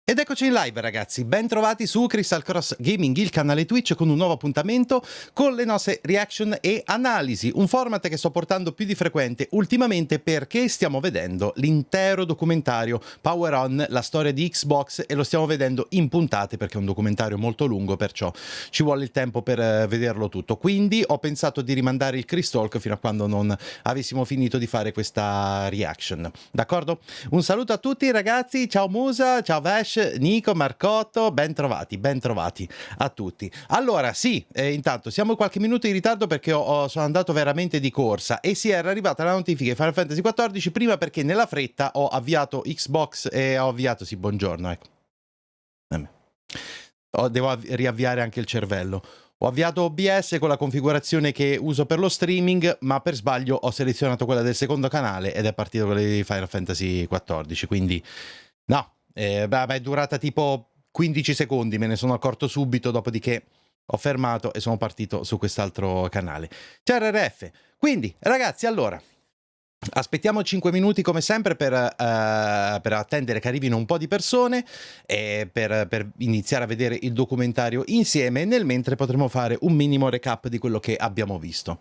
Ed eccoci in live ragazzi, ben trovati su Crystal Cross Gaming, il canale Twitch, con un nuovo appuntamento con le nostre reaction e analisi, un format che sto portando più di frequente ultimamente perché stiamo vedendo l'intero documentario Power On, la storia di Xbox, e lo stiamo vedendo in puntate perché è un documentario molto lungo, perciò ci vuole il tempo per vederlo tutto. Quindi ho pensato di rimandare il Crystalk fino a quando non avessimo finito di fare questa reaction, d'accordo? Un saluto a tutti ragazzi, ciao Musa, ciao Vash, Nico, Marcotto, ben trovati a tutti. Allora sì, intanto siamo qualche minuto in ritardo perché sono andato veramente di corsa e si era arrivata la notifica di Final Fantasy XIV prima perché nella fretta ho avviato Xbox e ho avviato, sì, buongiorno, ecco. Devo riavviare anche il cervello. Ho avviato OBS con la configurazione che uso per lo streaming, ma per sbaglio ho selezionato quella del secondo canale ed è partito quella di Final Fantasy XIV, quindi no. È durata tipo 15 secondi, me ne sono accorto subito, dopodiché ho fermato e sono partito su quest'altro canale. Ciao RRF. Quindi, ragazzi, allora, aspettiamo 5 minuti come sempre per attendere che arrivino un po' di persone e per iniziare a vedere il documentario insieme. Nel mentre potremo fare un minimo recap di quello che abbiamo visto.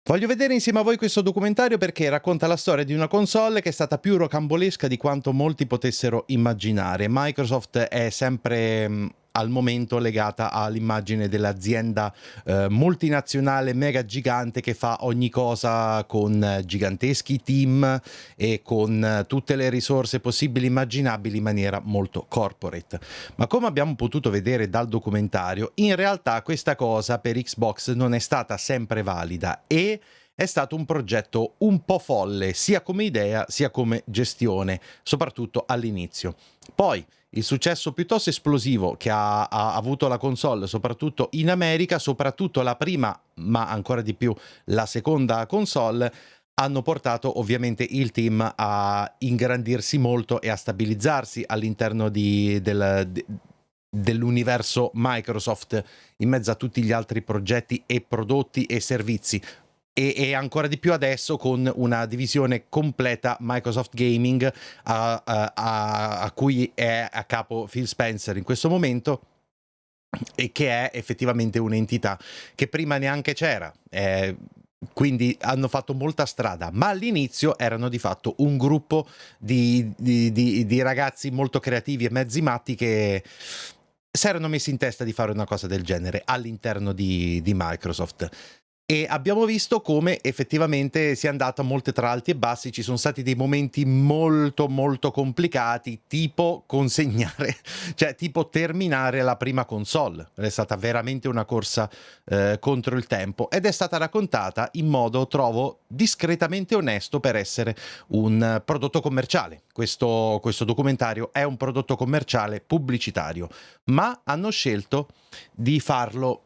Voglio vedere insieme a voi questo documentario perché racconta la storia di una console che è stata più rocambolesca di quanto molti potessero immaginare. Microsoft è sempre al momento legata all'immagine dell'azienda multinazionale mega gigante che fa ogni cosa con giganteschi team e con tutte le risorse possibili e immaginabili in maniera molto corporate. Ma come abbiamo potuto vedere dal documentario, in realtà questa cosa per Xbox non è stata sempre valida e è stato un progetto un po' folle, sia come idea sia come gestione, soprattutto all'inizio. Poi il successo piuttosto esplosivo che ha avuto la console, soprattutto in America, soprattutto la prima, ma ancora di più la seconda console, hanno portato ovviamente il team a ingrandirsi molto e a stabilizzarsi all'interno dell'universo Microsoft in mezzo a tutti gli altri progetti e prodotti e servizi. E ancora di più adesso con una divisione completa Microsoft Gaming a cui è a capo Phil Spencer in questo momento, e che è effettivamente un'entità che prima neanche c'era. Quindi hanno fatto molta strada, ma all'inizio erano di fatto un gruppo di ragazzi molto creativi e mezzi matti che si erano messi in testa di fare una cosa del genere all'interno di Microsoft. E abbiamo visto come effettivamente sia andata molte tra alti e bassi, ci sono stati dei momenti molto molto complicati, tipo consegnare, cioè tipo terminare la prima console. È stata veramente una corsa contro il tempo ed è stata raccontata in modo, trovo, discretamente onesto per essere un prodotto commerciale. Questo documentario è un prodotto commerciale pubblicitario, ma hanno scelto di farlo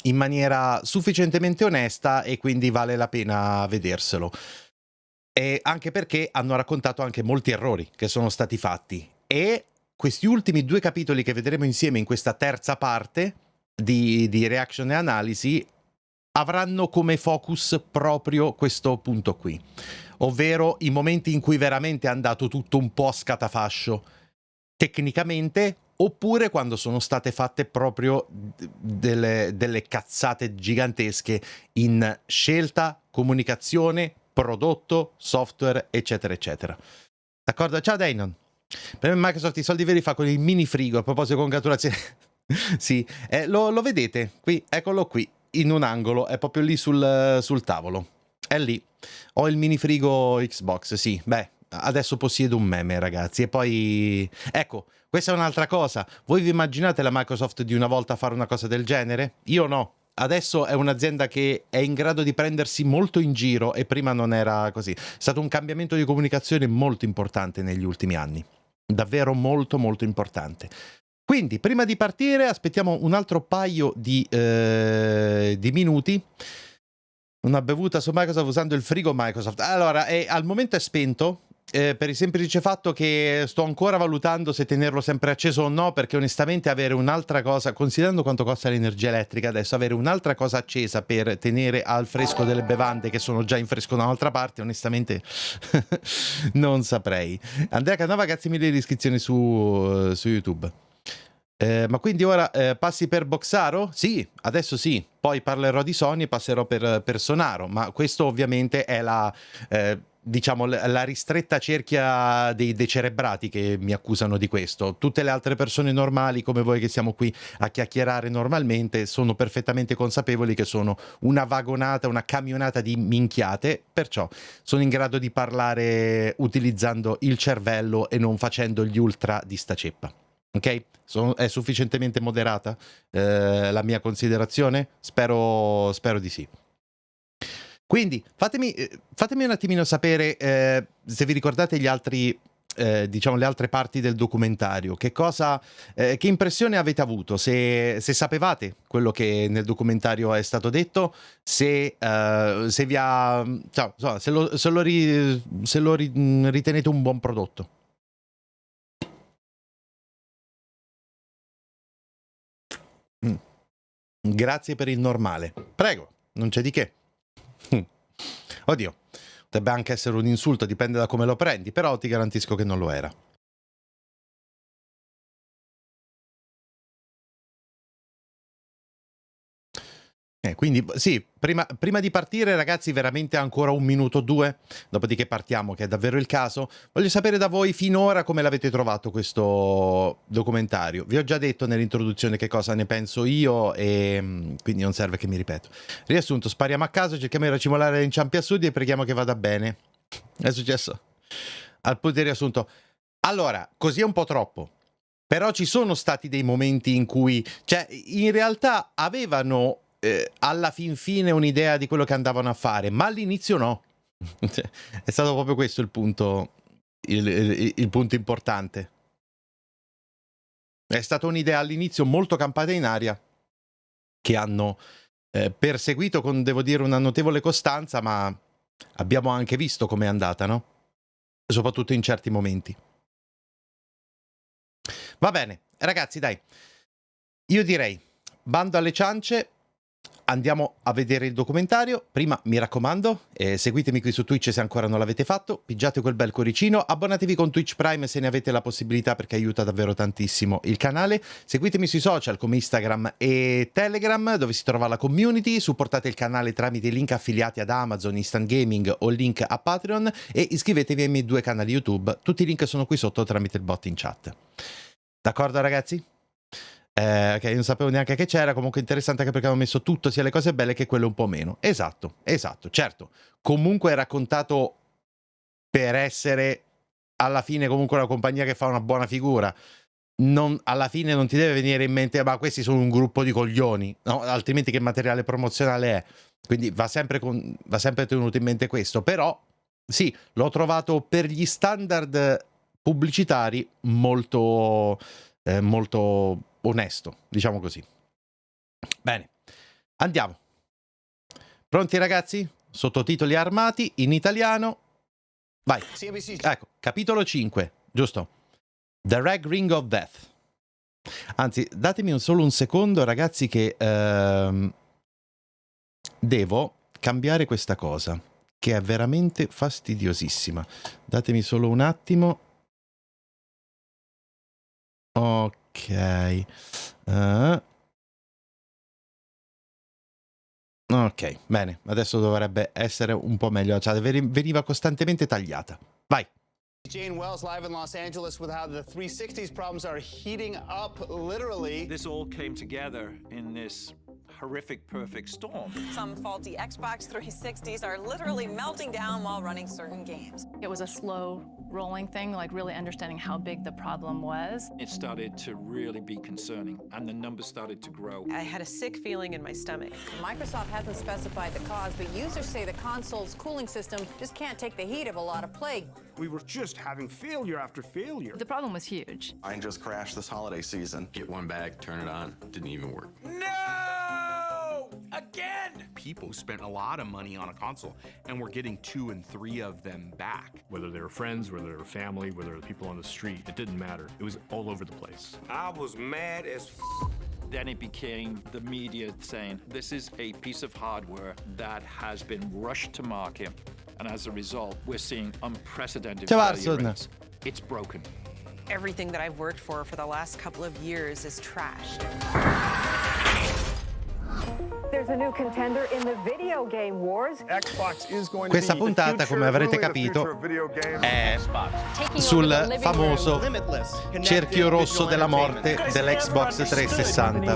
in maniera sufficientemente onesta e quindi vale la pena vederselo. E anche perché hanno raccontato anche molti errori che sono stati fatti e questi ultimi 2 capitoli che vedremo insieme in questa terza parte di reaction e analisi avranno come focus proprio questo punto qui, ovvero i momenti in cui veramente è andato tutto un po' a scatafascio tecnicamente, oppure quando sono state fatte proprio delle cazzate gigantesche in scelta, comunicazione, prodotto, software, eccetera, eccetera. D'accordo? Ciao Dainon. Per me Microsoft i soldi veri fa con il mini frigo, a proposito congratulazioni. Sì, lo vedete? Qui, eccolo qui, in un angolo, è proprio lì sul tavolo. È lì. Ho il mini frigo Xbox, sì. Beh, adesso possiedo un meme, ragazzi. E poi... Ecco, questa è un'altra cosa. Voi vi immaginate la Microsoft di una volta fare una cosa del genere? Io no. Adesso è un'azienda che è in grado di prendersi molto in giro e prima non era così. È stato un cambiamento di comunicazione molto importante negli ultimi anni. Davvero molto molto importante. Quindi, prima di partire, aspettiamo un altro paio di minuti. Una bevuta su Microsoft usando il frigo Microsoft. Allora, al momento è spento, per il semplice fatto che sto ancora valutando se tenerlo sempre acceso o no, perché onestamente avere un'altra cosa, considerando quanto costa l'energia elettrica adesso, avere un'altra cosa accesa per tenere al fresco delle bevande che sono già in fresco da un'altra parte, onestamente non saprei. Andrea Canova, grazie mille di iscrizioni su YouTube. Ma quindi ora passi per Boxaro? Sì, adesso sì. Poi parlerò di Sony e passerò per Sonaro, ma questo ovviamente è diciamo, la ristretta cerchia dei decerebrati che mi accusano di questo. Tutte le altre persone normali come voi che siamo qui a chiacchierare normalmente sono perfettamente consapevoli che sono una vagonata, una camionata di minchiate, perciò sono in grado di parlare utilizzando il cervello e non facendo gli ultra di sta ceppa. Ok? È sufficientemente moderata la mia considerazione? Spero di sì. Quindi fatemi un attimino sapere se vi ricordate gli altri, diciamo le altre parti del documentario. Che impressione avete avuto? Se sapevate quello che nel documentario è stato detto, se vi ha, cioè, se lo ritenete un buon prodotto. Grazie per il normale. Prego, non c'è di che. Oddio, potrebbe anche essere un insulto, dipende da come lo prendi, però ti garantisco che non lo era. Quindi sì, prima di partire ragazzi veramente ancora 1 minuto o 2, dopodiché partiamo che è davvero il caso. Voglio sapere da voi finora come l'avete trovato questo documentario. Vi ho già detto nell'introduzione che cosa ne penso io e quindi non serve che mi ripeto. Riassunto, spariamo a caso, cerchiamo di racimolare le inciampi a sud e preghiamo che vada bene. È successo? Al punto di riassunto. Allora, così è un po' troppo. Però ci sono stati dei momenti in cui, cioè, in realtà avevano alla fin fine un'idea di quello che andavano a fare, ma all'inizio no. Cioè, è stato proprio questo il punto, il punto importante. È stata un'idea all'inizio molto campata in aria, che hanno perseguito con, devo dire, una notevole costanza, ma abbiamo anche visto com'è andata, no? Soprattutto in certi momenti. Va bene, ragazzi, dai. Io direi, bando alle ciance, andiamo a vedere il documentario. Prima, mi raccomando, seguitemi qui su Twitch se ancora non l'avete fatto, pigiate quel bel cuoricino, abbonatevi con Twitch Prime se ne avete la possibilità perché aiuta davvero tantissimo il canale. Seguitemi sui social come Instagram e Telegram dove si trova la community, supportate il canale tramite i link affiliati ad Amazon, Instant Gaming o il link a Patreon e iscrivetevi ai miei 2 canali YouTube. Tutti i link sono qui sotto tramite il bot in chat. D'accordo ragazzi? Ok, non sapevo neanche che c'era, comunque interessante anche perché avevo messo tutto, sia le cose belle che quelle un po' meno. Esatto, certo. Comunque è raccontato per essere alla fine comunque una compagnia che fa una buona figura. Alla fine non ti deve venire in mente, ma questi sono un gruppo di coglioni, no? Altrimenti che materiale promozionale è? Quindi va sempre tenuto in mente questo. Però sì, l'ho trovato per gli standard pubblicitari molto onesto, diciamo così. Bene, andiamo. Pronti ragazzi? Sottotitoli armati, in italiano. Vai. Ecco, capitolo 5, giusto? The Rag Ring of Death. Anzi, datemi solo un secondo, ragazzi, che devo cambiare questa cosa, che è veramente fastidiosissima. Datemi solo un attimo. Ok. Ok, bene. Adesso dovrebbe essere un po' meglio. Cioè, veniva costantemente tagliata. Vai. Jane Wells live in Los Angeles with how the 360s problems are heating up, literally. This all came together in this horrific perfect storm. Some faulty Xbox 360s are literally melting down while running certain games. It was a slow rolling thing, like really understanding how big the problem was. It started to really be concerning, and the numbers started to grow. I had a sick feeling in my stomach. Microsoft hasn't specified the cause, but users say the console's cooling system just can't take the heat of a lot of Plague. We were just having failure after failure. The problem was huge. Mine just crashed this holiday season. Get one back, turn it on, didn't even work. No! Again! People spent a lot of money on a console, and we're getting 2 and 3 of them back. Whether they were friends, whether they were family, whether they were people on the street, it didn't matter. It was all over the place. I was mad as Then it became the media saying, this is a piece of hardware that has been rushed to market, and as a result, we're seeing unprecedented failure rates. It's broken. Everything that I've worked for the last couple of years is trashed. There's a new contender in the video game wars. Xbox is going to Questa be puntata, come avrete capito, è sul famoso cerchio rosso della morte dell'Xbox 360.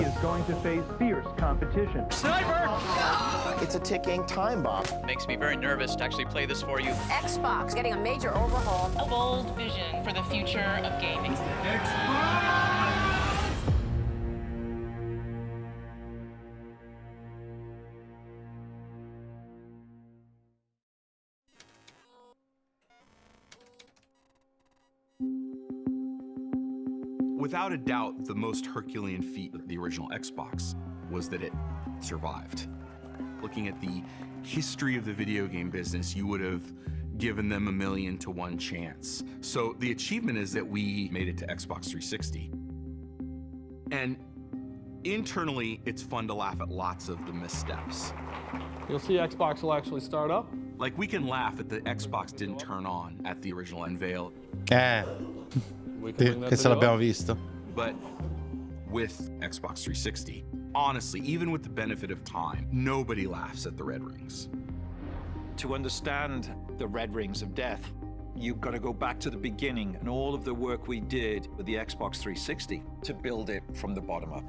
It's a ticking time bomb. Makes me very nervous to actually play this for you. Xbox getting a major overhaul. A bold vision for the future of gaming. Without a doubt, the most Herculean feat of the original Xbox was that it survived. Looking at the history of the video game business, you would have given them 1,000,000 to 1 chance. So the achievement is that we made it to Xbox 360. And internally, it's fun to laugh at lots of the missteps. You'll see Xbox will actually start up. Like, we can laugh that the Xbox didn't turn on at the original unveil. Questo l'abbiamo visto. But with Xbox 360, honestly, even with the benefit of time, nobody laughs at the red rings. To understand the red rings of death, you've got to go back to the beginning and all of the work we did with the Xbox 360 to build it from the bottom up.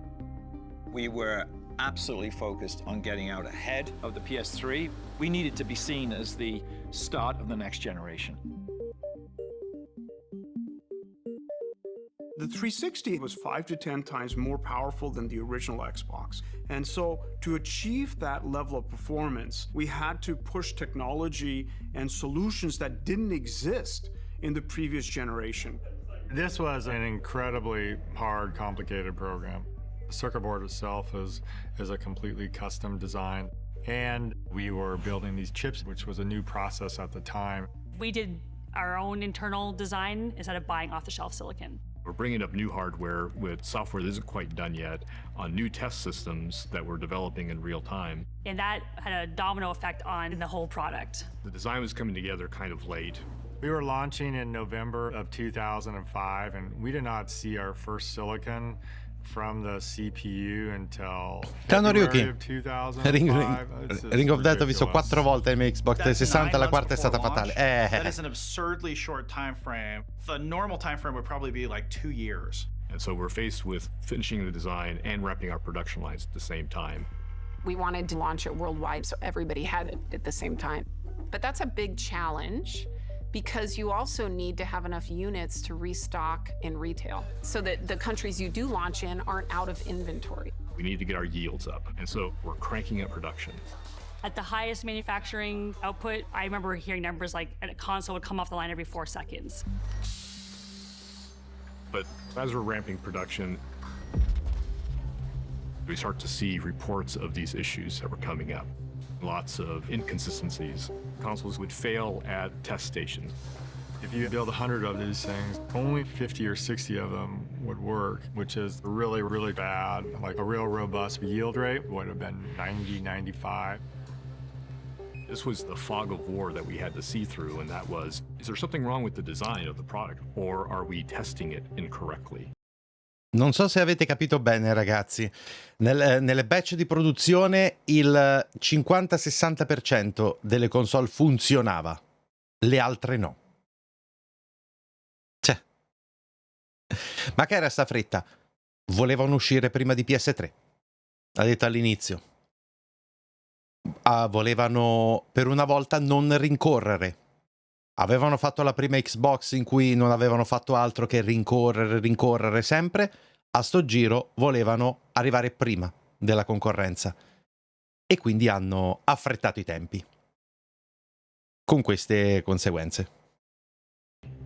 We were absolutely focused on getting out ahead of the PS3. We needed to be seen as the start of the next generation. The 360 was 5 to 10 times more powerful than the original Xbox. And so to achieve that level of performance, we had to push technology and solutions that didn't exist in the previous generation. This was an incredibly hard, complicated program. The circuit board itself is a completely custom design. And we were building these chips, which was a new process at the time. We did our own internal design instead of buying off-the-shelf silicon. We're bringing up new hardware with software that isn't quite done yet on new test systems that we're developing in real time. And that had a domino effect on the whole product. The design was coming together kind of late. We were launching in November of 2005, and we did not see our first silicon from the CPU until February of 2005. Ring of Death ho visto 4 volte in Xbox 360, la quarta è stata fatale. That is an absurdly short time frame. The normal time frame would probably be like 2 years. And so we're faced with finishing the design and ramping our production lines at the same time. We wanted to launch it worldwide so everybody had it at the same time. But that's a big challenge, because you also need to have enough units to restock in retail so that the countries you do launch in aren't out of inventory. We need to get our yields up, and so we're cranking up production. At the highest manufacturing output, I remember hearing numbers like a console would come off the line every 4 seconds. But as we're ramping production, we start to see reports of these issues that were coming up. Lots of inconsistencies. Consoles would fail at test stations. If you build 100 of these things, only 50 or 60 of them would work, which is really, really bad. Like a real robust yield rate would have been 90, 95. This was the fog of war that we had to see through, and that was, is there something wrong with the design of the product, or are we testing it incorrectly? Non so se avete capito bene, ragazzi. Nelle batch di produzione il 50-60% delle console funzionava, le altre no. Cioè, ma che era sta fretta? Volevano uscire prima di PS3. Ha detto all'inizio. Volevano per una volta non rincorrere. Avevano fatto la prima Xbox in cui non avevano fatto altro che rincorrere sempre. A sto giro volevano arrivare prima della concorrenza e quindi hanno affrettato i tempi con queste conseguenze.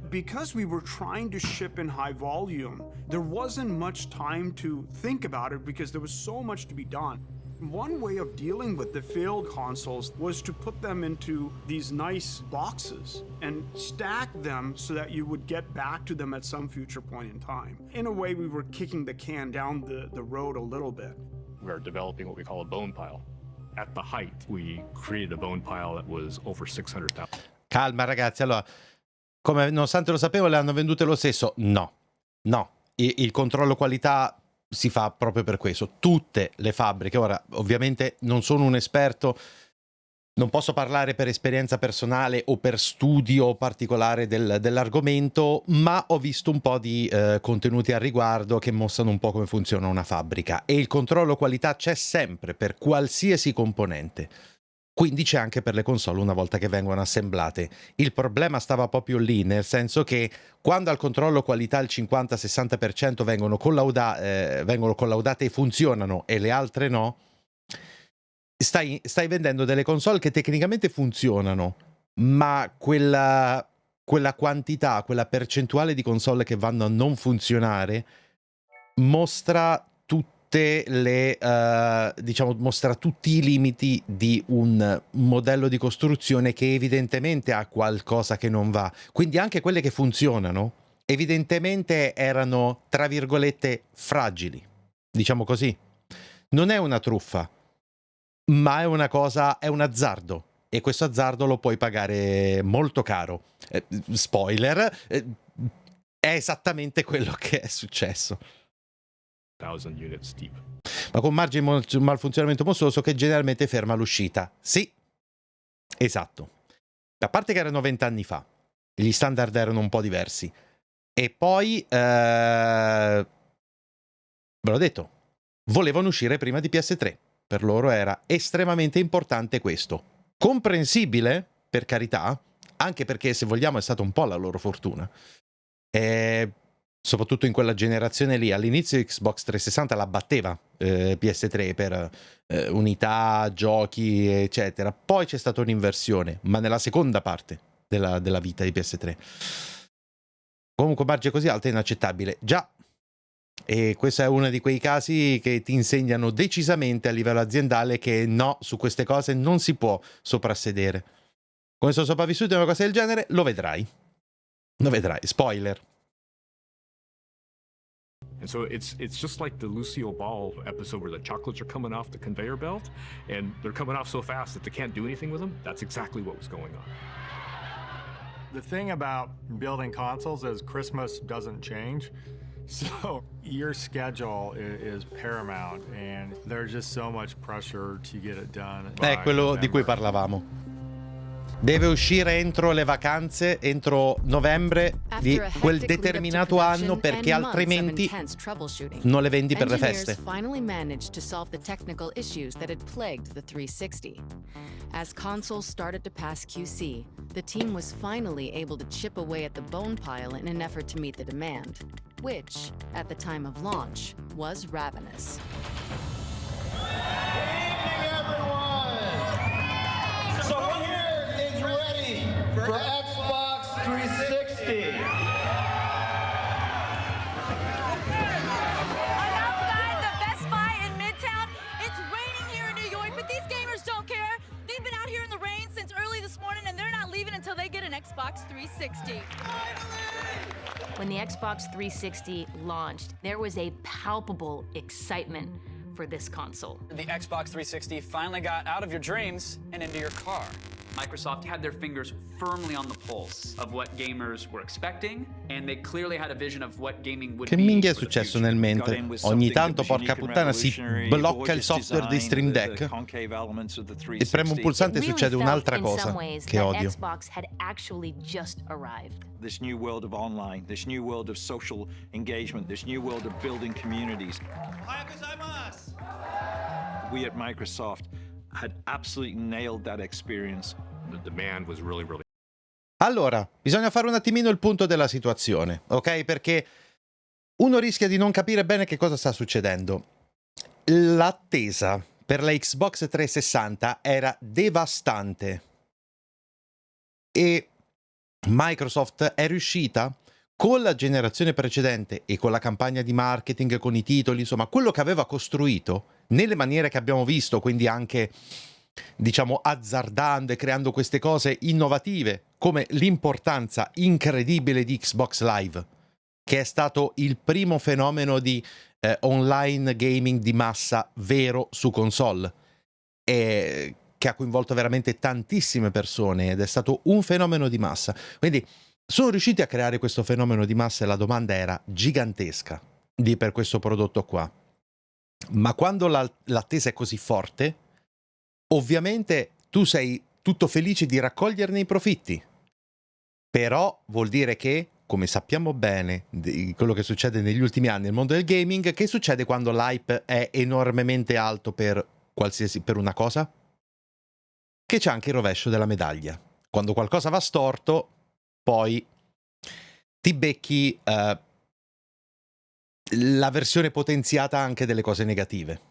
Because we were trying to ship in high volume, there wasn't much time to think about it because there was so much to be done. One way of dealing with the failed consoles was to put them into these nice boxes and stack them so that you would get back to them at some future point in time. In a way, we were kicking the can down the road a little bit. We are developing what we call a bone pile. At the height, we created a bone pile that was over 600,000. Calma, ragazzi, allora, come nonostante lo sapevo, le hanno vendute lo stesso? No. Il controllo qualità si fa proprio per questo. Tutte le fabbriche, ora ovviamente non sono un esperto, non posso parlare per esperienza personale o per studio particolare dell'argomento, ma ho visto un po' di contenuti al riguardo che mostrano un po' come funziona una fabbrica, e il controllo qualità c'è sempre per qualsiasi componente. Quindi c'è anche per le console una volta che vengono assemblate. Il problema stava proprio lì, nel senso che quando al controllo qualità il 50-60% vengono collaudate e funzionano e le altre no, stai vendendo delle console che tecnicamente funzionano, ma quella quantità, quella percentuale di console che vanno a non funzionare mostra mostra tutti i limiti di un modello di costruzione che evidentemente ha qualcosa che non va. Quindi anche quelle che funzionano evidentemente erano, tra virgolette, fragili, diciamo così. Non è una truffa, ma è un azzardo, e questo azzardo lo puoi pagare molto caro. Spoiler, è esattamente quello che è successo. 1,000 units steep. Ma con margine di malfunzionamento mostruoso che generalmente ferma l'uscita. Sì, esatto. A parte che erano 20 anni fa, gli standard erano un po' diversi. E poi, ve l'ho detto, volevano uscire prima di PS3. Per loro era estremamente importante questo. Comprensibile, per carità, anche perché, se vogliamo, è stata un po' la loro fortuna. Soprattutto in quella generazione lì, all'inizio Xbox 360 la batteva PS3 per unità, giochi, eccetera. Poi c'è stata un'inversione, ma nella seconda parte della vita di PS3. Comunque margine così alto è inaccettabile. Già, e questo è uno di quei casi che ti insegnano decisamente a livello aziendale che no, su queste cose non si può soprassedere. Come sono sopravvissuto in una cosa del genere, lo vedrai. Spoiler. And so it's just like the Lucille Ball episode where the chocolates are coming off the conveyor belt, and they're coming off so fast that they can't do anything with them. That's exactly what was going on. The thing about building consoles is Christmas doesn't change. So your schedule is paramount, and there's just so much pressure to get it done. È quello di cui parlavamo. Deve uscire entro le vacanze, entro novembre di quel determinato anno, perché altrimenti non le vendi per le feste. Finally managed to solve the technical issues that had plagued the 360. As consoles started to pass QC, the team was finally able to chip away at the bone pile in an effort to meet the demand, which, at the time of launch, was ravenous. For Xbox 360. I'm outside the Best Buy in Midtown. It's raining here in New York, but these gamers don't care. They've been out here in the rain since early this morning, and they're not leaving until they get an Xbox 360. 360. When the Xbox 360 launched, there was a palpable excitement for this console. The Xbox 360 finally got out of your dreams and into your car. Microsoft had their fingers firmly on the pulse of what gamers were expecting, and they clearly had a vision of what gaming would Che be. minchia è successo nel mentre? Ogni tanto, porca puttana, si blocca il software di Stream Deck e premo un pulsante e succede un'altra cosa che odio. Xbox had actually just arrived. This new world of online, this new world of social engagement, this new world of building communities. We at Microsoft had absolutely nailed that experience. The demand was really Allora, bisogna fare un attimino il punto della situazione, ok? Perché uno rischia di non capire bene che cosa sta succedendo. L'attesa per la Xbox 360 era devastante e Microsoft è riuscita con la generazione precedente e con la campagna di marketing, con i titoli, insomma, quello che aveva costruito nelle maniere che abbiamo visto, quindi anche, diciamo, azzardando e creando queste cose innovative, come l'importanza incredibile di Xbox Live, che è stato il primo fenomeno di online gaming di massa vero su console, e che ha coinvolto veramente tantissime persone ed è stato un fenomeno di massa. Quindi sono riusciti a creare questo fenomeno di massa e la domanda era gigantesca per questo prodotto qua. Ma quando l'attesa è così forte, ovviamente tu sei tutto felice di raccoglierne i profitti. Però vuol dire che, come sappiamo bene di quello che succede negli ultimi anni nel mondo del gaming, che succede quando l'hype è enormemente alto per una cosa? Che c'è anche il rovescio della medaglia. Quando qualcosa va storto, poi ti becchi la versione potenziata anche delle cose negative.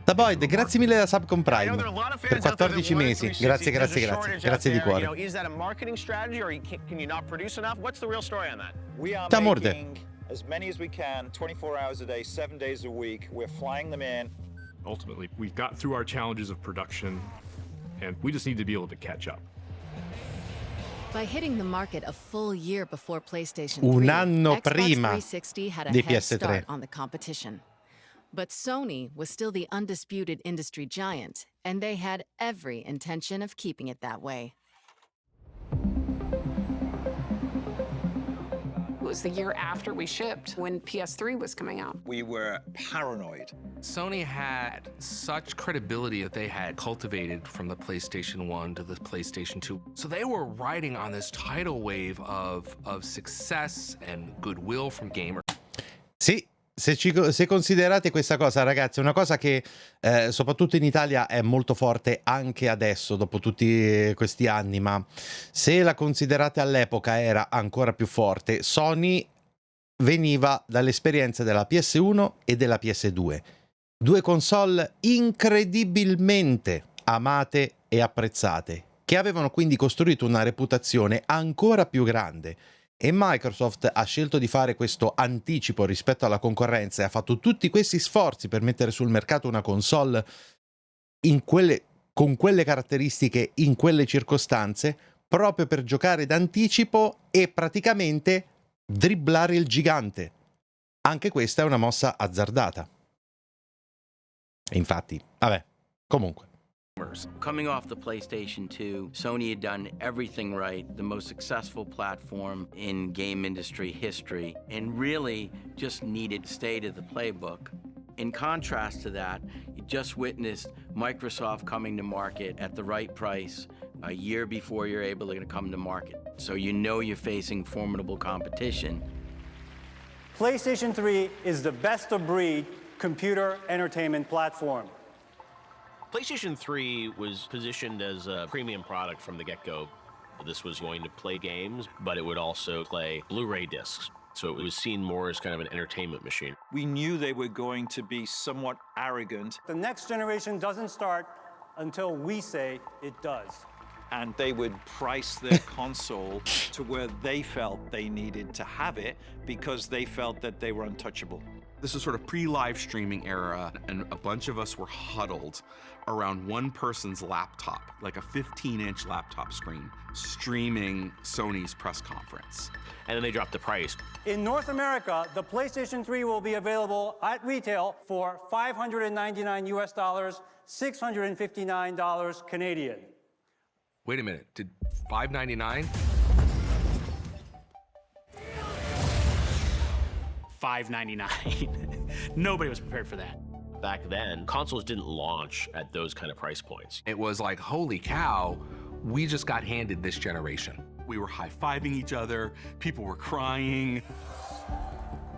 Da Boyd, grazie mille da Subcom Prime per 14 mesi. Grazie di cuore. Ciao Morde. As many as we can, 24 hours a day, 7 days a week. We're flying them in. Ultimately, we got through our challenges of production, and we just need to be able to catch up. By hitting the market a full year before PlayStation 3, un anno Xbox prima 360 had a di head PS3 start on the competition. But Sony was still the undisputed industry giant, and they had every intention of keeping it that way. It was the year after we shipped, when PS3 was coming out. We were paranoid. Sony had such credibility that they had cultivated from the PlayStation 1 to the PlayStation 2. So they were riding on this tidal wave of success and goodwill from gamers. Sì, se considerate questa cosa, ragazzi, è una cosa che soprattutto in Italia è molto forte anche adesso, dopo tutti questi anni, ma se la considerate all'epoca era ancora più forte. Sony veniva dall'esperienza della PS1 e della PS2, due console incredibilmente amate e apprezzate, che avevano quindi costruito una reputazione ancora più grande. E Microsoft ha scelto di fare questo anticipo rispetto alla concorrenza e ha fatto tutti questi sforzi per mettere sul mercato una console con quelle caratteristiche, in quelle circostanze, proprio per giocare d'anticipo e praticamente dribblare il gigante. Anche questa è una mossa azzardata. E infatti, vabbè, comunque. Coming off the PlayStation 2, Sony had done everything right, the most successful platform in game industry history, and really just needed to stay to the playbook. In contrast to that, you just witnessed Microsoft coming to market at the right price a year before you're able to come to market. So you know you're facing formidable competition. PlayStation 3 is the best-of-breed computer entertainment platform. PlayStation 3 was positioned as a premium product from the get-go. This was going to play games, but it would also play Blu-ray discs. So it was seen more as kind of an entertainment machine. We knew they were going to be somewhat arrogant. The next generation doesn't start until we say it does. And they would price their console to where they felt they needed to have it because they felt that they were untouchable. This is sort of pre-live streaming era, and a bunch of us were huddled around one person's laptop, like a 15-inch laptop screen, streaming Sony's press conference. And then they dropped the price. In North America, the PlayStation 3 will be available at retail for $599 US, $659 Canadian. Wait a minute, did $599? $599. Nobody was prepared for that. Back then, consoles didn't launch at those kind of price points. It was like, holy cow, we just got handed this generation. We were high-fiving each other, people were crying.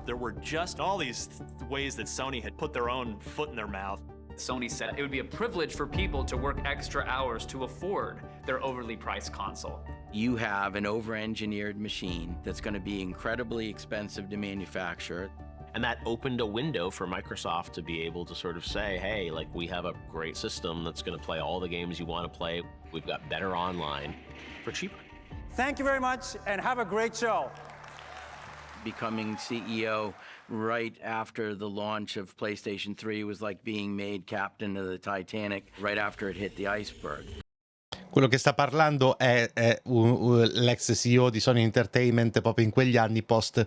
There were just all these ways that Sony had put their own foot in their mouth. Sony said it would be a privilege for people to work extra hours to afford their overly priced console. You have an over-engineered machine that's going to be incredibly expensive to manufacture. And that opened a window for Microsoft to be able to sort of say, hey, like, we have a great system that's going to play all the games you want to play. We've got better online for cheaper. Thank you very much, and have a great show. Becoming CEO right after the launch of PlayStation 3 was like being made captain of the Titanic right after it hit the iceberg. Quello che sta parlando è l'ex CEO di Sony Entertainment proprio in quegli anni post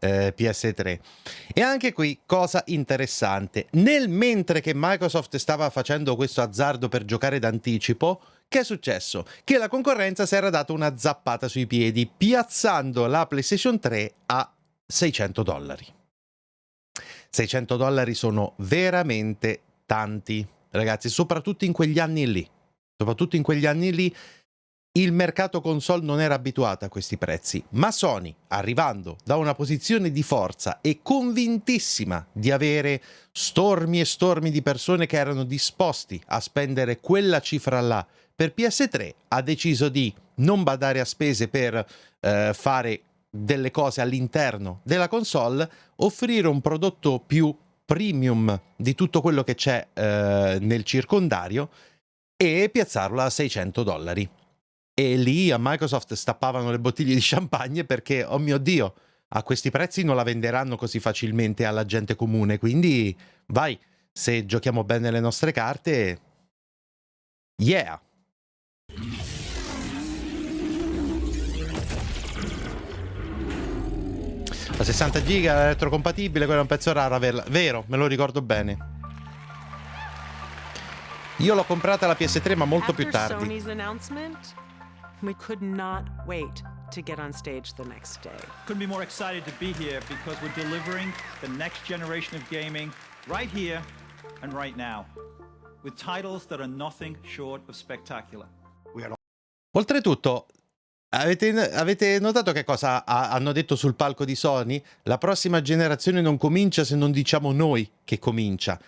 PS3. E anche qui, cosa interessante, mentre che Microsoft stava facendo questo azzardo per giocare d'anticipo, che è successo? Che la concorrenza si era data una zappata sui piedi, piazzando la PlayStation 3 a $600. $600 sono veramente tanti, ragazzi, soprattutto in quegli anni lì. Soprattutto in quegli anni lì il mercato console non era abituato a questi prezzi, ma Sony, arrivando da una posizione di forza e convintissima di avere stormi e stormi di persone che erano disposti a spendere quella cifra là per PS3, ha deciso di non badare a spese per fare delle cose all'interno della console, offrire un prodotto più premium di tutto quello che c'è nel circondario e piazzarlo a $600. E lì a Microsoft stappavano le bottiglie di champagne perché, oh mio Dio, a questi prezzi non la venderanno così facilmente alla gente comune, quindi vai, se giochiamo bene le nostre carte, yeah! La 60 giga retrocompatibile, quello è un pezzo raro averla, vero, me lo ricordo bene. Io l'ho comprata la PS3 ma molto più tardi. After Sony's announcement, we could not wait to get on stage the next day. Couldn't be more excited to be here because we're delivering the next generation of gaming right here and right now with titles that are nothing short of spectacular. Oltretutto, avete notato che cosa hanno detto sul palco di Sony? La prossima generazione non comincia se non diciamo noi che comincia.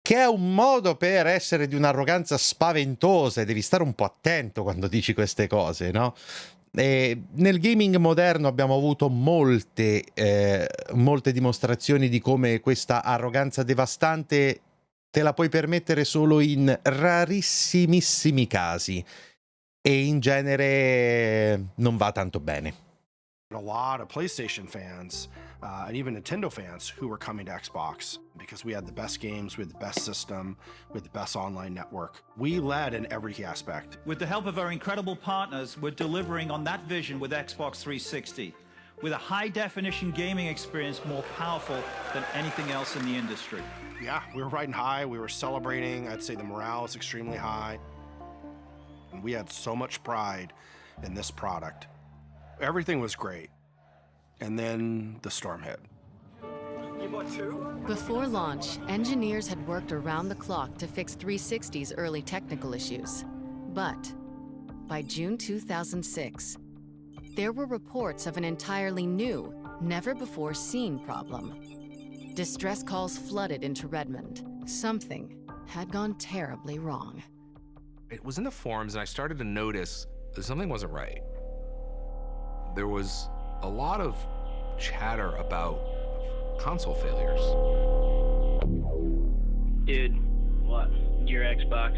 Che è un modo per essere di un'arroganza spaventosa e devi stare un po' attento quando dici queste cose, no? E nel gaming moderno abbiamo avuto molte dimostrazioni di come questa arroganza devastante te la puoi permettere solo in rarissimissimi casi e in genere non va tanto bene. A lot of PlayStation fans and even Nintendo fans who were coming to Xbox because we had the best games, we had the best system, we had the best online network. We led in every aspect. With the help of our incredible partners, we're delivering on that vision with Xbox 360, with a high-definition gaming experience more powerful than anything else in the industry. Yeah, we were riding high, we were celebrating. I'd say the morale is extremely high. And we had so much pride in this product. Everything was great. And then the storm hit. You bought two? Before launch, engineers had worked around the clock to fix 360's early technical issues. But by June 2006, there were reports of an entirely new, never-before-seen problem. Distress calls flooded into Redmond. Something had gone terribly wrong. It was in the forums, and I started to notice that something wasn't right. There was a lot of chatter about console failures. Dude, what? Your Xbox?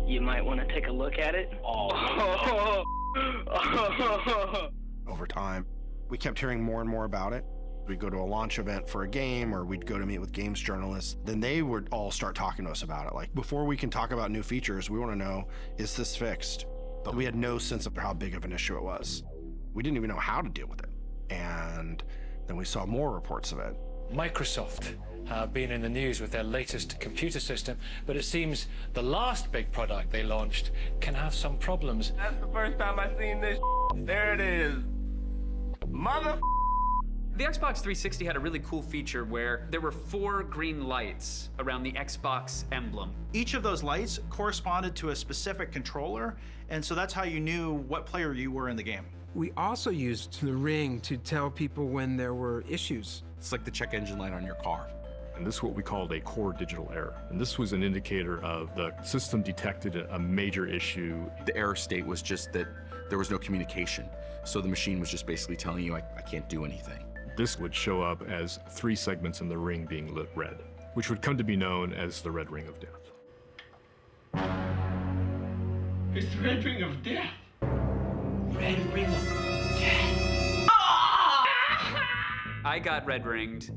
You might want to take a look at it. Over time, we kept hearing more and more about it. We'd go to a launch event for a game, or we'd go to meet with games journalists. Then they would all start talking to us about it. Like, before we can talk about new features, we want to know, is this fixed? But we had no sense of how big of an issue it was. We didn't even know how to deal with it. And then we saw more reports of it. Microsoft have been in the news with their latest computer system, but it seems the last big product they launched can have some problems. That's the first time I've seen this. There it is. Mother. The Xbox 360 had a really cool feature where there were 4 green lights around the Xbox emblem. Each of those lights corresponded to a specific controller, and so that's how you knew what player you were in the game. We also used the ring to tell people when there were issues. It's like the check engine light on your car. And this is what we called a core digital error. And this was an indicator of the system detected a major issue. The error state was just that there was no communication. So the machine was just basically telling you, I can't do anything. This would show up as 3 segments in the ring being lit red, which would come to be known as the red ring of death. It's the red ring of death. Red ring of death. I got red ringed.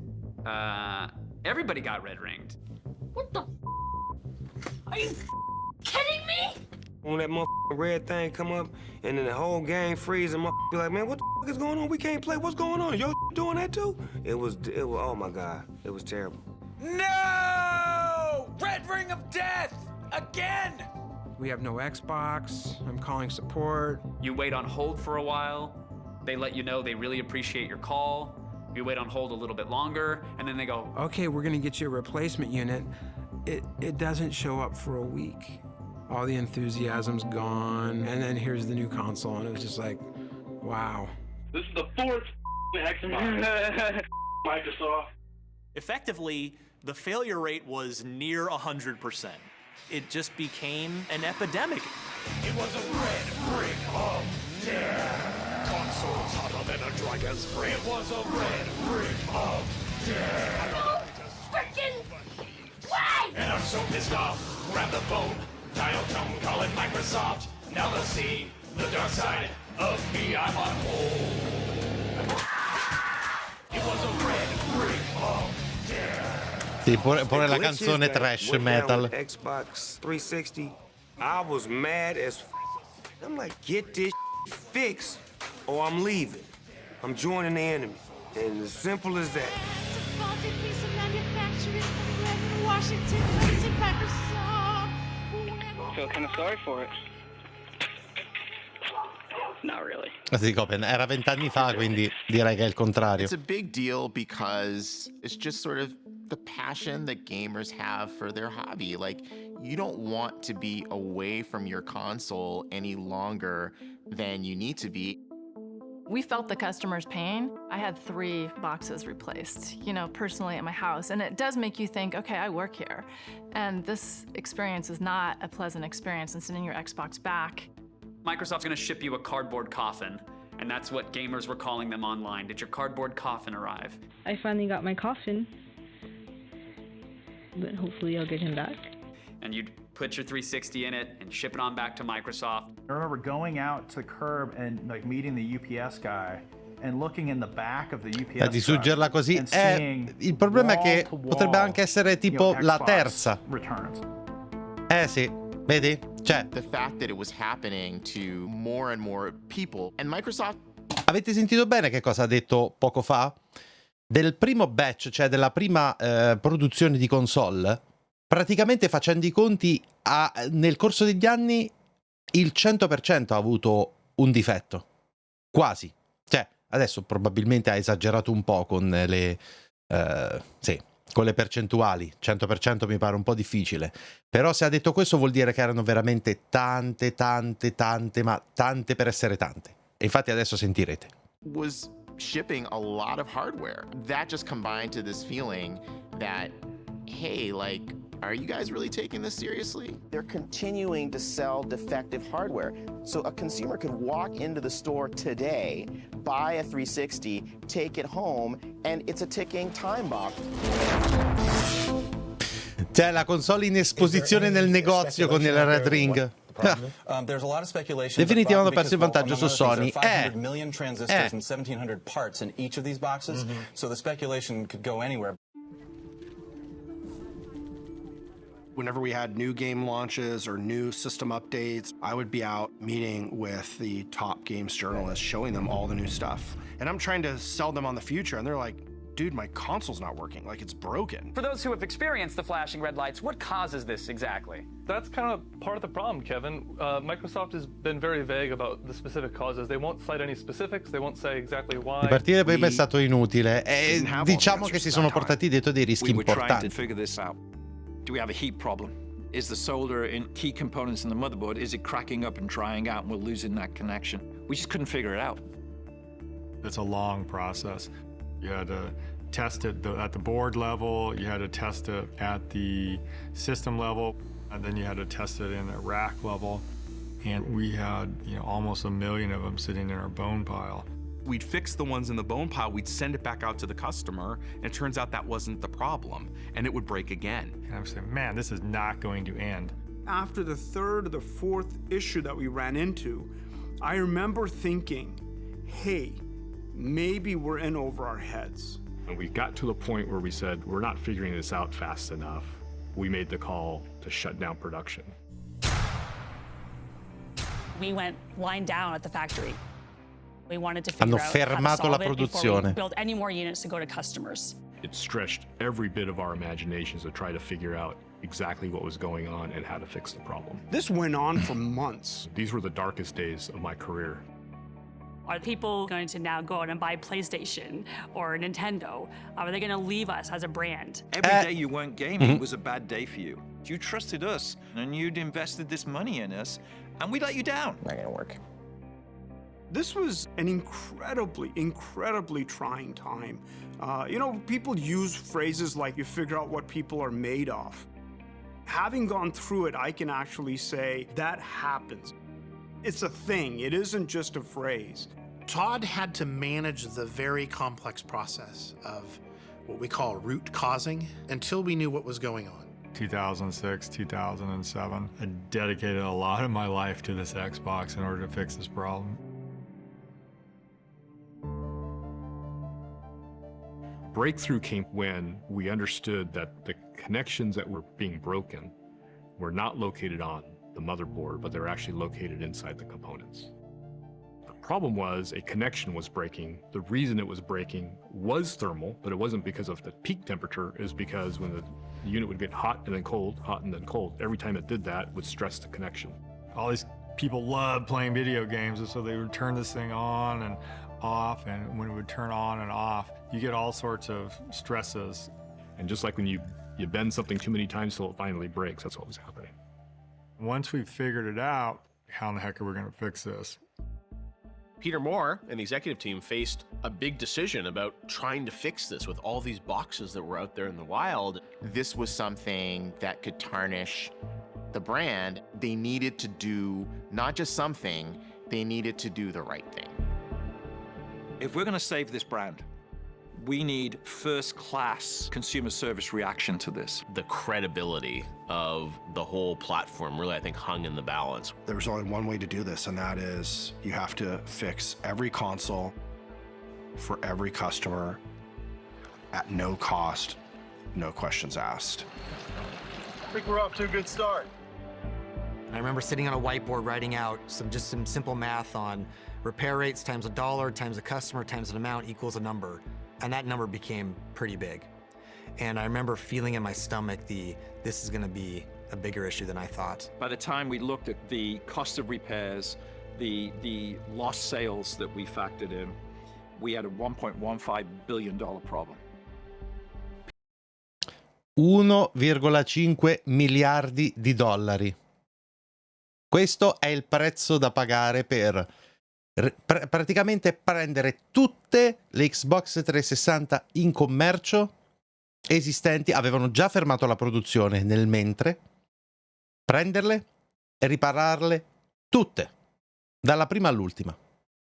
Everybody got red ringed. What the? Are you kidding me? When that motherfucking red thing come up and then the whole game freeze and motherfucker be like, man, what the fuck is going on? We can't play. What's going on? Yo, doing that too? It was, oh my God, it was terrible. No! Red ring of death! Again! We have no Xbox. I'm calling support. You wait on hold for a while. They let you know they really appreciate your call. You wait on hold a little bit longer, and then they go, okay, we're gonna get you a replacement unit. It doesn't show up for a week. All the enthusiasm's gone, and then here's the new console, and it was just like, wow. This is the 4th Xbox. Microsoft. Effectively, the failure rate was near 100%. It just became an epidemic. It was a red ring of death. Consoles hotter than a dragon's breath. It was a red ring of death. No freaking way! And I'm so pissed off. Grab the phone. Dial tone, call it Microsoft. Now they'll see the dark side of me. I'm on hold. It was a red ring of death. Sì, pure la canzone trash metal. Xbox 360, I was mad as I'm like, get this fixed or I'm leaving. I'm joining the enemy. And as simple as that. I feel kind of sorry for it. Not really. Sì, Copen, era 20 anni fa, quindi direi che è il contrario. It's a big deal because it's just sort of the passion that gamers have for their hobby. Like, you don't want to be away from your console any longer than you need to be. We felt the customer's pain. I had 3 boxes replaced, personally at my house. And it does make you think, okay, I work here. And this experience is not a pleasant experience, and sending your Xbox back. Microsoft's gonna ship you a cardboard coffin. And that's what gamers were calling them online. Did your cardboard coffin arrive? I finally got my coffin. But hopefully I'll get him back. And you'd put your 360 in it and ship it on back to Microsoft. I remember going out to the curb and meeting the UPS guy and looking in the back of the UPS Distruggerla così il problema è che potrebbe anche essere tipo la terza. Returns. Sì, vedi? Cioè, the fact that it was happening to more and more people and Microsoft. Avete sentito bene che cosa ha detto poco fa? Del primo batch, cioè della prima produzione di console, praticamente facendo i conti nel corso degli anni il 100% ha avuto un difetto. Quasi. Cioè, adesso probabilmente ha esagerato un po' con le con le percentuali. 100% mi pare un po' difficile. Però se ha detto questo vuol dire che erano veramente tante, ma tante per essere tante. E infatti adesso sentirete. Was shipping a lot of hardware. That just combined to this feeling that, hey, like, are you guys really taking this seriously? They're continuing to sell defective hardware. So a consumer could walk into the store today, buy a 360, take it home, and it's a ticking time bomb. C'è la console in esposizione nel negozio con il Red Ring. Definitivamente hanno perso il vantaggio su Sony. 500 million transistors and 1700 parts in each of these boxes, so the speculation could go anywhere. Whenever we had new game launches or new system updates, I would be out meeting with the top games journalists, showing them all the new stuff. And I'm trying to sell them on the future, and they're like, dude, my console's not working, like it's broken. For those who have experienced the flashing red lights, what causes this exactly? That's kind of part of the problem, Kevin. Microsoft has been very vague about the specific causes. They won't cite any specifics, they won't say exactly why. Di partire prima è stato inutile e diciamo che si sono portati dietro dei rischi importanti. Do we have a heat problem? Is the solder in key components in the motherboard, is it cracking up and drying out and we're losing that connection? We just couldn't figure it out. It's a long process. You had to test it at the board level, you had to test it at the system level, and then you had to test it in the rack level. And we had almost 1 million of them sitting in our bone pile. We'd fix the ones in the bone pile, we'd send it back out to the customer, and it turns out that wasn't the problem, and it would break again. And I was saying, man, this is not going to end. After the third or the fourth issue that we ran into, I remember thinking, hey, maybe we're in over our heads. And we got to the point where we said, we're not figuring this out fast enough. We made the call to shut down production. We went line down at the factory. We wanted to figure Hanno out how to fermato solve la it before we produzione. build any more units to go to customers. It stretched every bit of our imaginations to try to figure out exactly what was going on and how to fix the problem. This went on for months. These were the darkest days of my career. Are people going to now go out and buy PlayStation or Nintendo? Are they going to leave us as a brand? Every day you weren't gaming was a bad day for you. You trusted us and you'd invested this money in us, and we let you down. Not gonna work. This was an incredibly trying time. People use phrases like you figure out what people are made of. Having gone through it, I can actually say that happens. It's a thing, it isn't just a phrase. Todd had to manage the very complex process of what we call root causing until we knew what was going on. 2006, 2007, I dedicated a lot of my life to this Xbox in order to fix this problem. Breakthrough came when we understood that the connections that were being broken were not located on the motherboard, but they're actually located inside the components. The problem was a connection was breaking. The reason it was breaking was thermal, but it wasn't because of the peak temperature. It was because when the unit would get hot and then cold, hot and then cold, every time it did that, it would stress the connection. All these people love playing video games, and so they would turn this thing on and off, and when it would turn on and off, you get all sorts of stresses. And just like when you bend something too many times till it finally breaks, that's what was happening. Once we figured it out, how in the heck are we going to fix this? Peter Moore and the executive team faced a big decision about trying to fix this with all these boxes that were out there in the wild. This was something that could tarnish the brand. They needed to do not just something, they needed to do the right thing. If we're going to save this brand, we need first-class consumer service reaction to this. The credibility of the whole platform really, I think, hung in the balance. There's only one way to do this, and that is you have to fix every console for every customer at no cost, no questions asked. I think we're off to a good start. I remember sitting on a whiteboard writing out some simple math on repair rates times $1 times a customer times an amount equals a number. And that number became pretty big. And I remember feeling in my stomach this is gonna be a bigger issue than I thought. By the time we looked at the cost of repairs, the lost sales that we factored in, we had a $1.15 billion problem. 1,5 miliardi di dollari. Questo è il prezzo da pagare per praticamente prendere tutte le Xbox 360 in commercio esistenti. Avevano già fermato la produzione nel mentre, prenderle e ripararle tutte, dalla prima all'ultima,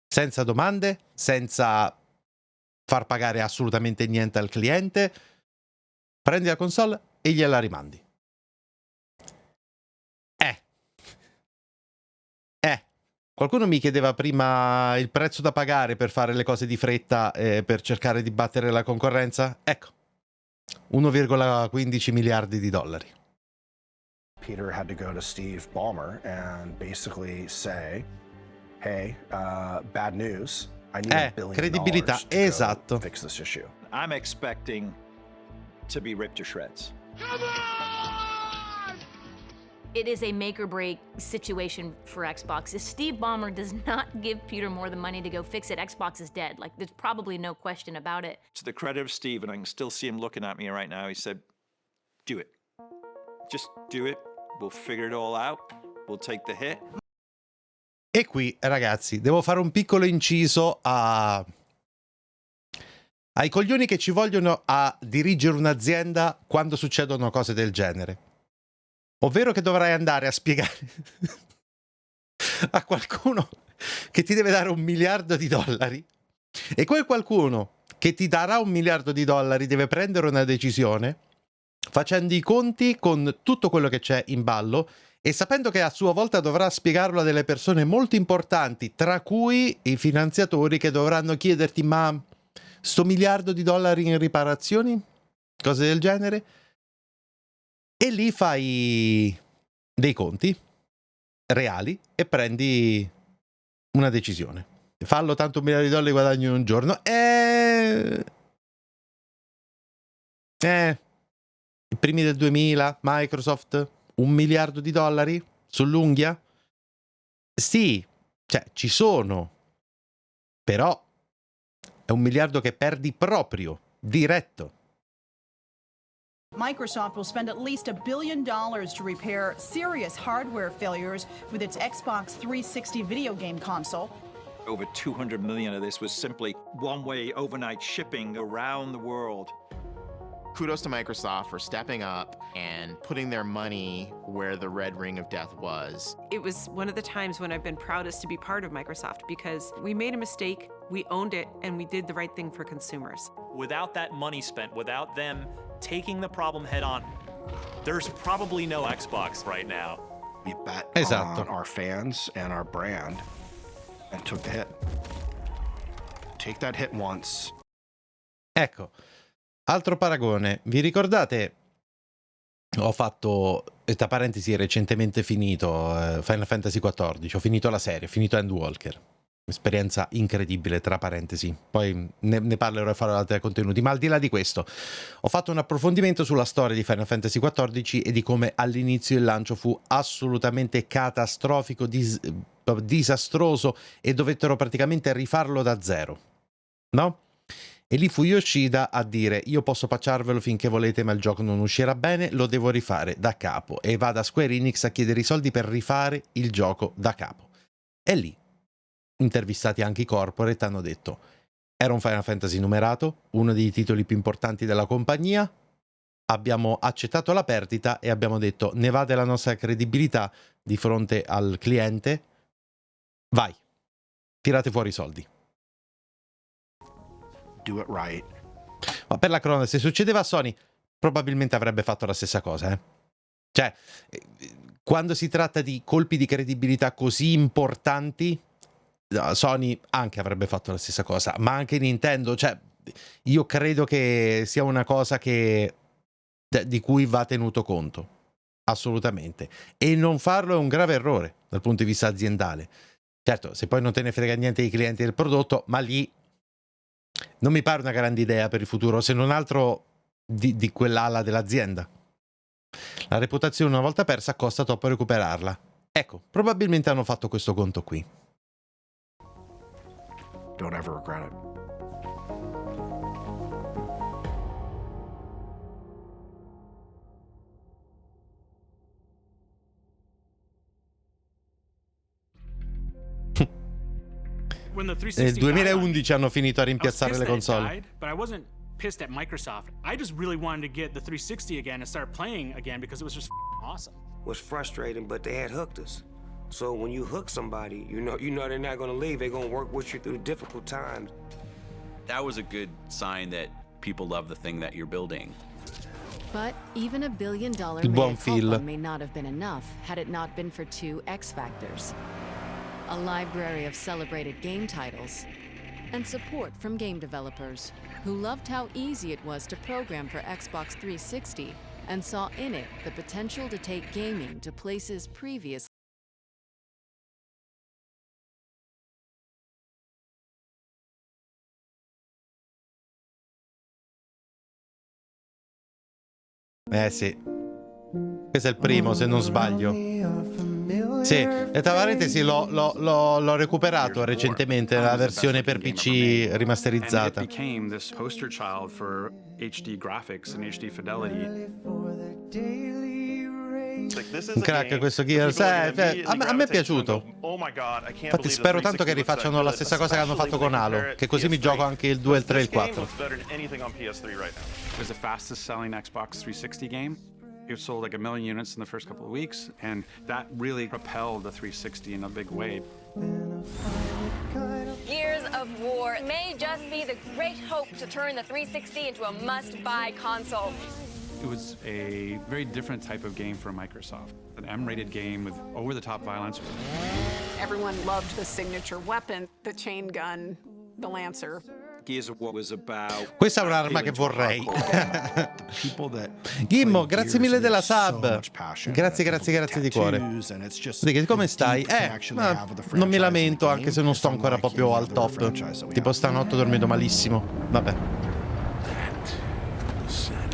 senza domande, senza far pagare assolutamente niente al cliente. Prendi la console e gliela rimandi. Qualcuno mi chiedeva prima il prezzo da pagare per fare le cose di fretta per cercare di battere la concorrenza. Ecco, 1,15 miliardi di dollari. Peter had to go to Steve Ballmer and basically say, hey, bad news. I need $1 billion credibilità, to esatto. go fix this issue. I'm expecting to be ripped to shreds. It is a make or break situation for Xbox. If Steve Ballmer does not give Peter Moore the money to go fix it, Xbox is dead. Like, there's probably no question about it. To the credit of Steve, and I can still see him looking at me right now, he said, do it. Just do it. We'll figure it all out. We'll take the hit. E qui, ragazzi, devo fare un piccolo inciso ai coglioni che ci vogliono a dirigere un'azienda quando succedono cose del genere. Ovvero che dovrai andare a spiegare a qualcuno che ti deve dare $1 miliardo e quel qualcuno che ti darà $1 miliardo deve prendere una decisione facendo i conti con tutto quello che c'è in ballo e sapendo che a sua volta dovrà spiegarlo a delle persone molto importanti, tra cui i finanziatori che dovranno chiederti: ma sto $1 miliardo in riparazioni? Cose del genere? E lì fai dei conti reali e prendi una decisione. Fallo, tanto $1 miliardo guadagno in un giorno. I primi del 2000, Microsoft, $1 miliardo sull'unghia? Sì, cioè ci sono, però è $1 miliardo che perdi proprio, diretto. Microsoft will spend at least $1 billion to repair serious hardware failures with its Xbox 360 video game console. Over 200 million of this was simply one-way overnight shipping around the world. Kudos to Microsoft for stepping up and putting their money where the red ring of death was. It was one of the times when I've been proudest to be part of Microsoft because we made a mistake, we owned it, and we did the right thing for consumers. Without that money spent, without them taking the problem head on, there's probably no Xbox right now. We bet Esatto. on our fans and our brand and took the hit. Take that hit once. Ecco, altro paragone. Vi ricordate? Ho fatto, tra parentesi, recentemente finito Final Fantasy XIV. Ho finito la serie, ho finito Endwalker. Esperienza incredibile, tra parentesi. Poi ne parlerò e farò altri contenuti. Ma al di là di questo, ho fatto un approfondimento sulla storia di Final Fantasy XIV e di come all'inizio il lancio fu assolutamente catastrofico, disastroso e dovettero praticamente rifarlo da zero. No? E lì fu Yoshida a dire: io posso patcharvelo finché volete, ma il gioco non uscirà bene, lo devo rifare da capo. E va da Square Enix a chiedere i soldi per rifare il gioco da capo. E lì, intervistati anche i corporate, hanno detto: era un Final Fantasy numerato, uno dei titoli più importanti della compagnia, abbiamo accettato la perdita e abbiamo detto: ne va della nostra credibilità di fronte al cliente, vai, tirate fuori i soldi. Do it right. Ma per la cronaca, se succedeva a Sony, probabilmente avrebbe fatto la stessa cosa, Cioè, quando si tratta di colpi di credibilità così importanti, Sony anche avrebbe fatto la stessa cosa, ma anche Nintendo. Cioè, io credo che sia una cosa di cui va tenuto conto, assolutamente. E non farlo è un grave errore dal punto di vista aziendale. Certo, se poi non te ne frega niente dei clienti del prodotto, ma lì non mi pare una grande idea per il futuro, se non altro di quell'ala dell'azienda. La reputazione una volta persa costa troppo recuperarla. Ecco, probabilmente hanno fatto questo conto qui. Don't ever regret it. Nel 2011 hanno finito a rimpiazzare le console. But I wasn't pissed at Microsoft. I just really wanted to get the 360 again and start playing again because it was just awesome. It was frustrating, but they had hooked us. So when you hook somebody, you know they're not going to leave. They're going to work with you through the difficult times. That was a good sign that people love the thing that you're building. But even $1 billion Il buon Phil may not have been enough had it not been for two X factors. a library of celebrated game titles, and support from game developers who loved how easy it was to program for Xbox 360 and saw in it the potential to take gaming to places previously. Sì. Questo è il primo, se non sbaglio. Sì, e tra parentesi l'ho recuperato recentemente nella versione per PC rimasterizzata. And it became this poster child for HD graphics and HD fidelity. Un crack questo Gears, a me è piaciuto. Infatti spero tanto che rifacciano la stessa cosa che hanno fatto con Halo, che così mi gioco anche il 2, il 3 e il 4. It was the fastest selling Xbox 360 game. It sold like 1 million units in the first couple of weeks, and that really propelled the 360 in a big way. Gears of War may just be the great hope to turn the 360 into a must-buy console. It was a very different type of game for Microsoft. An M-rated game with over-the-top violence. Everyone loved the signature weapon, the chain gun, the Lancer. Gears of War was about... Questa è un'arma che vorrei. Gimmo, grazie mille della sub. Grazie di cuore. Vedi, come stai? Non mi lamento, anche se non sto ancora proprio al top. Tipo stanotte ho dormito malissimo. Vabbè.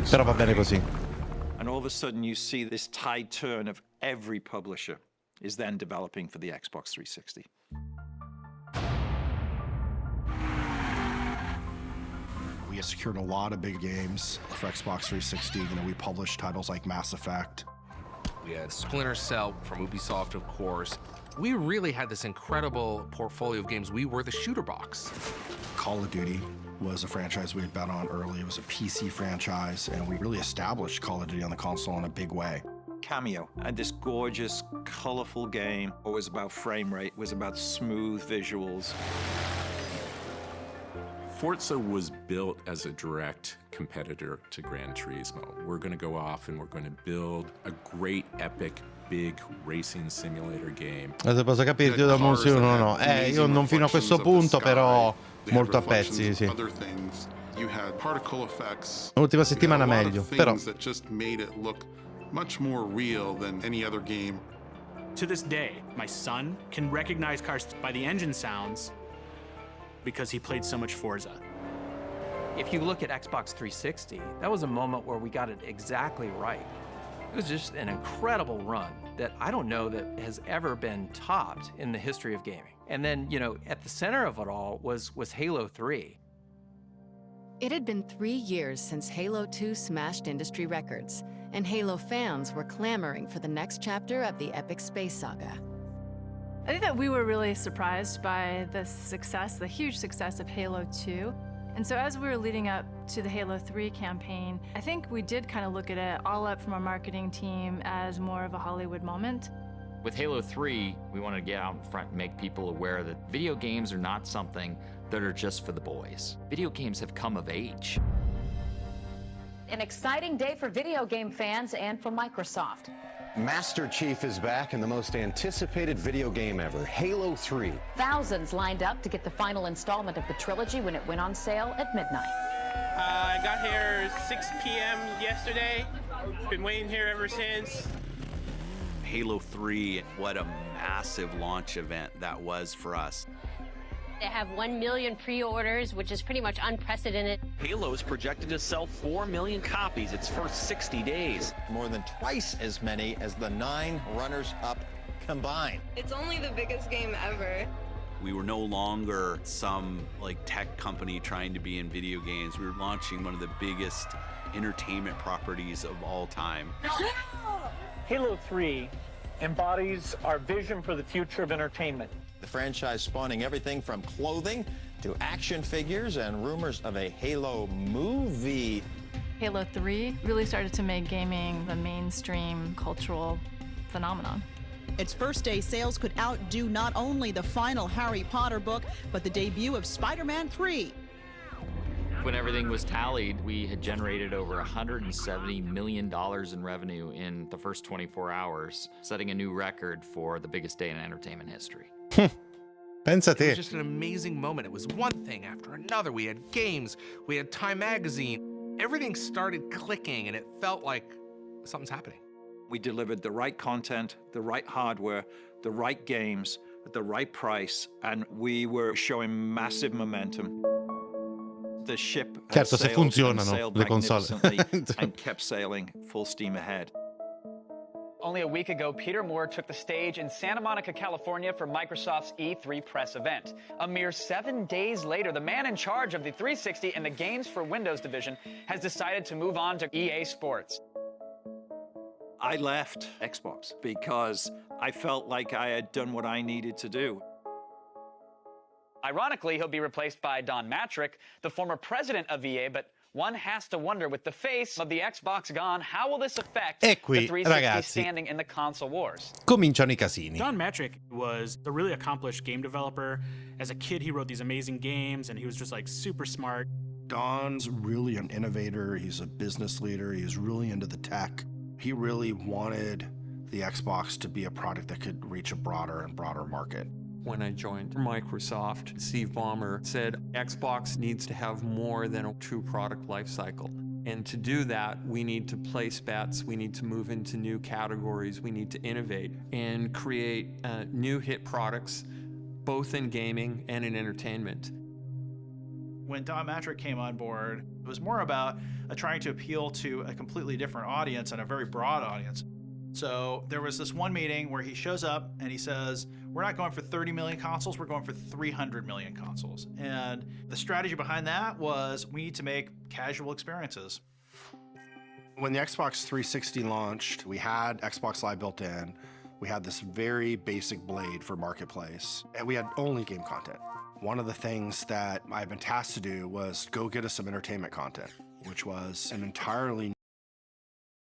Però va bene così. And all of a sudden you see this tide turn of every publisher is then developing for the Xbox 360. We have secured a lot of big games for Xbox 360. You know, we published titles like Mass Effect. We had Splinter Cell from Ubisoft, of course. We really had this incredible portfolio of games. We were the shooter box. Call of Duty was a franchise we had bet on early. It was a PC franchise, and we really established Call of Duty on the console in a big way. Cameo and this gorgeous, colorful game. It was about frame rate, it was about smooth visuals. Forza was built as a direct competitor to Gran Turismo. We're going to go off and we're going to build a great, epic, big racing simulator game. Se posso capire, io da un sì o no. Io non fino a questo punto, però molto a pezzi, sì. L'ultima settimana meglio, però. Much more real than any other game. To this day, my son can recognize cars by the engine sounds because he played so much Forza. If you look at Xbox 360, that was a moment where we got it exactly right. It was just an incredible run that I don't know that has ever been topped in the history of gaming. And then, you know, at the center of it all was Halo 3. It had been 3 years since Halo 2 smashed industry records, and Halo fans were clamoring for the next chapter of the epic space saga. I think that we were really surprised by the success, the huge success of Halo 2. And so as we were leading up to the Halo 3 campaign, I think we did kind of look at it all up from our marketing team as more of a Hollywood moment. With Halo 3, we wanted to get out in front and make people aware that video games are not something that are just for the boys. Video games have come of age. An exciting day for video game fans and for Microsoft. Master Chief is back in the most anticipated video game ever, Halo 3. Thousands lined up to get the final installment of the trilogy when it went on sale at midnight. I got here 6 p.m. yesterday. Been waiting here ever since. Halo 3, what a massive launch event that was for us. They have 1 million pre-orders, which is pretty much unprecedented. Halo is projected to sell 4 million copies its first 60 days. More than twice as many as the 9 runners-up combined. It's only the biggest game ever. We were no longer some tech company trying to be in video games. We were launching one of the biggest entertainment properties of all time. Halo 3 embodies our vision for the future of entertainment. The franchise spawning everything from clothing to action figures and rumors of a Halo movie. Halo 3 really started to make gaming the mainstream cultural phenomenon. Its first day sales could outdo not only the final Harry Potter book, but the debut of Spider-Man 3. When everything was tallied, we had generated over $170 million in revenue in the first 24 hours, setting a new record for the biggest day in entertainment history. Pensa It te. was just an amazing moment. It was one thing after another. We had games, we had Time Magazine. Everything started clicking, and it felt like something's happening. We delivered the right content, the right hardware, the right games, at the right price, and we were showing massive momentum. The ship Certo, se sailed funzionano and sailed le console. magnificently and kept sailing full steam ahead. Only a week ago, Peter Moore took the stage in Santa Monica, California for Microsoft's E3 press event. A mere 7 days later, the man in charge of the 360 and the Games for Windows division has decided to move on to EA Sports. I left Xbox because I felt like I had done what I needed to do. Ironically, he'll be replaced by Don Matrick, the former president of EA, but one has to wonder, with the face of the Xbox gone, how will this affect E qui, the 360 ragazzi, standing in the console wars? cominciano i casini. Don Matrick was a really accomplished game developer. As a kid, he wrote these amazing games, and he was just like super smart. Don's really an innovator. He's a business leader. He's really into the tech. He really wanted the Xbox to be a product that could reach a broader and broader market. When I joined Microsoft, Steve Ballmer said Xbox needs to have more than a true product lifecycle. And to do that, we need to place bets, we need to move into new categories, we need to innovate and create new hit products, both in gaming and in entertainment. When Don Matrick came on board, it was more about trying to appeal to a completely different audience and a very broad audience. So there was this one meeting where he shows up and he says, we're not going for 30 million consoles, we're going for 300 million consoles. And the strategy behind that was we need to make casual experiences. When the Xbox 360 launched, we had Xbox Live built in. We had this very basic blade for Marketplace, and we had only game content. One of the things that I've been tasked to do was go get us some entertainment content, which was an entirely...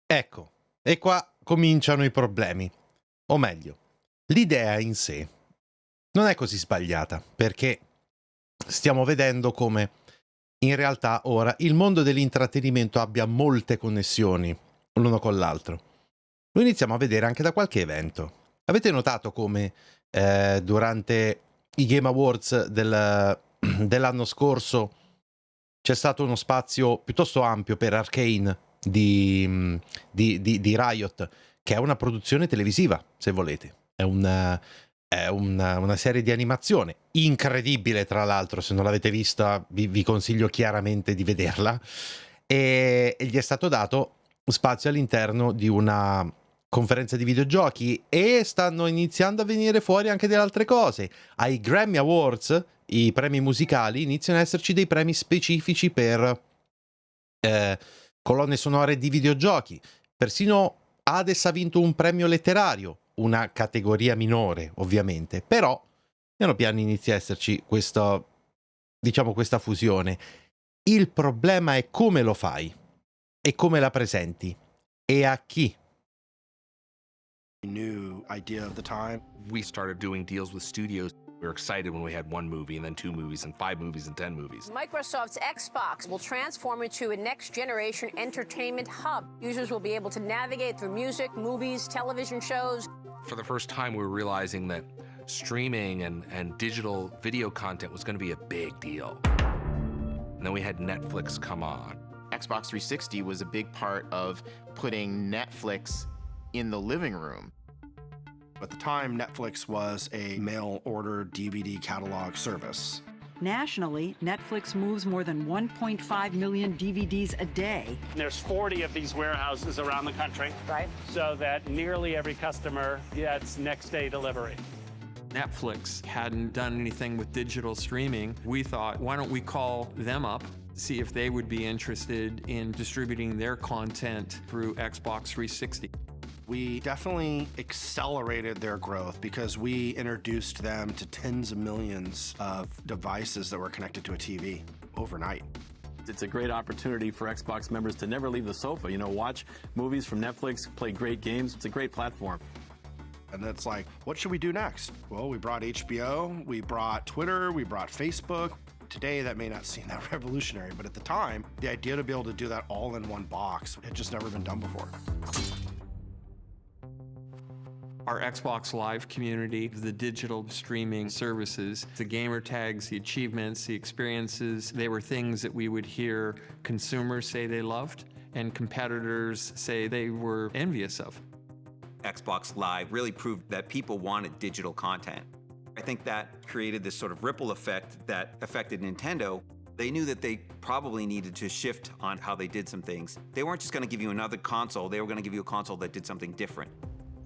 Ecco, e qua cominciano i problemi. O meglio, l'idea in sé non è così sbagliata, perché stiamo vedendo come in realtà ora il mondo dell'intrattenimento abbia molte connessioni l'uno con l'altro. Lo iniziamo a vedere anche da qualche evento. Avete notato come durante i Game Awards dell'anno scorso c'è stato uno spazio piuttosto ampio per Arcane di Riot, che è una produzione televisiva, se volete. È una serie di animazione incredibile, tra l'altro. Se non l'avete vista vi consiglio chiaramente di vederla, e gli è stato dato spazio all'interno di una conferenza di videogiochi, e stanno iniziando a venire fuori anche delle altre cose. Ai Grammy Awards, i premi musicali, iniziano ad esserci dei premi specifici per colonne sonore di videogiochi. Persino Hades ha vinto un premio letterario, una categoria minore ovviamente, però piano piano inizia a esserci questa fusione. Il problema è come lo fai e come la presenti e a chi. New idea of the time. We started doing deals with studios. We were excited when we had 1 movie and then 2 movies and 5 movies and 10 movies. Microsoft's Xbox will transform into a next-generation entertainment hub. Users will be able to navigate through music, movies, television shows. For the first time, we were realizing that streaming and digital video content was going to be a big deal. And then we had Netflix come on. Xbox 360 was a big part of putting Netflix in the living room. At the time, Netflix was a mail-order DVD catalog service. Nationally, Netflix moves more than 1.5 million DVDs a day. There's 40 of these warehouses around the country. Right. So that nearly every customer gets next-day delivery. Netflix hadn't done anything with digital streaming. We thought, why don't we call them up, see if they would be interested in distributing their content through Xbox 360. We definitely accelerated their growth because we introduced them to tens of millions of devices that were connected to a TV overnight. It's a great opportunity for Xbox members to never leave the sofa, watch movies from Netflix, play great games. It's a great platform. And it's like, what should we do next? Well, we brought HBO, we brought Twitter, we brought Facebook. Today, that may not seem that revolutionary, but at the time, the idea to be able to do that all in one box had just never been done before. Our Xbox Live community, the digital streaming services, the gamer tags, the achievements, the experiences, they were things that we would hear consumers say they loved and competitors say they were envious of. Xbox Live really proved that people wanted digital content. I think that created this sort of ripple effect that affected Nintendo. They knew that they probably needed to shift on how they did some things. They weren't just going to give you another console, they were going to give you a console that did something different.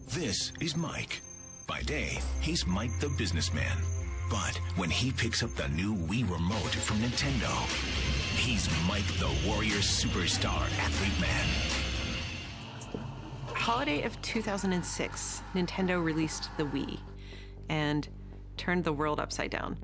This is Mike. By day, he's Mike the businessman. But when he picks up the new Wii remote from Nintendo, he's Mike the warrior superstar athlete man. Holiday of 2006, Nintendo released the Wii and turned the world upside down.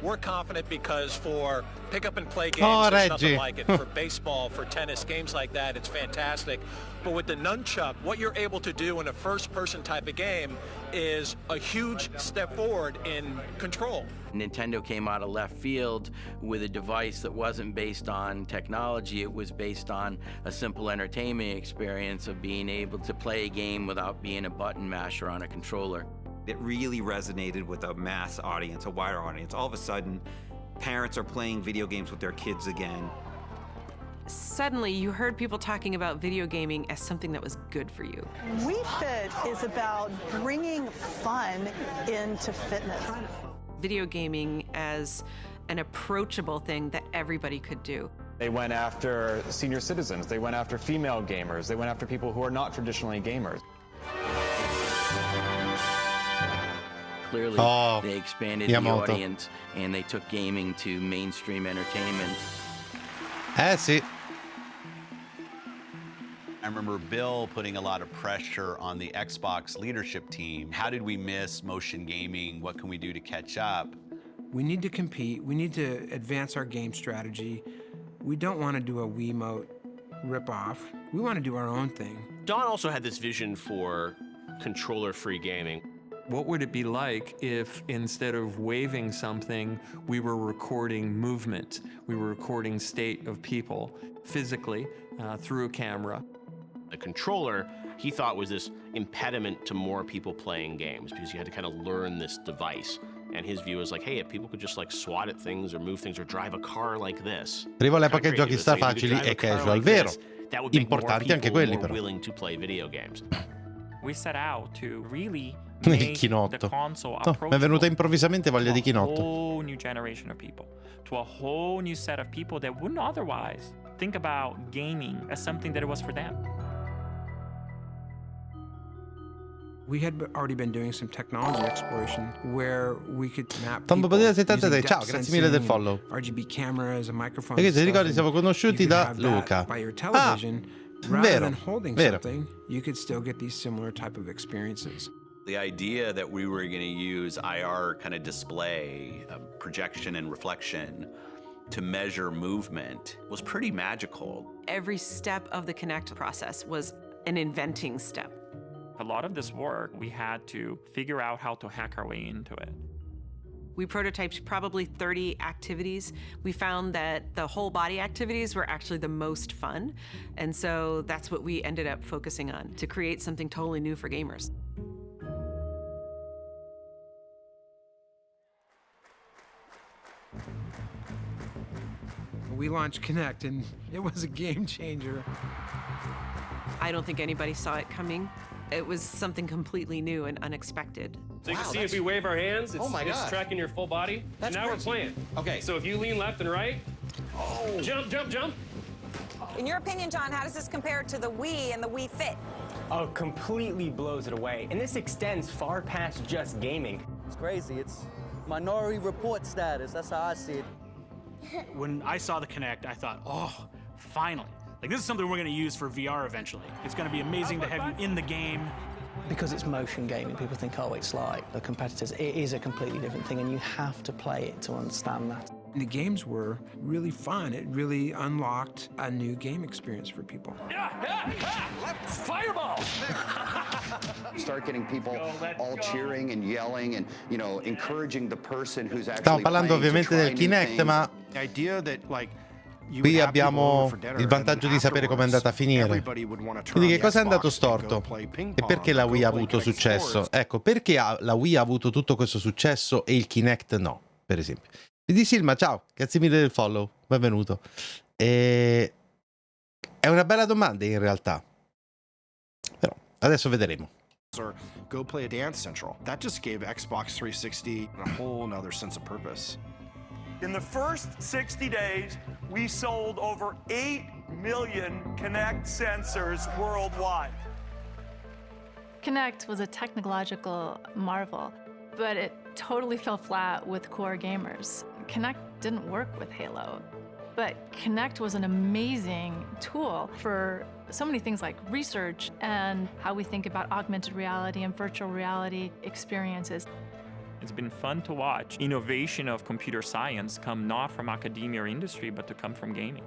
We're confident because for pick-up and play games, there's nothing like it. For baseball, for tennis, games like that, it's fantastic. But with the nunchuck, what you're able to do in a first-person type of game is a huge step forward in control. Nintendo came out of left field with a device that wasn't based on technology. It was based on a simple entertainment experience of being able to play a game without being a button masher on a controller. It really resonated with a mass audience, a wider audience. All of a sudden, parents are playing video games with their kids again. Suddenly, you heard people talking about video gaming as something that was good for you. Wii Fit is about bringing fun into fitness. Video gaming as an approachable thing that everybody could do. They went after senior citizens, they went after female gamers, they went after people who are not traditionally gamers. Clearly, they expanded the audience and they took gaming to mainstream entertainment. Sì. I remember Bill putting a lot of pressure on the Xbox leadership team. How did we miss motion gaming? What can we do to catch up? We need to compete. We need to advance our game strategy. We don't want to do a Wiimote ripoff. We want to do our own thing. Don also had this vision for controller-free gaming. What would it be like if instead of waving something, we were recording movement? We were recording state of people physically through a camera. The controller, he thought, was this impediment to more people playing games because you had to kind of learn this device. And his view was like, hey, if people could just like swat at things or move things or drive a car like this. Arrivo all'epoca giochi sta facili e casual, vero? Importanti anche quelli però. Willing to play video games. We set out to really Il chinotto. Mi è venuta improvvisamente voglia di chinotto. To a whole new generation of people, to a whole new set of people that wouldn't otherwise think about gaming as something that it was for them. We had already been doing some technology exploration where we could map Tombo Potete 73, ciao, grazie mille del follow. RGB cameras, a microphone. Perché se ti ricordi siamo conosciuti da Luca. Rather than holding something, you could still get these similar type of experiences. The idea that we were going to use IR kind of display, projection and reflection to measure movement was pretty magical. Every step of the Connect process was an inventing step. A lot of this work, we had to figure out how to hack our way into it. We prototyped probably 30 activities. We found that the whole body activities were actually the most fun. And so that's what we ended up focusing on, to create something totally new for gamers. We launched Connect and it was a game changer. I don't think anybody saw it coming. It was something completely new and unexpected. So you can see if we wave our hands, it's tracking your full body. That's and now crazy. We're playing. Okay. So if you lean left and right, jump, jump, jump. In your opinion, John, how does this compare to the Wii and the Wii Fit? Oh, completely blows it away. And this extends far past just gaming. It's crazy. It's minority report status. That's how I see it. When I saw the Kinect, I thought, oh, finally. Like, this is something we're going to use for VR eventually. It's going to be amazing to have you in the game. Because it's motion gaming, people think, oh, it's like the competitors. It is a completely different thing, and you have to play it to understand that. The games were really fun. It really unlocked a new game experience for people. Fireball! Start getting people all cheering and yelling and, you know, encouraging the person who's actually Stavo parlando ovviamente del Kinect, ma the idea that like qui abbiamo il vantaggio di sapere come è andata a finire. Quindi che cosa è andato storto? E perché la Wii ha avuto successo? Ecco, perché la Wii ha avuto tutto questo successo e il Kinect no, per esempio. Di Silma, ciao, grazie mille del follow, benvenuto. È una bella domanda in realtà, però adesso vedremo. Or go play a Dance Central. That just gave Xbox 360 a whole nother sense of purpose. In the first 60 days, we sold over 8 million Kinect sensors worldwide. Kinect was a technological marvel, but it totally fell flat with core gamers. Kinect didn't work with Halo, but Kinect was an amazing tool for so many things like research and how we think about augmented reality and virtual reality experiences. It's been fun to watch innovation of computer science come not from academia or industry, but to come from gaming.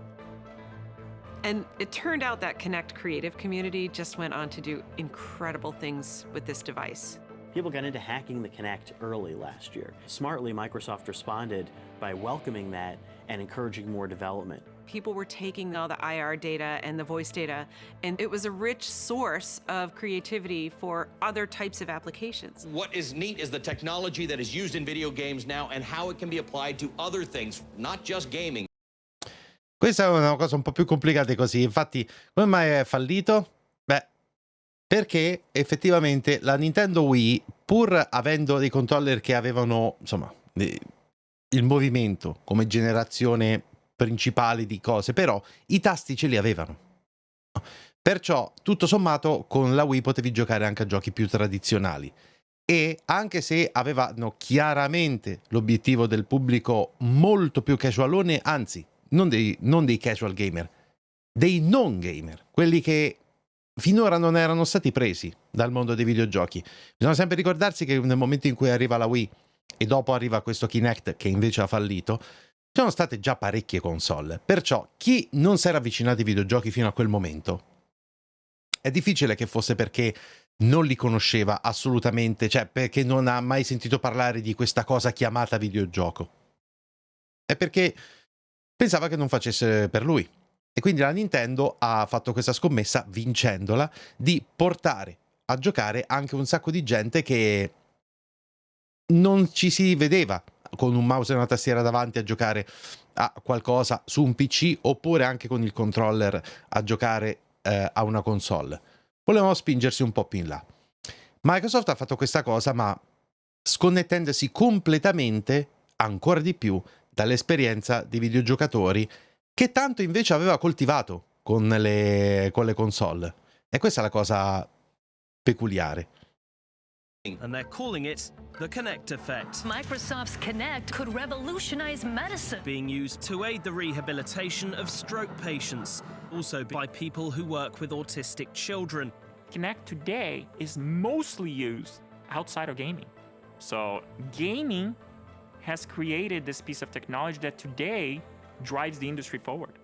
And it turned out that Kinect creative community just went on to do incredible things with this device. People got into hacking the Kinect early last year. Smartly, Microsoft responded by welcoming that and encouraging more development. People were taking all the IR data and the voice data, and it was a rich source of creativity for other types of applications. What is neat is the technology that is used in video games now and how it can be applied to other things, not just gaming. Questa è una cosa un po' più complicata così. Infatti, come mai è fallito? Beh, perché effettivamente la Nintendo Wii, pur avendo dei controller che avevano, insomma, il movimento come generazione principale di cose, però i tasti ce li avevano. Perciò, tutto sommato, con la Wii potevi giocare anche a giochi più tradizionali. E anche se avevano chiaramente l'obiettivo del pubblico molto più casualone, anzi, non dei casual gamer, dei non gamer, quelli che finora non erano stati presi dal mondo dei videogiochi. Bisogna sempre ricordarsi che nel momento in cui arriva la Wii e dopo arriva questo Kinect che invece ha fallito, ci sono state già parecchie console. Perciò chi non si era avvicinato ai videogiochi fino a quel momento, è difficile che fosse perché non li conosceva assolutamente, cioè perché non ha mai sentito parlare di questa cosa chiamata videogioco. È perché pensava che non facesse per lui. E quindi la Nintendo ha fatto questa scommessa, vincendola, di portare a giocare anche un sacco di gente che non ci si vedeva con un mouse e una tastiera davanti a giocare a qualcosa su un PC, oppure anche con il controller a giocare a una console. Volevano spingersi un po' più in là. Microsoft ha fatto questa cosa, ma sconnettendosi completamente, ancora di più, dall'esperienza di videogiocatori che tanto invece aveva coltivato con le console. E questa è la cosa peculiare. And they're calling it the Kinect effect. Microsoft's Kinect could revolutionize medicine. Being used to aid the rehabilitation of stroke patients, also by people who work with autistic children. Kinect today is mostly used outside of gaming. So gaming has created this piece of technology that today drives the industry forward.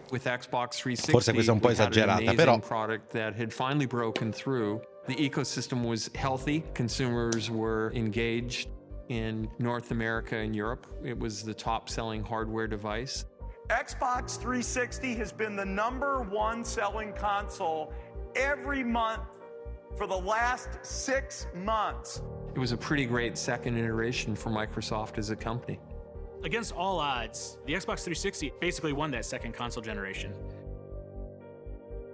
With Xbox 360, forse questa è un po' esagerata, però product that had finally broken through. The ecosystem was healthy. Consumers were engaged. In North America and Europe, it was the top-selling hardware device. Xbox 360 has been the #1 selling console every month for the last 6 months. It was a pretty great second iteration for Microsoft as a company. Against all odds, the Xbox 360 basically won that second console generation.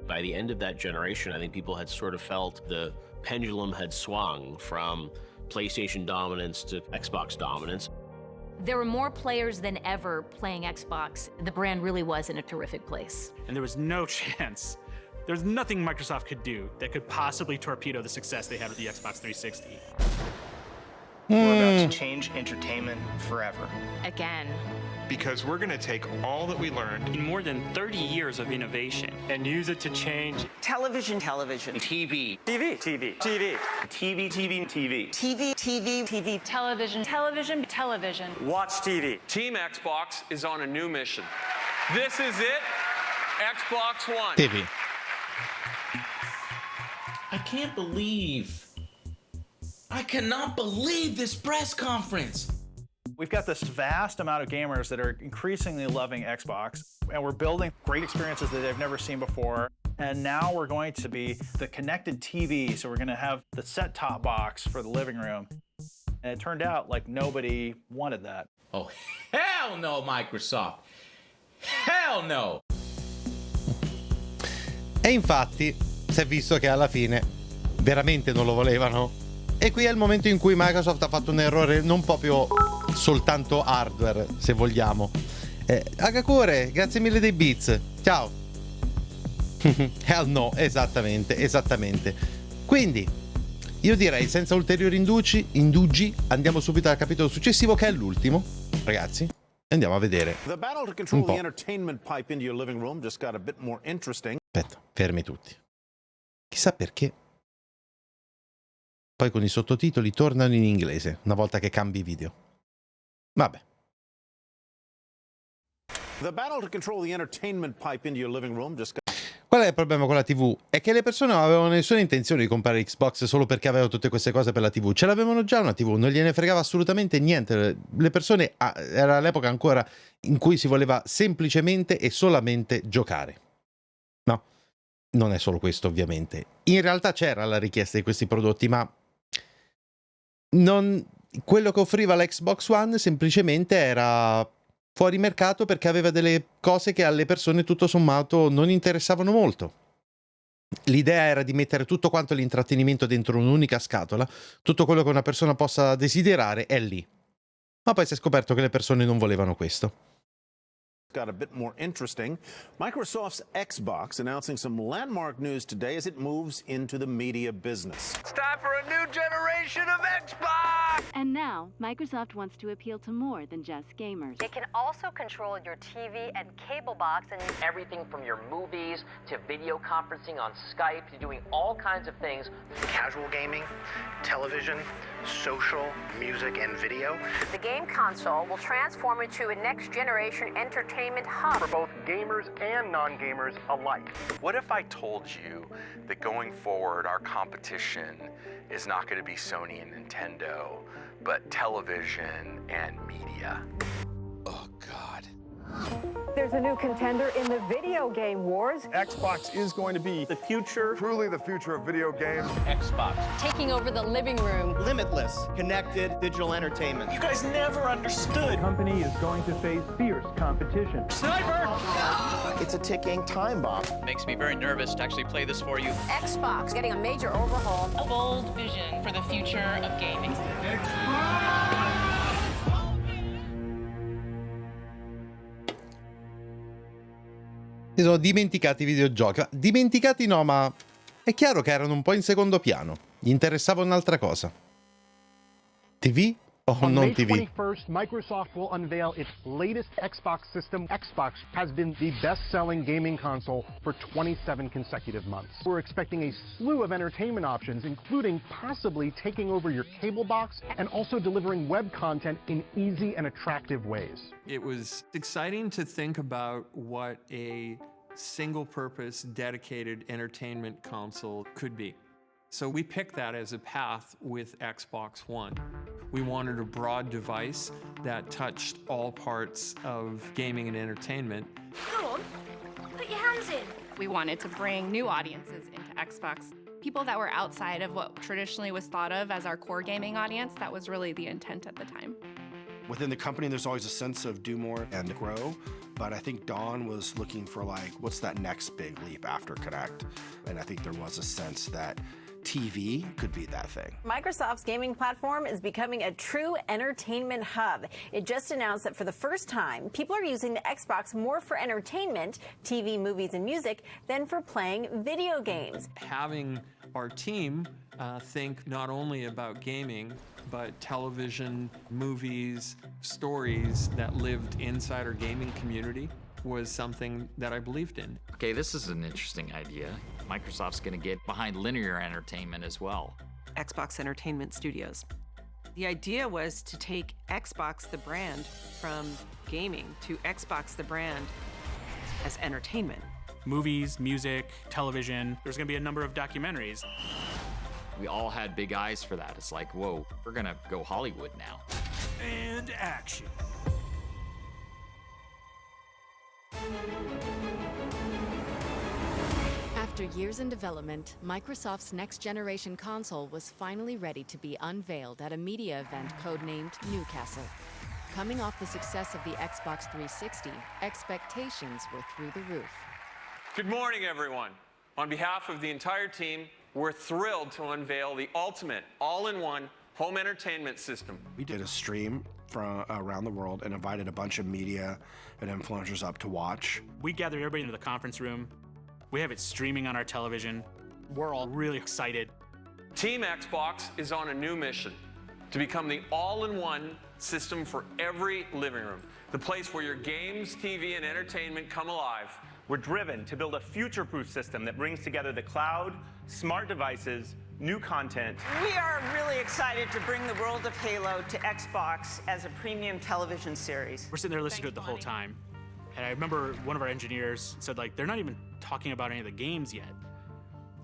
By the end of that generation, I think people had sort of felt the pendulum had swung from PlayStation dominance to Xbox dominance. There were more players than ever playing Xbox. The brand really was in a terrific place. And there was no chance. There's nothing Microsoft could do that could possibly torpedo the success they had with the Xbox 360. We're about to change entertainment forever. Again. Because we're going to take all that we learned in more than 30 years of innovation and use it to change television, TV, TV, TV, television. Watch TV. Team Xbox is on a new mission. This is it. Xbox One. TV. I cannot believe this press conference. We've got this vast amount of gamers that are increasingly loving Xbox, and we're building great experiences that they've never seen before. And now we're going to be the connected TV, so we're going to have the set-top box for the living room. And it turned out like nobody wanted that. Oh, hell no, Microsoft! Hell no! E infatti si è visto che alla fine veramente non lo volevano. E qui è il momento in cui Microsoft ha fatto un errore non proprio soltanto hardware, se vogliamo. Agakure, grazie mille dei bits. Ciao. Hell no, esattamente. Quindi, io direi senza ulteriori indugi, andiamo subito al capitolo successivo, che è l'ultimo, ragazzi. Andiamo a vedere. The battle to control the entertainment pipe into your living room just got a bit more interesting. Aspetta, fermi tutti. Chissà perché. Poi con i sottotitoli tornano in inglese una volta che cambi video. Vabbè. The battle to control the entertainment pipe into your living room just got... Qual è il problema con la TV? È che le persone non avevano nessuna intenzione di comprare Xbox solo perché avevano tutte queste cose per la TV. Ce l'avevano già una TV, non gliene fregava assolutamente niente. Le persone, era l'epoca ancora in cui si voleva semplicemente e solamente giocare. No, non è solo questo ovviamente. In realtà c'era la richiesta di questi prodotti, ma quello che offriva la Xbox One semplicemente era fuori mercato perché aveva delle cose che alle persone tutto sommato non interessavano molto. L'idea era di mettere tutto quanto l'intrattenimento dentro un'unica scatola, tutto quello che una persona possa desiderare è lì. Ma poi si è scoperto che le persone non volevano questo. Got a bit more interesting. Microsoft's Xbox announcing some landmark news today as it moves into the media business. It's time for a new generation of Xbox! And now, Microsoft wants to appeal to more than just gamers. It can also control your TV and cable box and everything from your movies to video conferencing on Skype to doing all kinds of things. Casual gaming, television, social, music, and video. The game console will transform into a next-generation entertainment hub for both gamers and non-gamers alike. What if I told you that going forward our competition is not going to be Sony and Nintendo, but television and media? Oh, God. There's a new contender in the video game wars. Xbox is going to be the future. Truly the future of video games. Xbox. taking over the living room. Limitless, connected digital entertainment. You guys never understood. The company is going to face fierce competition. Sniper! It's a ticking time bomb. Makes me very nervous to actually play this for you. Xbox getting a major overhaul. A bold vision for the future of gaming. Si sono dimenticati i videogiochi. Dimenticati no, ma è chiaro che erano un po' in secondo piano. Gli interessava un'altra cosa. TV o non TV? On May 21st, Microsoft will unveil its latest Xbox system. Xbox has been the best-selling gaming console for 27 consecutive months. We're expecting a slew of entertainment options, including possibly taking over your cable box and also delivering web content in easy and attractive ways. It was exciting to think about what a single-purpose, dedicated entertainment console could be. So we picked that as a path with Xbox One. We wanted a broad device that touched all parts of gaming and entertainment. Come on, put your hands in. We wanted to bring new audiences into Xbox. People that were outside of what traditionally was thought of as our core gaming audience. That was really the intent at the time. Within the company, there's always a sense of do more and grow, but I think Dawn was looking for like, what's that next big leap after Connect? And I think there was a sense that TV could be that thing. Microsoft's gaming platform is becoming a true entertainment hub. It just announced that for the first time, people are using the Xbox more for entertainment, TV, movies, and music, than for playing video games. Having our team think not only about gaming, but television, movies, stories that lived inside our gaming community was something that I believed in. Okay, this is an interesting idea. Microsoft's going to get behind linear entertainment as well. Xbox Entertainment Studios. The idea was to take Xbox the brand from gaming to Xbox the brand as entertainment. Movies, music, television. There's going to be a number of documentaries. We all had big eyes for that. It's like, whoa, we're going to go Hollywood now. And action. After years in development, Microsoft's next-generation console was finally ready to be unveiled at a media event codenamed Newcastle. Coming off the success of the Xbox 360, expectations were through the roof. Good morning, everyone. On behalf of the entire team, we're thrilled to unveil the ultimate all-in-one home entertainment system. We did a stream from around the world and invited a bunch of media and influencers up to watch. We gathered everybody into the conference room. We have it streaming on our television. We're all really excited. Team Xbox is on a new mission to become the all-in-one system for every living room, the place where your games, TV, and entertainment come alive. We're driven to build a future-proof system that brings together the cloud, smart devices, new content. We are really excited to bring the world of Halo to Xbox as a premium television series. We're sitting there listening to it the whole time. And I remember one of our engineers said, like, they're not even talking about any of the games yet.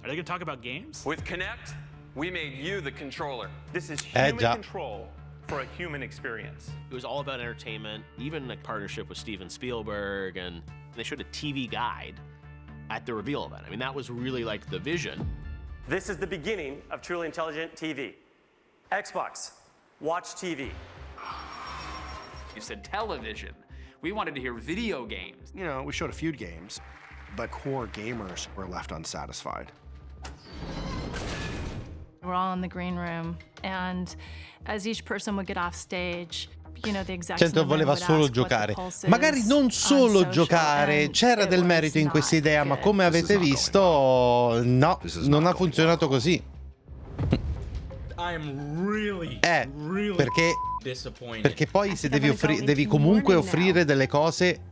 Are they gonna talk about games? With Kinect, we made you the controller. This is human control for a human experience. It was all about entertainment, even a partnership with Steven Spielberg, and they showed a TV guide at the reveal event. I mean, that was really like the vision. This is the beginning of truly intelligent TV. Xbox, watch TV. You said television. We wanted to hear video games. You know, we showed a few games, but core gamers were left unsatisfied. We're all in the green room, and as each person would get off stage, you know, the execs Cento voleva solo giocare. Magari non solo giocare, c'era del merito in questa idea, ma come avete visto, no, non ha funzionato così. I am really perché poi se devi comunque offrire delle cose.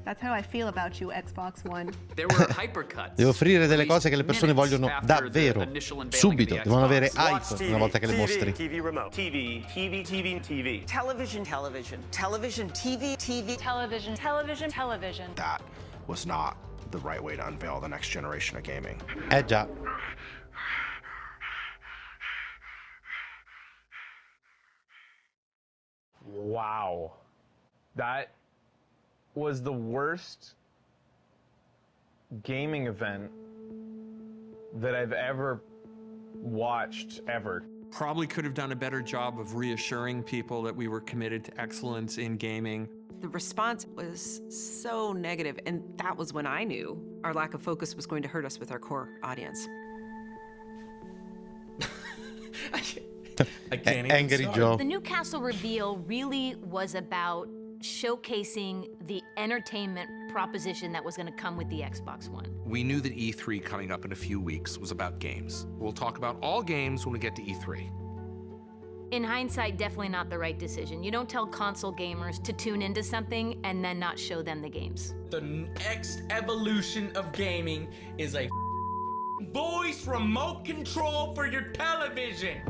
That's how I feel about you, Xbox One. There were hypercuts. Devi offrire delle cose che le persone vogliono davvero, subito, devono avere hype una volta che le mostri. TV remote. TV, TV, TV, TV. Television, television, television, TV, TV. Television, television, television. That was not the right way to unveil the next generation of gaming. Già. Wow. That was the worst gaming event that I've ever watched, ever. Probably could have done a better job of reassuring people that we were committed to excellence in gaming. The response was so negative, and that was when I knew our lack of focus was going to hurt us with our core audience. Angry Joe. The Newcastle reveal really was about showcasing the entertainment proposition that was going to come with the Xbox One. We knew that E3 coming up in a few weeks was about games. We'll talk about all games when we get to E3. In hindsight, definitely not the right decision. You don't tell console gamers to tune into something and then not show them the games. The next evolution of gaming is a voice remote control for your television.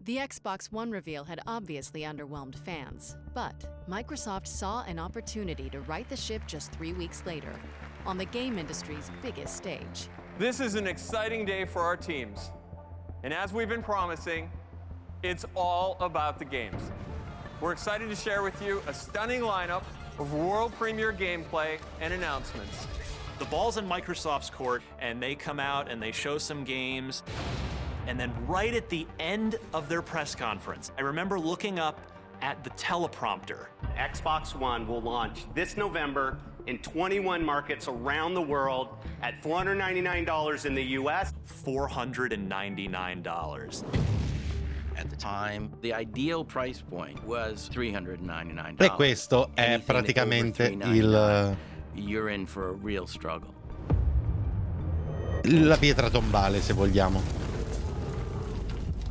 The Xbox One reveal had obviously underwhelmed fans, but Microsoft saw an opportunity to right the ship just 3 weeks later, on the game industry's biggest stage. This is an exciting day for our teams. And as we've been promising, it's all about the games. We're excited to share with you a stunning lineup of world premiere gameplay and announcements. The ball's in Microsoft's court, and they come out and they show some games. And then right at the end of their press conference, I remember looking up at the teleprompter. Xbox One will launch this November in 21 markets around the world at $499 in the US. $499. At the time, the ideal price point was $399. E questo è praticamente il You're in for a real struggle. La pietra tombale, se vogliamo.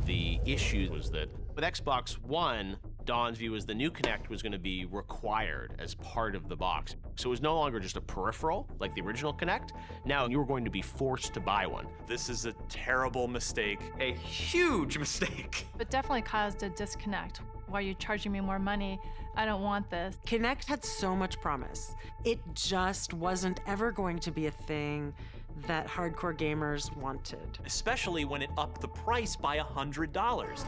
The issue was that with Xbox One, Don's view was the new Kinect was going to be required as part of the box. So it was no longer just a peripheral, like the original Kinect. Now you were going to be forced to buy one. This is a terrible mistake, a huge mistake. It definitely caused a disconnect. Why are you charging me more money? I don't want this. Kinect had so much promise. It just wasn't ever going to be a thing that hardcore gamers wanted. Especially when it upped the price by $100.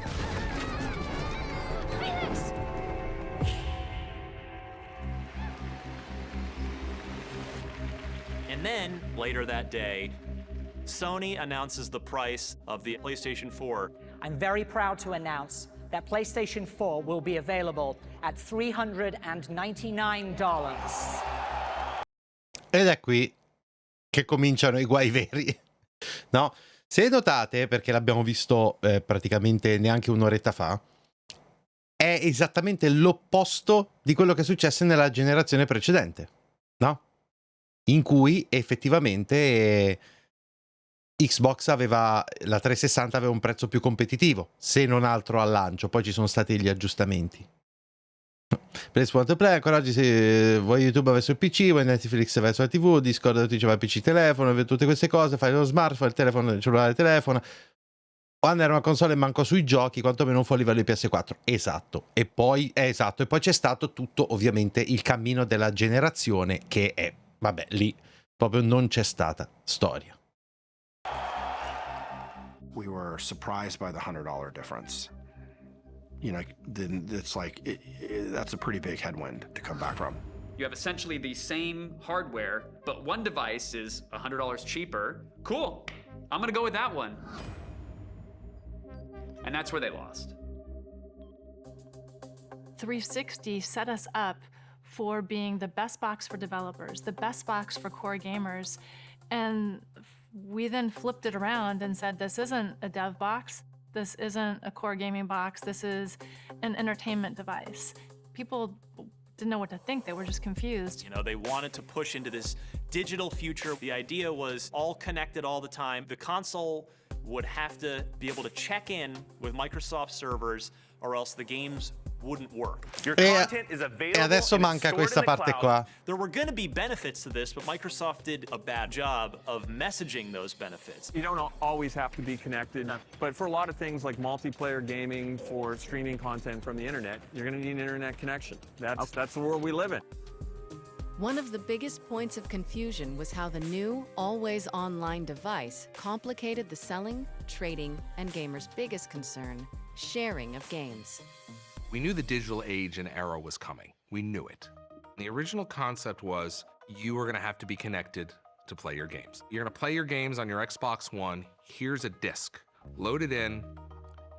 And then, later that day, Sony announces the price of the PlayStation 4. I'm very proud to announce that PlayStation 4 will be available at $399. Ed è qui che cominciano i guai veri, no? Se notate, perché l'abbiamo visto praticamente neanche un'oretta fa, è esattamente l'opposto di quello che è successo nella generazione precedente, no? In cui effettivamente Xbox aveva, la 360 aveva un prezzo più competitivo, se non altro al lancio, poi ci sono stati gli aggiustamenti. PlayStation Play, ancora oggi se vuoi YouTube vai sul PC, vuoi Netflix vai sulla TV, Discord ti diceva PC telefono, tutte queste cose, fai lo smartphone, il telefono, il cellulare telefono. Quando era una console manco sui giochi, quantomeno un po' a livello di PS4. Esatto. E poi c'è stato tutto ovviamente il cammino della generazione che è, vabbè, lì proprio non c'è stata storia. We were surprised by the $100 difference. You know, then it's like, that's a pretty big headwind to come back from. You have essentially the same hardware, but one device is $100 cheaper. Cool, I'm gonna go with that one. And that's where they lost. 360 set us up for being the best box for developers, the best box for core gamers, and we then flipped it around and said, this isn't a dev box, this isn't a core gaming box, this is an entertainment device. People didn't know what to think, they were just confused. You know, they wanted to push into this digital future. The idea was all connected all the time. The console would have to be able to check in with Microsoft servers or else the games wouldn't work. Your content is available. E adesso manca questa parte qua. There were going to be benefits to this, but Microsoft did a bad job of messaging those benefits. You don't always have to be connected, but for a lot of things like multiplayer gaming, for streaming content from the internet, you're going to need an internet connection. That's the world we live in. One of the biggest points of confusion was how the new, always online device complicated the selling, trading, and gamers' biggest concern, sharing of games. We knew the digital age and era was coming. We knew it. The original concept was you were gonna have to be connected to play your games. You're gonna play your games on your Xbox One, here's a disc, load it in,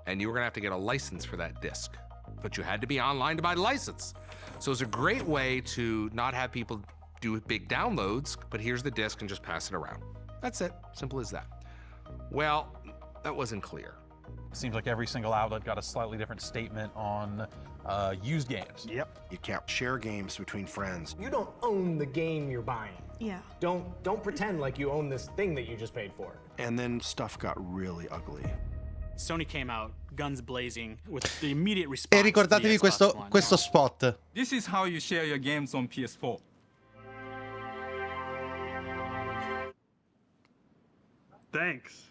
and you were gonna have to get a license for that disc. But you had to be online to buy the license. So it's a great way to not have people do big downloads, but here's the disc and just pass it around. That's it, simple as that. Well, that wasn't clear. It seems like every single outlet got a slightly different statement on used games. Yep. You can't share games between friends. You don't own the game you're buying. Yeah. Don't pretend like you own this thing that you just paid for. And then stuff got really ugly. Sony came out, guns blazing, with the immediate response. E ricordatevi questo spot. This is how you share your games on PS4. Thanks.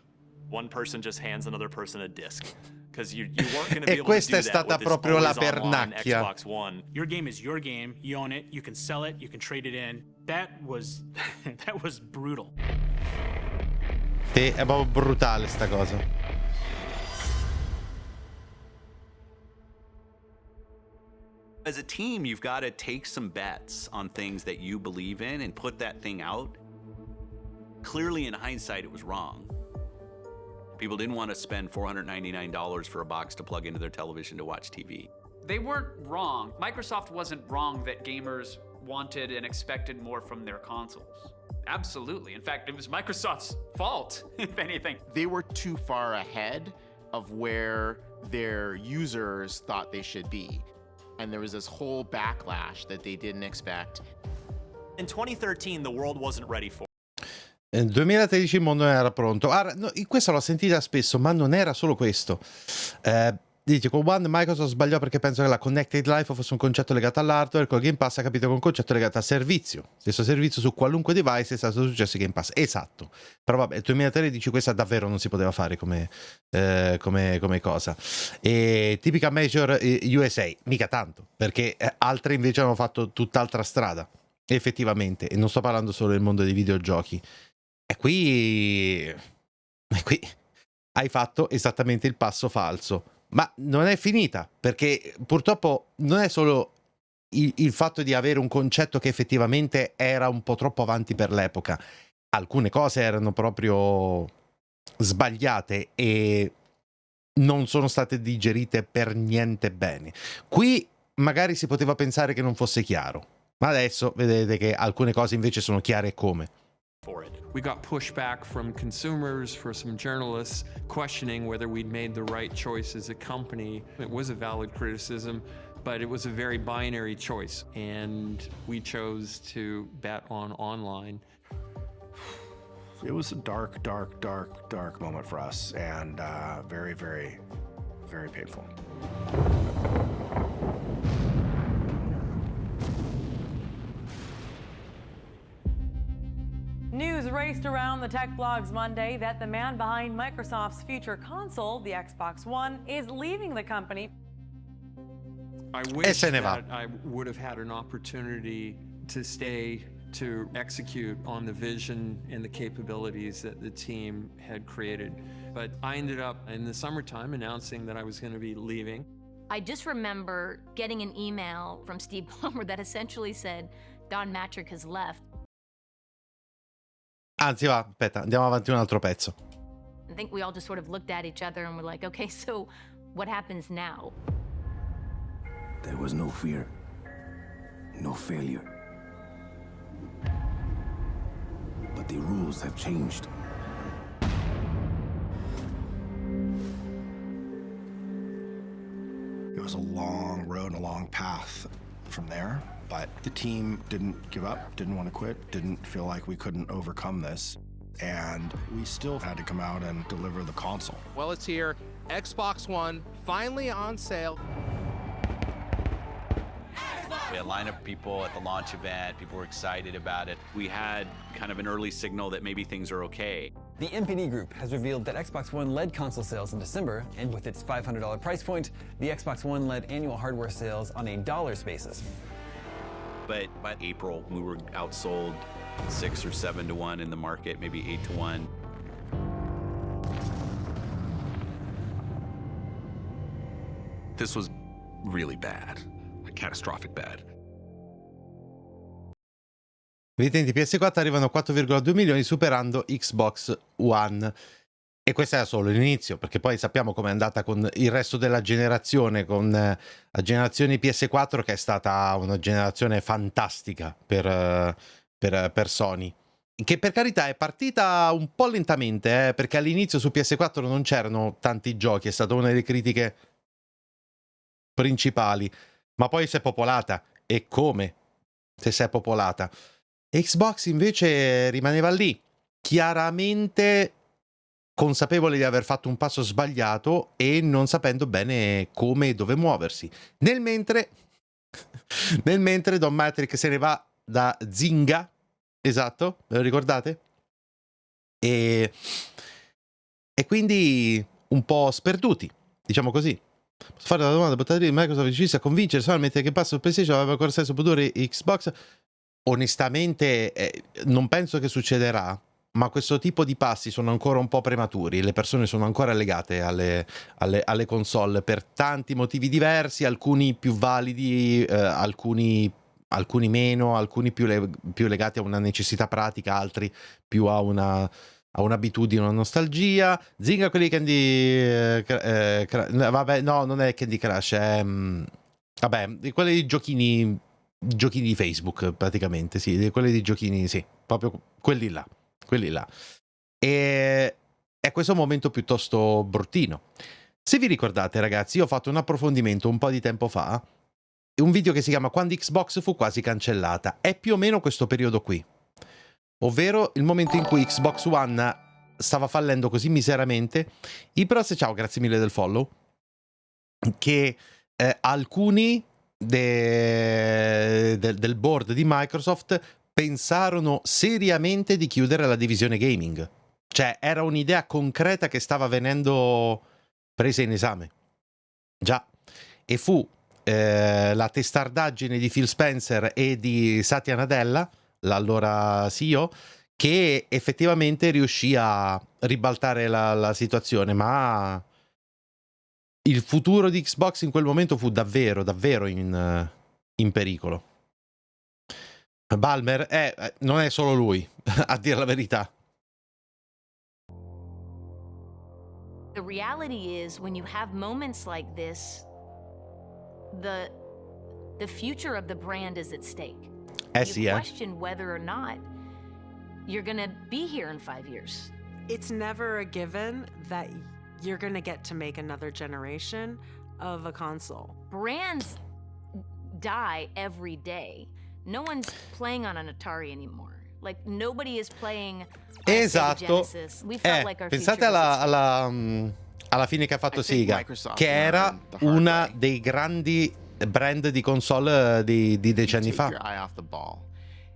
One person just hands another person a disc. Because you weren't going to be E able to questa do è that stata with this proprio la always online pernacchia. Xbox One. Your game is your game, you own it, you can sell it, you can trade it in. That was brutal. Sì, è proprio brutale sta cosa. As a team, you've got to take some bets on things that you believe in and put that thing out. Clearly, in hindsight, it was wrong. People didn't want to spend $499 for a box to plug into their television to watch TV. They weren't wrong. Microsoft wasn't wrong that gamers wanted and expected more from their consoles. Absolutely. In fact, it was Microsoft's fault, if anything. They were too far ahead of where their users thought they should be. And there was this whole backlash that they didn't expect. In 2013, the world wasn't ready for. Nel 2013 il mondo non era pronto. Questa l'ho sentita spesso, ma non era solo questo. Dice, con One Microsoft sbagliò perché penso che la Connected Life fosse un concetto legato all'hardware, col Game Pass ha capito che è un concetto legato al servizio. Stesso servizio su qualunque device è stato successo Game Pass. Esatto. Però vabbè, il 2013 questa davvero non si poteva fare come cosa. E tipica Major USA, mica tanto, perché altre invece hanno fatto tutt'altra strada, effettivamente. E non sto parlando solo del mondo dei videogiochi. E qui hai fatto esattamente il passo falso. Ma non è finita, perché purtroppo non è solo il fatto di avere un concetto che effettivamente era un po' troppo avanti per l'epoca. Alcune cose erano proprio sbagliate e non sono state digerite per niente bene. Qui magari si poteva pensare che non fosse chiaro, ma adesso vedete che alcune cose invece sono chiare come. For it. We got pushback from consumers, from some journalists, questioning whether we'd made the right choice as a company. It was a valid criticism, but it was a very binary choice, and we chose to bet on online. It was a dark moment for us, and very, very, very painful. News raced around the tech blogs Monday that the man behind Microsoft's future console, the Xbox One, is leaving the company. I wish that I would have had an opportunity to stay to execute on the vision and the capabilities that the team had created. But I ended up in the summertime announcing that I was going to be leaving. I just remember getting an email from Steve Ballmer that essentially said, Don Matrick has left. Anzi, va, aspetta, andiamo avanti un altro pezzo. I think we all just sort of looked at each other and were like, okay, so what happens now? There was no fear, no failure. But the rules have changed. It was a long road and a long path from there, but the team didn't give up, didn't want to quit, didn't feel like we couldn't overcome this, and we still had to come out and deliver the console. Well, it's here. Xbox One, finally on sale. We had a lineup of people at the launch event. People were excited about it. We had kind of an early signal that maybe things are okay. The NPD Group has revealed that Xbox One led console sales in December, and with its $500 price point, the Xbox One led annual hardware sales on a dollars basis. But by April, we were outsold 6 or 7 to 1 in the market, maybe 8 to 1. This was really bad, like catastrophic bad. Gli utenti PS4 arrivano a 4,2 milioni superando Xbox One. E questo era solo l'inizio, perché poi sappiamo com'è andata con il resto della generazione, con la generazione PS4 che è stata una generazione fantastica per Sony. Che per carità è partita un po' lentamente, perché all'inizio su PS4 non c'erano tanti giochi, è stata una delle critiche principali, ma poi si è popolata. E come se si è popolata? Xbox invece rimaneva lì, chiaramente consapevole di aver fatto un passo sbagliato e non sapendo bene come e dove muoversi. Nel mentre Don Matrick se ne va da Zynga, esatto, ve lo ricordate? E quindi un po' sperduti, diciamo così. Posso fare la domanda, portatore di Microsoft riuscisse a convincere solamente che passa su PlayStation aveva ancora senso produrre Xbox? Onestamente non penso che succederà, ma questo tipo di passi sono ancora un po' prematuri, le persone sono ancora legate alle console per tanti motivi diversi, alcuni più validi, alcuni meno, alcuni più legati a una necessità pratica, altri più a un'abitudine, una nostalgia. Zynga quelli Candy vabbè, no, non è Candy Crush, è vabbè, quelli di giochini di Facebook praticamente, sì, quelli di giochini, sì, proprio quelli là. E è questo momento piuttosto bruttino. Se vi ricordate, ragazzi, io ho fatto un approfondimento un po' di tempo fa, un video che si chiama Quando Xbox fu quasi cancellata. È più o meno questo periodo qui, ovvero il momento in cui Xbox One stava fallendo così miseramente. Ibros, ciao, grazie mille del follow, che alcuni del board di Microsoft pensarono seriamente di chiudere la divisione gaming. Cioè era un'idea concreta che stava venendo presa in esame. Già. E fu la testardaggine di Phil Spencer e di Satya Nadella, l'allora CEO, che effettivamente riuscì a ribaltare la situazione, ma il futuro di Xbox in quel momento fu davvero in in pericolo. Balmer non è solo lui, a dire la verità. The reality is, when you have moments like this, the future of the brand is at stake. Sì, You question whether or not you're going to be here in 5 years. It's never a given that you're going to get to make another generation of a console. Brands die every day. No one's playing on an Atari anymore. Like, nobody is playing on a Sega Esatto. Genesis. We felt like our Pensate future was alla fine che ha fatto I think Sega, Microsoft che era learned the hard una way. dei grandi brand di console di decenni Take fa. your eye off the ball.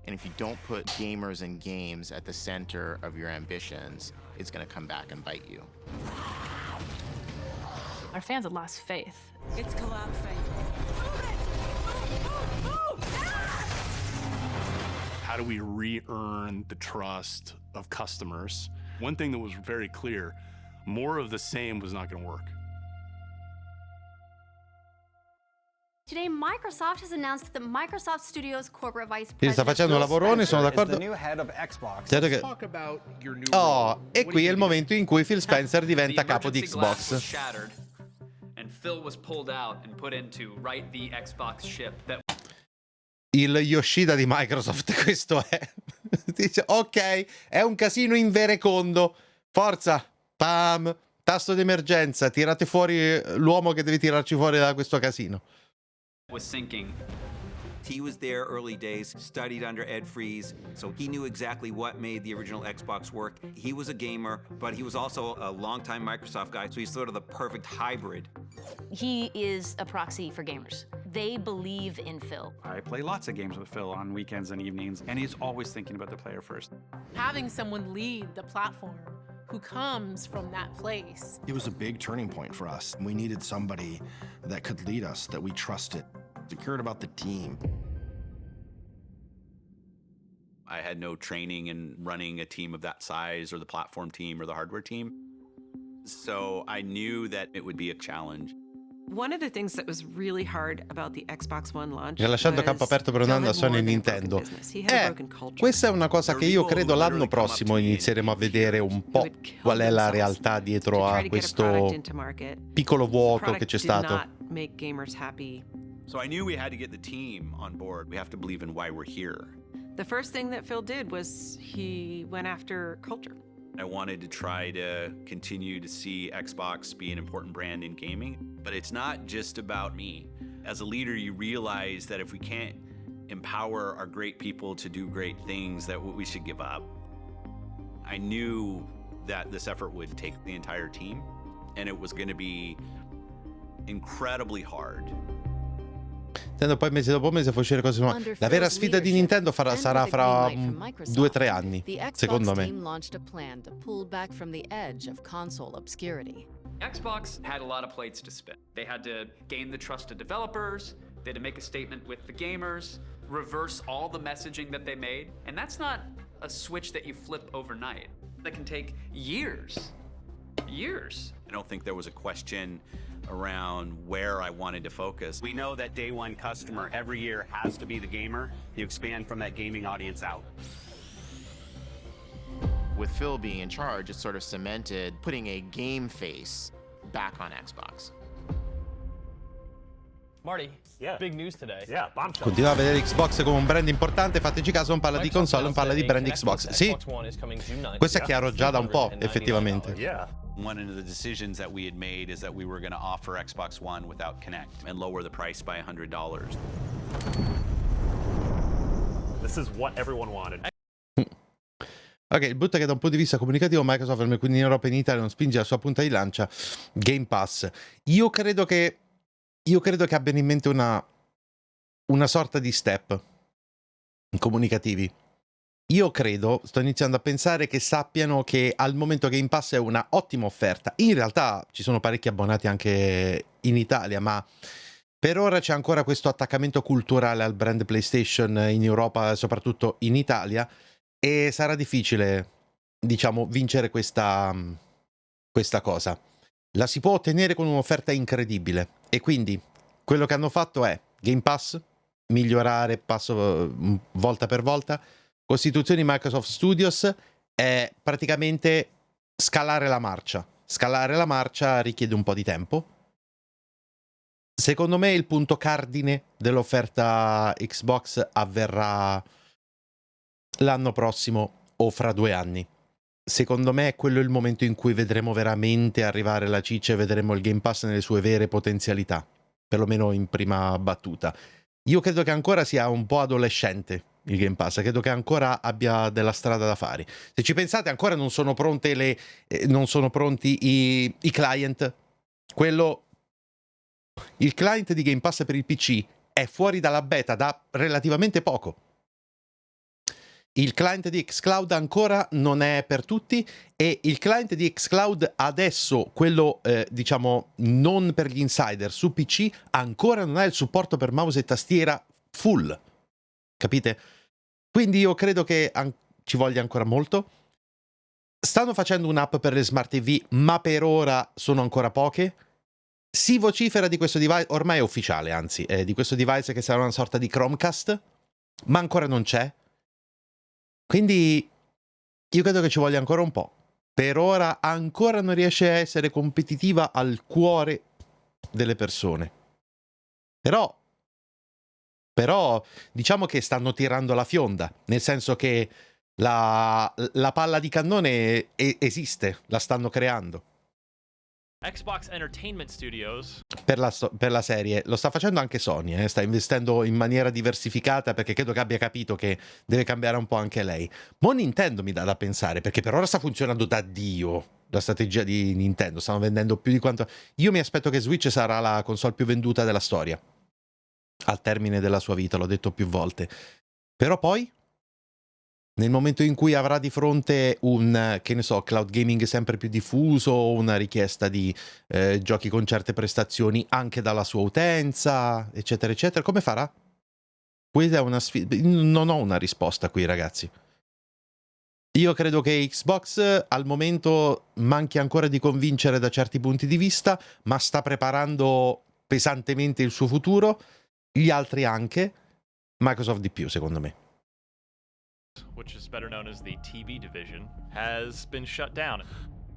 And if you don't put gamers and games at the center of your ambitions, it's going to come back and bite you. Our fans had lost faith. It's collapsing. How do we re-earn the trust of customers? One thing that was very clear, more of the same was not going to work. Today, Microsoft has announced that Microsoft Studios corporate vice Quindi sta president facendo un lavorone, sono d'accordo. Certo che... Oh, e qui è il momento in cui Phil Spencer diventa capo di Xbox. Shattered, and Phil was pulled out and put in to right the Xbox ship that Il Yoshida di Microsoft, questo è. Dice, ok, è un casino in verecondo. Forza, pam, tasto d'emergenza, tirate fuori l'uomo che deve tirarci fuori da questo casino. was sinking. He was there early days, studied under Ed Freeze, so he knew exactly what made the original Xbox work. He was a gamer, but he was also a longtime Microsoft guy, so he's sort of the perfect hybrid. He is a proxy for gamers. They believe in Phil. I play lots of games with Phil on weekends and evenings, and he's always thinking about the player first. Having someone lead the platform who comes from that place. It was a big turning point for us. We needed somebody that could lead us, that we trusted. We cared about the team. I had no training in running a team of that size or the platform team or the hardware team. So I knew that it would be a challenge. One of the things that was really hard about the Xbox One launch Lasciando campo aperto per un anno a Sony e Nintendo. Questa è una cosa che io credo l'anno prossimo inizieremo a vedere un po' qual è la realtà dietro a questo piccolo vuoto che c'è stato. make gamers happy. So I knew we had to get the team on board. We have to believe in why we're here. The first thing that Phil did was he went after culture. I wanted to try to continue to see Xbox be an important brand in gaming, but it's not just about me. As a leader, you realize that if we can't empower our great people to do great things, that we should give up. I knew that this effort would take the entire team, and it was going to be incredibly hard. Nintendo poi mese dopo mese fa uscire cose nuove. La vera sfida di Nintendo sarà fra 2 o 3 anni, secondo me. Launched a plan to pull back from the edge of console obscurity. Xbox had a lot of plates to spin. They had to gain the trust of developers, they had to make a statement with the gamers, reverse all the messaging that they made, and that's not a switch that you flip overnight. That can take years. Years. I don't think there was a question around where I wanted to focus. We know that day one customer every year has to be the gamer. You expand from that gaming audience out. With Phil being in charge, it sort of cemented putting a game face back on Xbox. Marty, big news today. Continua a vedere Xbox come un brand importante, fateci caso, non parla di console, non parla di brand Xbox. Sì, questo è chiaro già da un po', effettivamente. One of the decisions that we had made is that we were going to offer Xbox One without Kinect and lower the price by $100. This is what everyone wanted. Ok, il brutto è che da un punto di vista comunicativo Microsoft, quindi in Europa e in Italia, non spinge la sua punta di lancia Game Pass. Io credo che abbiano in mente una sorta di step comunicativi. Io credo, sto iniziando a pensare che sappiano che al momento Game Pass è una ottima offerta. In realtà ci sono parecchi abbonati anche in Italia, ma per ora c'è ancora questo attaccamento culturale al brand PlayStation in Europa, soprattutto in Italia, e sarà difficile, diciamo, vincere questa cosa. La si può ottenere con un'offerta incredibile, e quindi quello che hanno fatto è Game Pass, migliorare volta per volta. Costituzione di Microsoft Studios è praticamente scalare la marcia. Scalare la marcia richiede un po' di tempo. Secondo me il punto cardine dell'offerta Xbox avverrà l'anno prossimo o fra 2 anni. Secondo me è quello il momento in cui vedremo veramente arrivare la ciccia e vedremo il Game Pass nelle sue vere potenzialità, perlomeno in prima battuta. Io credo che ancora sia un po' adolescente il Game Pass, credo che ancora abbia della strada da fare. Se ci pensate, ancora non sono pronte non sono pronti i client. Il client di Game Pass per il PC è fuori dalla beta da relativamente poco. Il client di xCloud ancora non è per tutti e il client di xCloud adesso, quello diciamo non per gli insider, su PC ancora non ha il supporto per mouse e tastiera full. Capite? Quindi io credo che ci voglia ancora molto. Stanno facendo un'app per le smart TV, ma per ora sono ancora poche. Si vocifera di questo device, ormai è ufficiale, anzi, di questo device che sarà una sorta di Chromecast, ma ancora non c'è. Quindi io credo che ci voglia ancora un po'. Per ora ancora non riesce a essere competitiva al cuore delle persone. Però diciamo che stanno tirando la fionda, nel senso che la palla di cannone esiste, la stanno creando. Xbox Entertainment Studios Per la serie lo sta facendo anche Sony, sta investendo in maniera diversificata perché credo che abbia capito che deve cambiare un po' anche lei. Ma Nintendo mi dà da pensare, perché per ora sta funzionando da Dio la strategia di Nintendo, stanno vendendo più di quanto... Io mi aspetto che Switch sarà la console più venduta della storia al termine della sua vita, l'ho detto più volte. Però poi nel momento in cui avrà di fronte un, che ne so, cloud gaming sempre più diffuso, una richiesta di giochi con certe prestazioni anche dalla sua utenza, eccetera, eccetera, come farà? Questa è una sfida. Non ho una risposta qui, ragazzi. Io credo che Xbox al momento manchi ancora di convincere da certi punti di vista, ma sta preparando pesantemente il suo futuro. Gli altri anche. Microsoft di più, secondo me. which is better known as the TV division, has been shut down.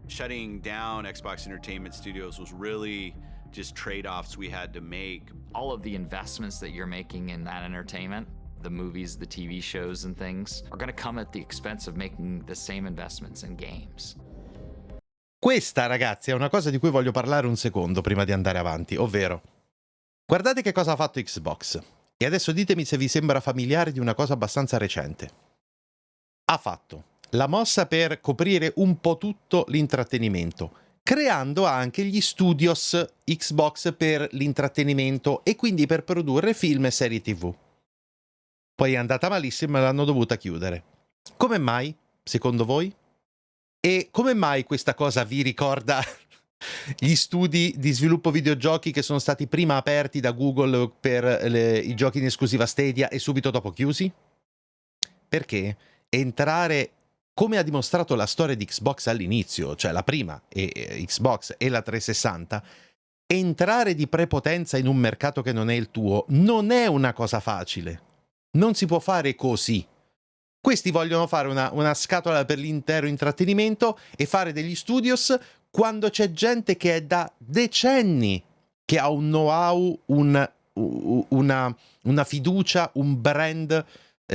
Shutting down Xbox Entertainment Studios was really just trade-offs we had to make. All of the investments that you're making in that entertainment, the movies, the TV shows and things, are going to come at the expense of making the same investments in games. Questa, ragazzi, è una cosa di cui voglio parlare un secondo prima di andare avanti, ovvero guardate che cosa ha fatto Xbox. E adesso ditemi se vi sembra familiare di una cosa abbastanza recente. Ha fatto la mossa per coprire un po' tutto l'intrattenimento, creando anche gli studios Xbox per l'intrattenimento e quindi per produrre film e serie TV. Poi è andata malissimo e l'hanno dovuta chiudere. Come mai, secondo voi? E come mai questa cosa vi ricorda gli studi di sviluppo videogiochi che sono stati prima aperti da Google per i giochi in esclusiva Stadia e subito dopo chiusi? Perché entrare, come ha dimostrato la storia di Xbox all'inizio, cioè la prima Xbox e la 360, entrare di prepotenza in un mercato che non è il tuo non è una cosa facile. Non si può fare così. Questi vogliono fare una scatola per l'intero intrattenimento e fare degli studios quando c'è gente che è da decenni che ha un know-how, una fiducia, un brand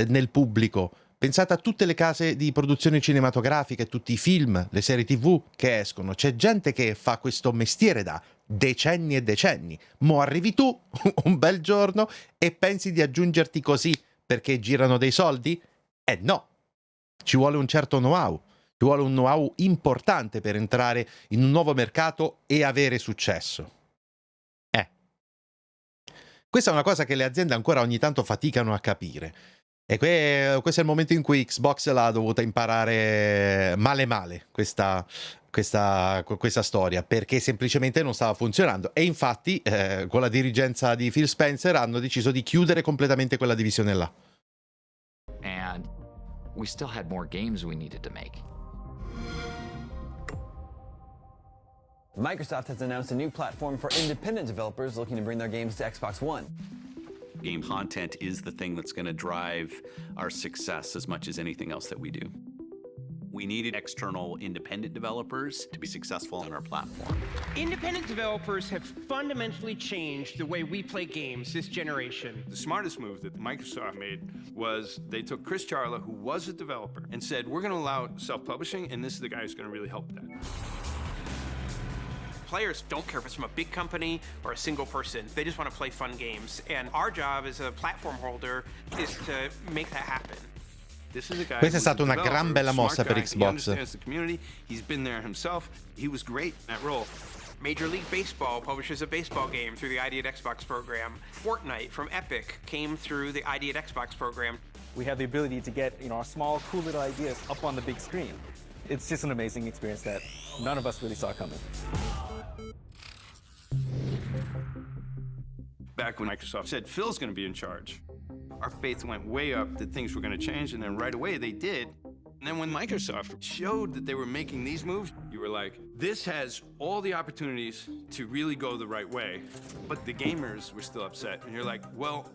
nel pubblico. Pensate a tutte le case di produzione cinematografiche, tutti i film, le serie TV che escono. C'è gente che fa questo mestiere da decenni e decenni. Mo arrivi tu un bel giorno e pensi di aggiungerti così perché girano dei soldi? No. Ci vuole un certo know-how. Ci vuole un know-how importante per entrare in un nuovo mercato e avere successo. Questa è una cosa che le aziende ancora ogni tanto faticano a capire. E questo è il momento in cui Xbox l'ha dovuta imparare male questa storia, perché semplicemente non stava funzionando. E infatti con la dirigenza di Phil Spencer hanno deciso di chiudere completamente quella divisione là. And we still had more games we needed to make. Microsoft has announced a new platform for independent developers looking to bring their games to Xbox One. Game content is the thing that's going to drive our success as much as anything else that we do. We needed external independent developers to be successful on our platform. Independent developers have fundamentally changed the way we play games this generation. The smartest move that Microsoft made was they took Chris Charla, who was a developer, and said, we're going to allow self-publishing, and this is the guy who's going to really help that. Players don't care if it's from a big company or a single person. They just want to play fun games. And our job as a platform holder is to make that happen. This is a guy Questa è who's stata a una developer, gran bella smart mossa per guy, He Xbox. understands the community. He's been there himself. He was great in that role. Major League Baseball publishes a baseball game through the ID at Xbox program. Fortnite from Epic came through the ID at Xbox program. We have the ability to get, our small, cool little ideas up on the big screen. It's just an amazing experience that none of us really saw coming. Back when Microsoft said Phil's going to be in charge, our faith went way up that things were going to change, and then right away they did. And then when Microsoft showed that they were making these moves, you were like, this has all the opportunities to really go the right way, but the gamers were still upset. And you're like, well,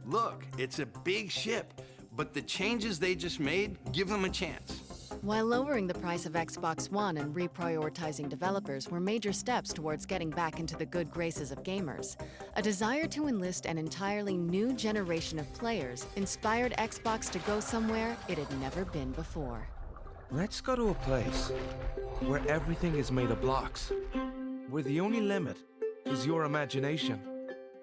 look, it's a big ship, but the changes they just made, give them a chance. While lowering the price of Xbox One and reprioritizing developers were major steps towards getting back into the good graces of gamers, a desire to enlist an entirely new generation of players inspired Xbox to go somewhere it had never been before. Let's go to a place where everything is made of blocks, where the only limit is your imagination.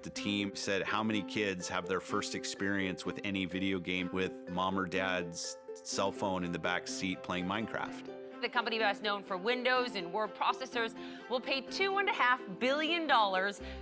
The team said, how many kids have their first experience with any video game with mom or dad's cell phone in the back seat playing Minecraft? The company best known for Windows and word processors will pay $2.5 billion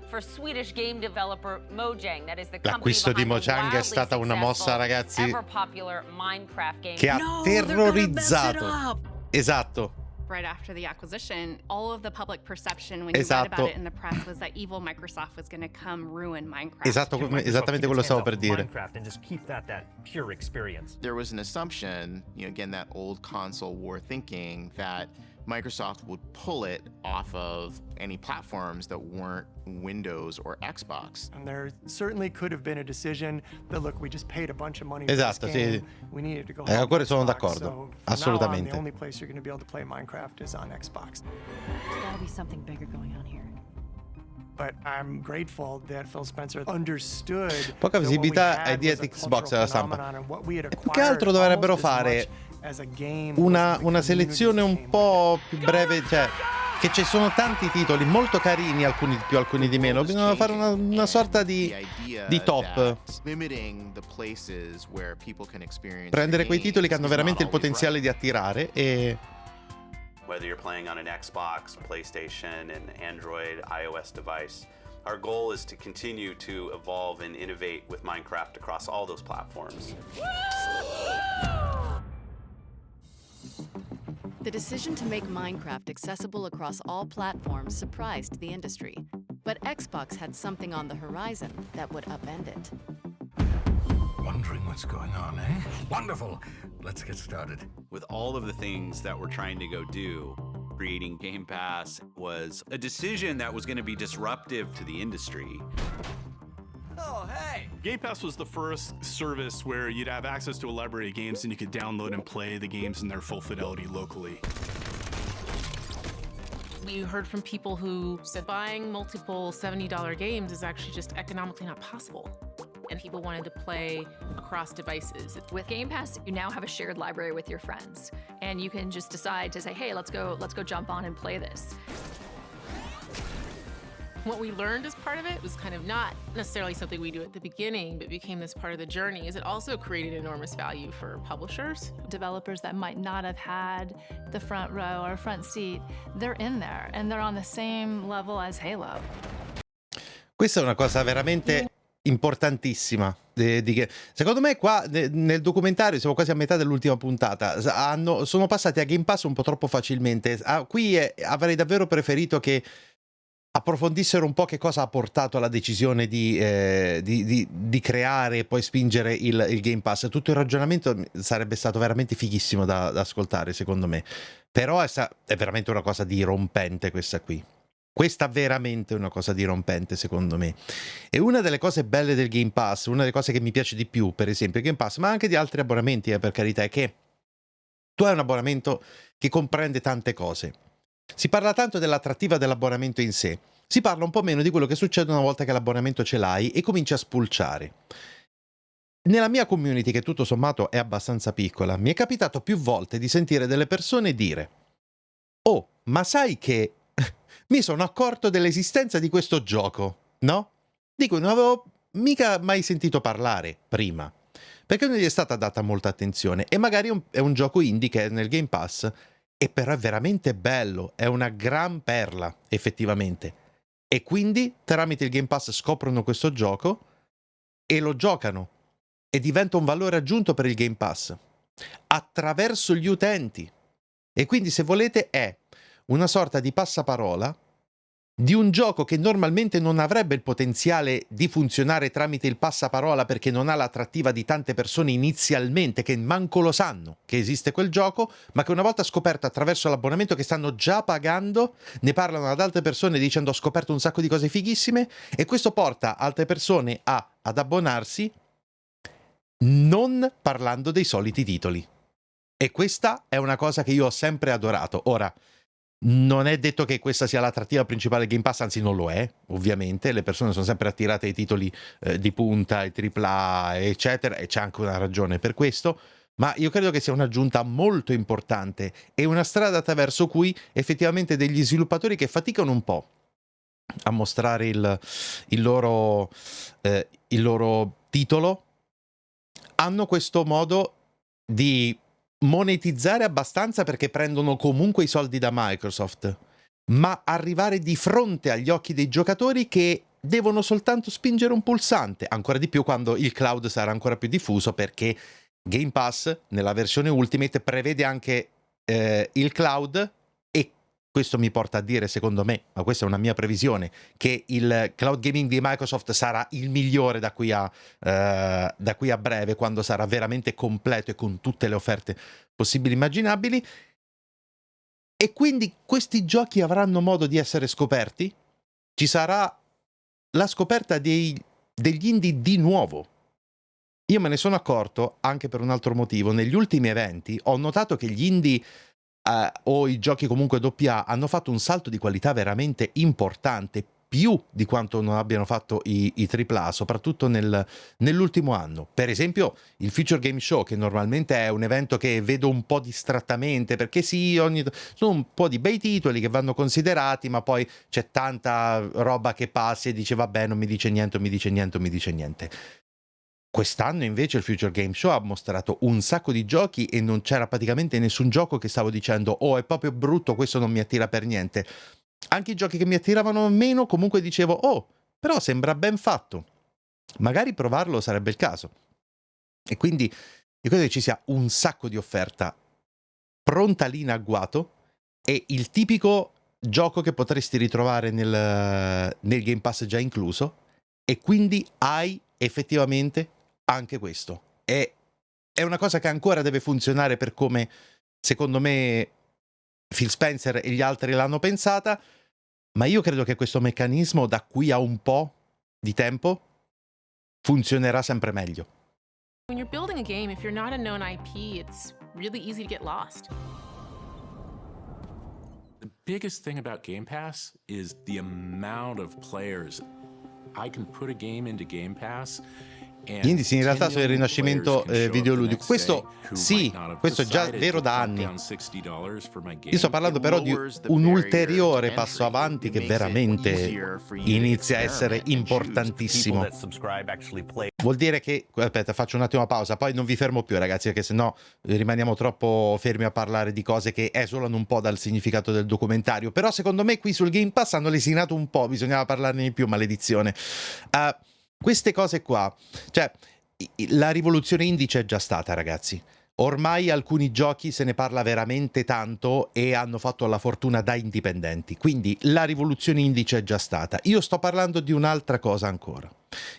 for Swedish game developer Mojang. That is the company L'acquisto di behind the Mojang è wildly stata una mossa, ragazzi, ever popular Minecraft game. che ha terrorizzato. Esatto. Right after the acquisition, all of the public perception when you read about it in the press was that evil Microsoft was going to come ruin Minecraft. Esatto, esattamente quello stavo per dire. Minecraft and just keep that pure experience. There was an assumption, again, that old console war thinking that Microsoft would pull it off of any platforms that weren't Windows or Xbox. And there certainly could have been a decision that, look, we just paid a bunch of money Esatto, for this game. sì. We needed to go Ancora sono Xbox, d'accordo, so from assolutamente. now on, the only place you're going to be able to play Minecraft is on Xbox. There's got to be something bigger going on here. But I'm grateful that Phil Spencer understood Poca visibilità ai di Xbox alla stampa. Più che altro dovrebbero fare una selezione un po' più breve, cioè che ci sono tanti titoli molto carini, alcuni di più, alcuni di meno. Bisogna fare una sorta di top. Prendere quei titoli che hanno veramente il potenziale di attirare e Whether you're playing on an Xbox, PlayStation, an Android, iOS device, our goal is to continue to evolve and innovate with Minecraft across all those platforms. The decision to make Minecraft accessible across all platforms surprised the industry. But Xbox had something on the horizon that would upend it. Wondering what's going on, eh? Wonderful. Let's get started. With all of the things that we're trying to go do, creating Game Pass was a decision that was going to be disruptive to the industry. Oh, hey! Game Pass was the first service where you'd have access to a library of games and you could download and play the games in their full fidelity locally. We heard from people who said buying multiple $70 games is actually just economically not possible. And people wanted to play across devices. With Game Pass, you now have a shared library with your friends, and you can just decide to say, hey, let's go jump on and play this. What we learned as part of it was kind of not necessarily something we do at the beginning, but became this part of the journey, is it also created enormous value for publishers. Developers that might not have had the front row or front seat, they're in there, and they're on the same level as Halo. Questa è una cosa veramente importantissima. Secondo me qua nel documentario siamo quasi a metà dell'ultima puntata, sono passati a Game Pass un po' troppo facilmente. Qui avrei davvero preferito che approfondissero un po' che cosa ha portato alla decisione di creare e poi spingere il Game Pass. Tutto il ragionamento sarebbe stato veramente fighissimo da ascoltare, secondo me, però è veramente una cosa dirompente questa qui. Questa veramente è una cosa dirompente, secondo me. E una delle cose belle del Game Pass, una delle cose che mi piace di più, per esempio, il Game Pass, ma anche di altri abbonamenti, per carità, è che tu hai un abbonamento che comprende tante cose. Si parla tanto dell'attrattiva dell'abbonamento in sé, si parla un po' meno di quello che succede una volta che l'abbonamento ce l'hai e cominci a spulciare. Nella mia community, che tutto sommato è abbastanza piccola, mi è capitato più volte di sentire delle persone dire: «Oh, ma sai che mi sono accorto dell'esistenza di questo gioco, no?» Di cui non avevo mica mai sentito parlare prima, perché non gli è stata data molta attenzione, e magari è un gioco indie che è nel Game Pass, e però è veramente bello, è una gran perla, effettivamente. E quindi, tramite il Game Pass, scoprono questo gioco e lo giocano, e diventa un valore aggiunto per il Game Pass, attraverso gli utenti. E quindi, se volete, è una sorta di passaparola di un gioco che normalmente non avrebbe il potenziale di funzionare tramite il passaparola, perché non ha l'attrattiva di tante persone inizialmente che manco lo sanno che esiste quel gioco, ma che una volta scoperto attraverso l'abbonamento, che stanno già pagando, ne parlano ad altre persone dicendo: «Ho scoperto un sacco di cose fighissime», e questo porta altre persone ad abbonarsi, non parlando dei soliti titoli. E questa è una cosa che io ho sempre adorato. Ora, non è detto che questa sia l'attrattiva principale del Game Pass, anzi non lo è, ovviamente. Le persone sono sempre attirate ai titoli di punta, ai AAA, eccetera, e c'è anche una ragione per questo, ma io credo che sia un'aggiunta molto importante e una strada attraverso cui effettivamente degli sviluppatori che faticano un po' a mostrare il loro titolo hanno questo modo di monetizzare abbastanza, perché prendono comunque i soldi da Microsoft, ma arrivare di fronte agli occhi dei giocatori che devono soltanto spingere un pulsante, ancora di più quando il cloud sarà ancora più diffuso, perché Game Pass nella versione Ultimate prevede anche il cloud. E questo mi porta a dire, secondo me, ma questa è una mia previsione, che il cloud gaming di Microsoft sarà il migliore da qui a breve, quando sarà veramente completo e con tutte le offerte possibili e immaginabili. E quindi questi giochi avranno modo di essere scoperti. Ci sarà la scoperta degli indie di nuovo. Io me ne sono accorto anche per un altro motivo. Negli ultimi eventi ho notato che gli indie o i giochi comunque AA hanno fatto un salto di qualità veramente importante, più di quanto non abbiano fatto i AAA, soprattutto nell'ultimo anno. Per esempio il Future Game Show, che normalmente è un evento che vedo un po' distrattamente, perché sì, sono un po' di bei titoli che vanno considerati, ma poi c'è tanta roba che passa e dice vabbè, non mi dice niente. Quest'anno invece il Future Game Show ha mostrato un sacco di giochi e non c'era praticamente nessun gioco che stavo dicendo «Oh, è proprio brutto, questo non mi attira per niente». Anche i giochi che mi attiravano meno comunque dicevo «Oh, però sembra ben fatto, magari provarlo sarebbe il caso». E quindi io credo che ci sia un sacco di offerta pronta lì in agguato, e il tipico gioco che potresti ritrovare nel Game Pass già incluso, e quindi hai effettivamente anche questo. È una cosa che ancora deve funzionare per come, secondo me, Phil Spencer e gli altri l'hanno pensata, ma io credo che questo meccanismo da qui a un po' di tempo funzionerà sempre meglio. When you're building a game, if you're not a known IP, it's really easy to get lost. The biggest thing about Game Pass is the amount of players. I can put a game into Game Pass. Gli indici in realtà sono il rinascimento videoludico. Questo sì, questo è già vero da anni. Io sto parlando però di un ulteriore passo avanti che veramente inizia a essere importantissimo. Vuol dire che, aspetta, faccio un attimo pausa, poi non vi fermo più ragazzi, perché sennò rimaniamo troppo fermi a parlare di cose che esulano un po' dal significato del documentario. Però secondo me qui sul Game Pass hanno lesinato un po', bisognava parlarne di più, maledizione. Queste cose qua, cioè la rivoluzione indie c'è già stata ragazzi, ormai alcuni giochi se ne parla veramente tanto e hanno fatto la fortuna da indipendenti, quindi la rivoluzione indie c'è già stata. Io sto parlando di un'altra cosa ancora,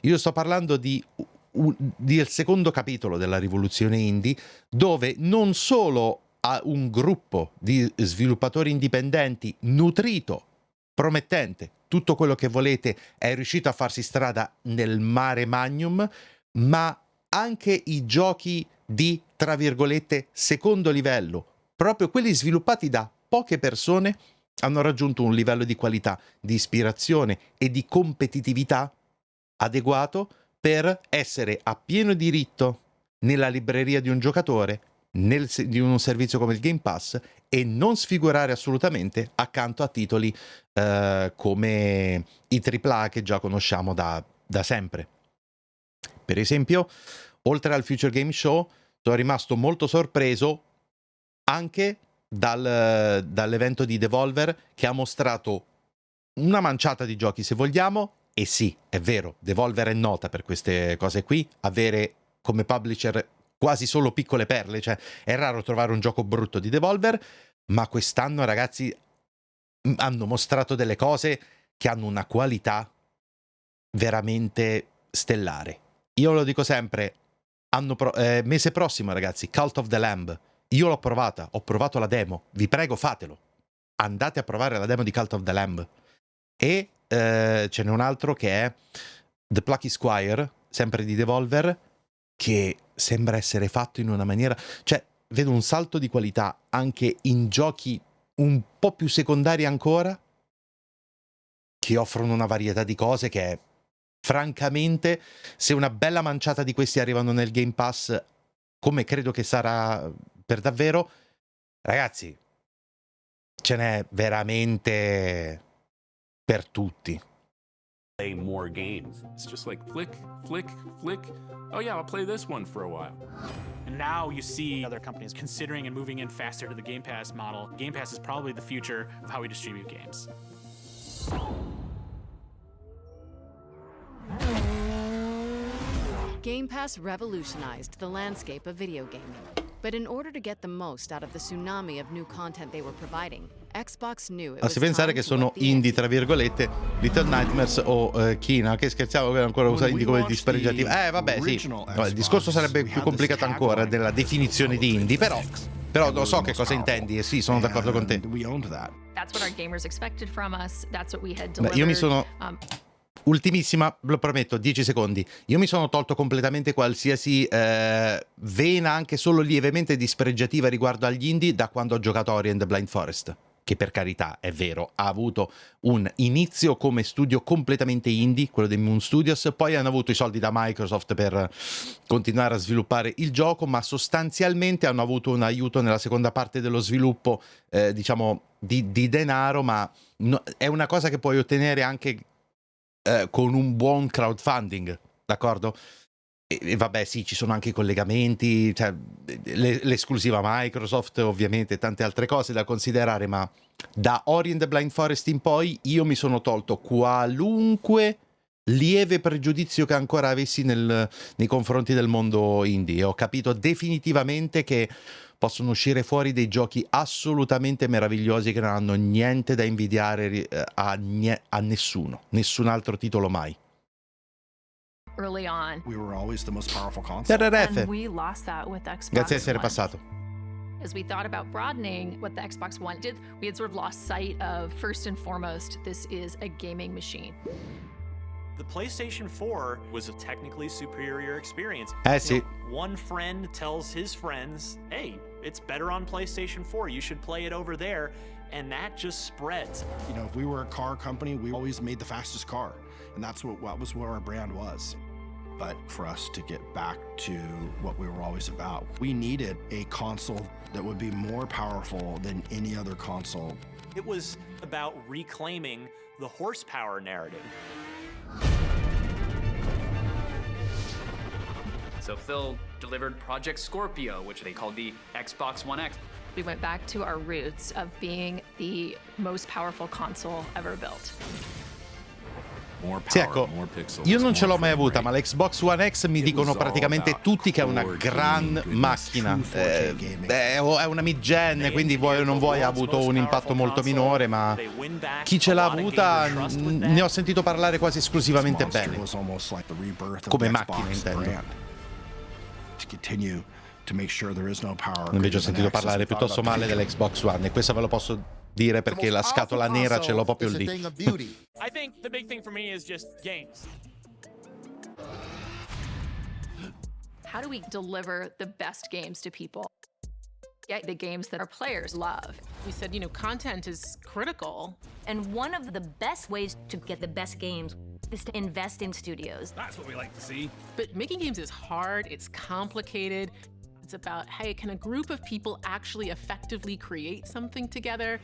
io sto parlando del secondo capitolo della rivoluzione indie, dove non solo ha un gruppo di sviluppatori indipendenti nutrito promettente, tutto quello che volete, è riuscito a farsi strada nel mare magnum, ma anche i giochi di, tra virgolette, secondo livello, proprio quelli sviluppati da poche persone, hanno raggiunto un livello di qualità, di ispirazione e di competitività adeguato per essere a pieno diritto nella libreria di un giocatore, di un servizio come il Game Pass, e non sfigurare assolutamente accanto a titoli come i AAA che già conosciamo da sempre. Per esempio, oltre al Future Game Show, sono rimasto molto sorpreso anche dall'evento di Devolver, che ha mostrato una manciata di giochi, se vogliamo, e sì, è vero, Devolver è nota per queste cose qui, avere come publisher quasi solo piccole perle, cioè è raro trovare un gioco brutto di Devolver, ma quest'anno, ragazzi, hanno mostrato delle cose che hanno una qualità veramente stellare. Io lo dico sempre, mese prossimo, ragazzi, Cult of the Lamb. Io l'ho provata, ho provato la demo. Vi prego, fatelo. Andate a provare la demo di Cult of the Lamb. E ce n'è un altro che è The Plucky Squire, sempre di Devolver, che sembra essere fatto in una maniera... Cioè, vedo un salto di qualità anche in giochi un po' più secondari ancora, che offrono una varietà di cose che è... Francamente, se una bella manciata di questi arrivano nel Game Pass, come credo che sarà per davvero, ragazzi, ce n'è veramente per tutti. Play more games. It's just like flick, flick, flick. Oh yeah, I'll play this one for a while. And now you see other companies considering and moving in faster to the Game Pass model. Game Pass is probably the future of how we distribute games. Game Pass revolutionized the landscape of video gaming. But in order to get the most out of the tsunami of new content they were providing, Xbox knew it was Basti pensare che sono indie, tra virgolette, Little Nightmares o Kina, che scherziamo che ancora usa indie come dispregiativo. Vabbè, sì. No, il discorso sarebbe più complicato ancora della definizione di indie, però lo so che cosa intendi e sì, sono d'accordo con te. That's what our gamers expected from us. That's what we had delivered. Io mi sono... Ultimissima, lo prometto, 10 secondi. Io mi sono tolto completamente qualsiasi vena, anche solo lievemente dispregiativa riguardo agli indie, da quando ho giocato Ori and the Blind Forest, che per carità, è vero, ha avuto un inizio come studio completamente indie, quello dei Moon Studios, poi hanno avuto i soldi da Microsoft per continuare a sviluppare il gioco, ma sostanzialmente hanno avuto un aiuto nella seconda parte dello sviluppo, diciamo, di denaro, ma è una cosa che puoi ottenere anche con un buon crowdfunding, d'accordo? E vabbè, sì, ci sono anche i collegamenti, cioè, l'esclusiva Microsoft, ovviamente, tante altre cose da considerare, ma da Ori and the Blind Forest in poi io mi sono tolto qualunque lieve pregiudizio che ancora avessi nei confronti del mondo indie, e ho capito definitivamente che possono uscire fuori dei giochi assolutamente meravigliosi che non hanno niente da invidiare a nessun altro titolo mai. Early on. We were always the most powerful console. And we lost that with Xbox Grazie a essere One. passato. As we thought about broadening what the Xbox One did, we had sort of lost sight of, first and foremost, this is a gaming machine. The PlayStation 4 was a technically superior experience. Sì. One friend tells his friends, hey, it's better on PlayStation 4, you should play it over there, and that just spreads. You know, if we were a car company, we always made the fastest car, and that's what our brand was. But for us to get back to what we were always about, we needed a console that would be more powerful than any other console. It was about reclaiming the horsepower narrative. So Phil delivered Project Scorpio, which they called the Xbox One X. We went back to our roots of being the most powerful console ever built. Sì, ecco, io non ce l'ho mai avuta, ma l'Xbox One X mi dicono praticamente tutti che è una gran macchina. È una mid-gen, quindi vuoi o non vuoi ha avuto un impatto molto minore, ma chi ce l'ha avuta ne ho sentito parlare quasi esclusivamente bene. Come macchina, intendo. Invece ho sentito parlare piuttosto male dell'Xbox One, e questo ve lo posso dire perché la scatola nera ce l'ho proprio lì. I think the big thing for me is just games. How do we deliver the best games to people? Get the games that our players love. We said, content is critical. And one of the best ways to get the best games is to invest in studios. That's what we like to see. But making games is hard, it's complicated. It's about, hey, can a group of people actually effectively create something together?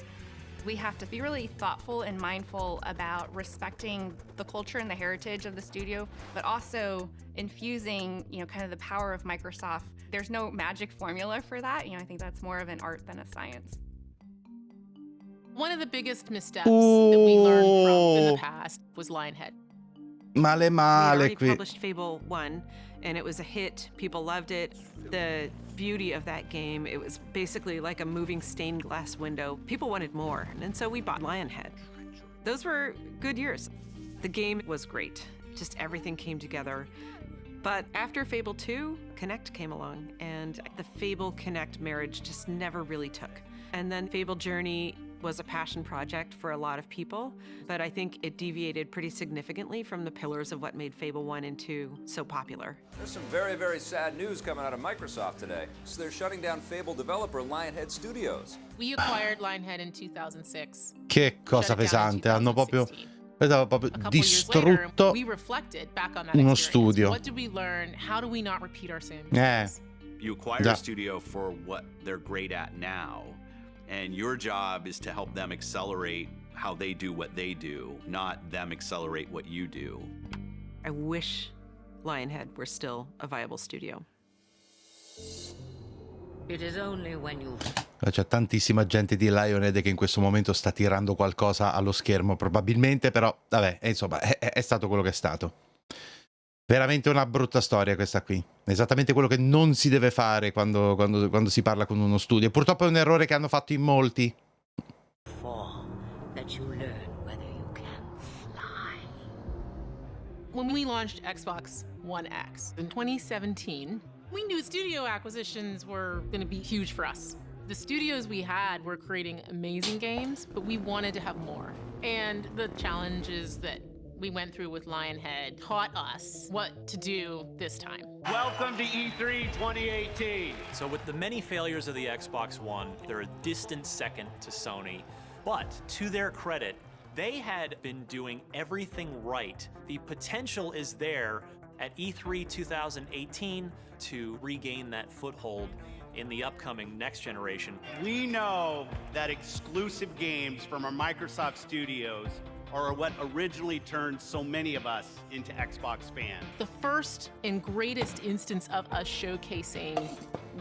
We have to be really thoughtful and mindful about respecting the culture and the heritage of the studio, but also infusing, kind of the power of Microsoft. There's no magic formula for that. I think that's more of an art than a science. One of the biggest missteps that we learned from in the past was Lionhead. Male We male already qui. published Fable 1, and it was a hit. People loved it. The beauty of that game, it was basically like a moving stained glass window. People wanted more, and so we bought Lionhead. Those were good years. The game was great. Just everything came together. But after Fable 2, Connect came along, and the Fable Connect marriage just never really took. And then Fable Journey was a passion project for a lot of people, but I think it deviated pretty significantly from the pillars of what made Fable 1 and 2 so popular. There's some very, very sad news coming out of Microsoft today. So they're shutting down Fable developer Lionhead Studios. We acquired Lionhead in 2006. Che cosa pesante, hanno proprio distrutto We reflected back on that uno experience. studio. What did we learn? How do we not repeat our same Eh. mistakes? You acquire Già. a studio for what they're great at now, and your job is to help them accelerate how they do what they do, not them accelerate what you do. I wish Lionhead were still a viable studio. It is only when you C'è tantissima gente di Lionhead che in questo momento sta tirando qualcosa allo schermo, probabilmente, però vabbè, insomma, è stato quello che è stato. Veramente una brutta storia questa qui. Esattamente quello che non si deve fare quando si parla con uno studio. Purtroppo è un errore che hanno fatto in molti. that you learn whether you can fly. When we launched Xbox One X in 2017, we knew studio acquisitions were going to be huge for us. The studios we had were creating amazing games, but we wanted to have more. And the challenges that we went through with Lionhead taught us what to do this time. Welcome to E3 2018. So with the many failures of the Xbox One, they're a distant second to Sony. But to their credit, they had been doing everything right. The potential is there at E3 2018 to regain that foothold in the upcoming next generation. We know that exclusive games from our Microsoft studios are what originally turned so many of us into Xbox fans. The first and greatest instance of us showcasing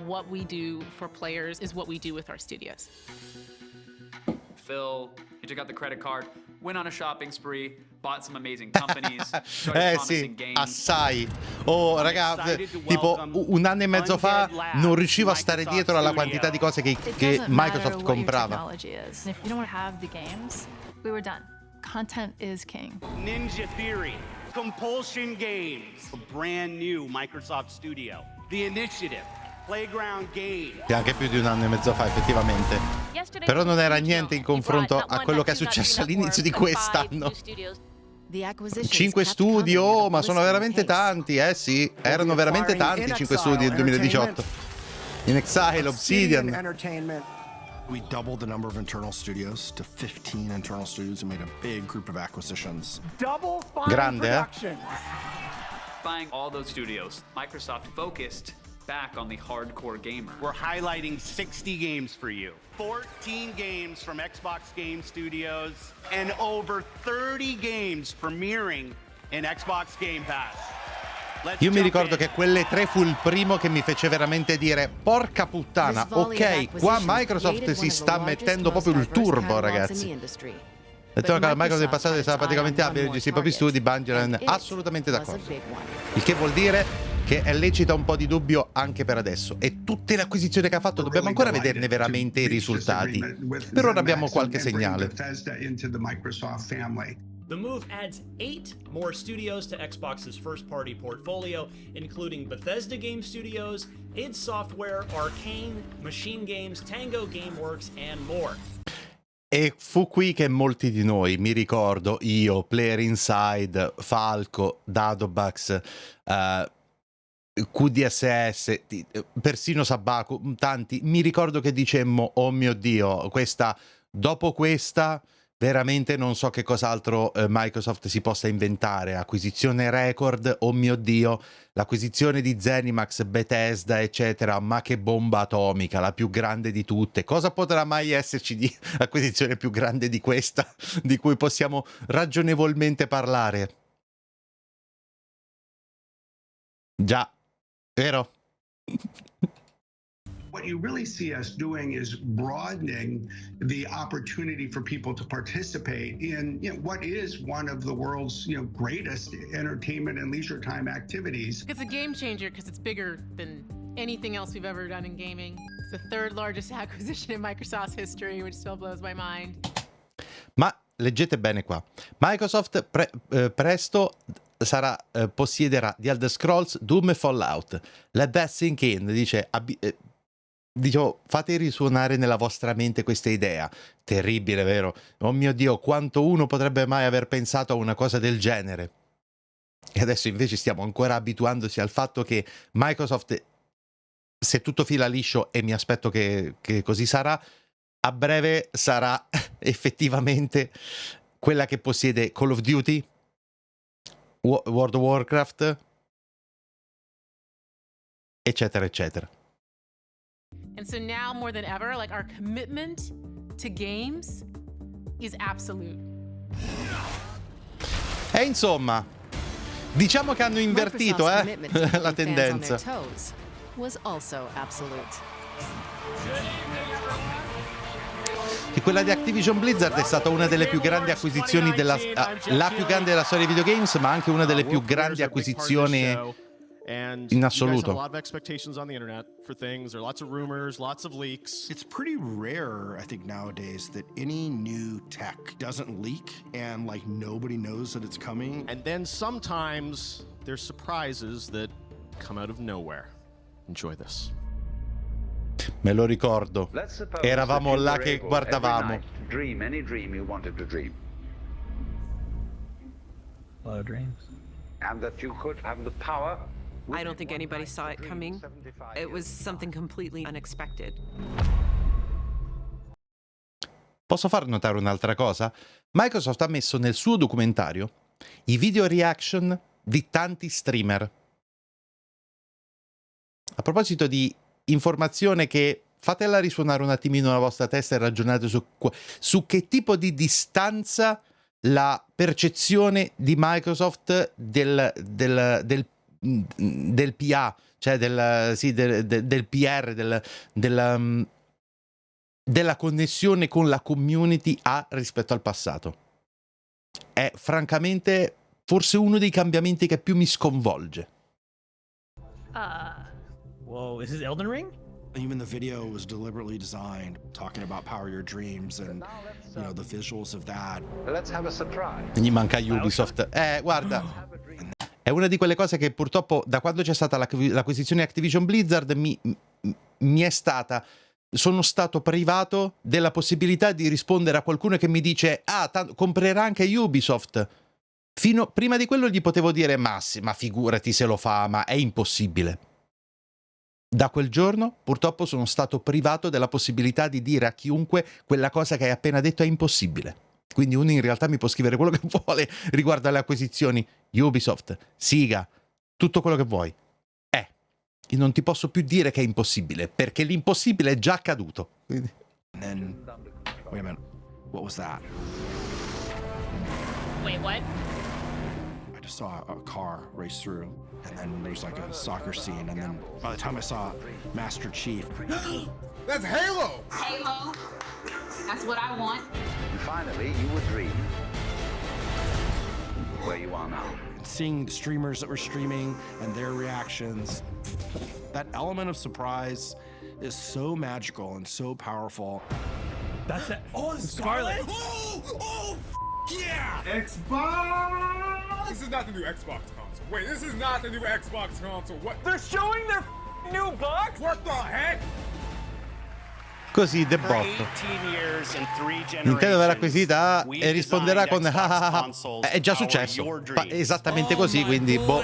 what we do for players is what we do with our studios. Phil, he took out the credit card, went on a shopping spree, bought some amazing companies, started promising Sì, games. assai. Oh, raga, tipo un anno e mezzo fa non riuscivo a stare dietro alla quantità di cose che Microsoft comprava. If you don't have the games, we were done. Content is king. Ninja Theory, Compulsion Games, a brand new Microsoft studio. The Initiative, Playground Games. Sì, anche più di un anno e mezzo fa, effettivamente. Però non era niente in confronto a quello che è successo all'inizio di quest'anno. 5 studi, oh, ma sono veramente tanti, sì. Erano veramente tanti 5 studi nel 2018. In Exile, Obsidian. We doubled the number of internal studios to 15 internal studios and made a big group of acquisitions. Double Grande, production. Buying all those studios, Microsoft focused back on the hardcore gamer. We're highlighting 60 games for you. 14 games from Xbox Game Studios and over 30 games premiering in Xbox Game Pass. Io mi ricordo che quelle 3 fu il primo che mi fece veramente dire porca puttana, ok, qua Microsoft si sta mettendo proprio il turbo, ragazzi. Detto che Microsoft in passato stava praticamente abile a gestire i propri studi, Bungie, assolutamente d'accordo. Il che vuol dire che è lecita un po' di dubbio anche per adesso. E tutte le acquisizioni che ha fatto dobbiamo ancora vederne veramente i risultati. Per ora abbiamo qualche segnale. The move adds 8 more studios to Xbox's first-party portfolio, including Bethesda Game Studios, id Software, Arcane, Machine Games, Tango Gameworks, and more. E fu qui che molti di noi, mi ricordo io, Player Inside, Falco, Dadobax, QDSS, persino Sabaku, tanti, mi ricordo che dicemmo, oh mio Dio, dopo questa veramente non so che cos'altro Microsoft si possa inventare. Acquisizione record, oh mio Dio, l'acquisizione di Zenimax, Bethesda, eccetera, ma che bomba atomica, la più grande di tutte. Cosa potrà mai esserci di acquisizione più grande di questa, di cui possiamo ragionevolmente parlare? Già, vero? What you really see us doing is broadening the opportunity for people to participate in what is one of the world's greatest entertainment and leisure time activities. It's a game changer because it's bigger than anything else we've ever done in gaming. It's the third largest acquisition in Microsoft's history, which still blows my mind. Ma leggete bene qua. Microsoft presto possiederà The Elder Scrolls, Doom e Fallout. Let that sink in, dice... Dicevo, fate risuonare nella vostra mente questa idea. Terribile, vero? Oh mio Dio, quanto uno potrebbe mai aver pensato a una cosa del genere? E adesso invece stiamo ancora abituandosi al fatto che Microsoft, se tutto fila liscio, e mi aspetto che così sarà, a breve sarà effettivamente quella che possiede Call of Duty, World of Warcraft, eccetera, eccetera. And so now more than ever, like our commitment to games is absolute. E insomma, diciamo che hanno invertito la tendenza. Was also absolute. E quella di Activision Blizzard è stata una delle più grandi acquisizioni la più grande della storia dei videogames, ma anche una delle più grandi acquisizioni in assoluto. A lot of expectations on the internet for things. There are lots of rumors, lots of leaks. It's pretty rare, I think, nowadays that any new tech doesn't leak and like nobody knows that it's coming. And then sometimes there's surprises that come out of nowhere. Enjoy this. Me lo ricordo. Eravamo là che guardavamo. Dream any dream you wanted to dream. A lot of dreams. And that you could have the power. I don't think anybody saw it coming. It was something completely unexpected. Posso far notare un'altra cosa? Microsoft ha messo nel suo documentario i video reaction di tanti streamer. A proposito di informazione che fatela risuonare un attimino nella vostra testa e ragionate su che tipo di distanza la percezione di Microsoft del PA, cioè del PR, della connessione con la community ha rispetto al passato. È francamente forse uno dei cambiamenti che più mi sconvolge. Whoa, is this Elden Ring? Even the video was deliberately designed, talking about power your dreams and the visuals of that. Let's have a surprise. Gli manca Ubisoft. Guarda, è una di quelle cose che purtroppo da quando c'è stata l'acquisizione Activision Blizzard mi è stata... Sono stato privato della possibilità di rispondere a qualcuno che mi dice comprerà anche Ubisoft. Prima di quello gli potevo dire ma figurati se lo fa, ma è impossibile. Da quel giorno purtroppo sono stato privato della possibilità di dire a chiunque quella cosa che hai appena detto è impossibile. Quindi uno in realtà mi può scrivere quello che vuole riguardo alle acquisizioni Ubisoft, Sega, tutto quello che vuoi. Io non ti posso più dire che è impossibile, perché l'impossibile è già accaduto. Quindi... And then, wait a minute, what was that? Wait, what? I just saw a car race through, and then there's like a soccer scene, and then by the time I saw Master Chief... That's Halo! Halo. That's what I want. And finally, you would dream where you are now. Seeing the streamers that were streaming and their reactions, that element of surprise is so magical and so powerful. That's that. Oh, Scarlet! Oh, yeah! Xbox! This is not the new Xbox console. Wait, this is not the new Xbox console. What? They're showing their new box? What the heck? Così, debotto. Nintendo verrà acquisita e risponderà con è già successo. Esattamente così, quindi boh.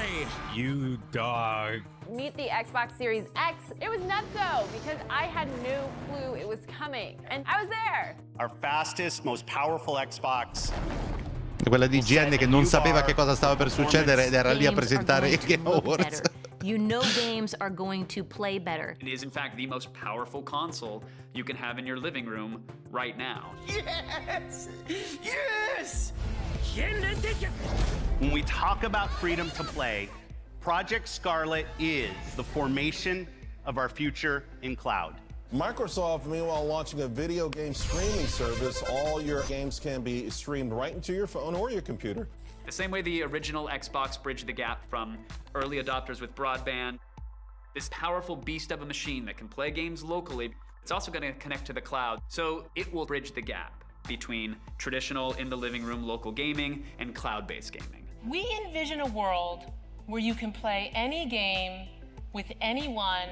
You dog. Meet the Xbox Series X. It was nutso because I had no clue it was coming, and I was there. Our fastest, most powerful Xbox. Quella di IGN che non sapeva che cosa stava per succedere ed era lì a presentare il Game Awards. You know games are going to play better. It is in fact the most powerful console you can have in your living room right now. Yes! Yes! When we talk about freedom to play, Project Scarlet is the formation of our future in cloud. Microsoft, meanwhile, launching a video game streaming service. All your games can be streamed right into your phone or your computer. The same way the original Xbox bridged the gap from early adopters with broadband, this powerful beast of a machine that can play games locally, it's also going to connect to the cloud. So it will bridge the gap between traditional in the living room local gaming and cloud-based gaming. We envision a world where you can play any game with anyone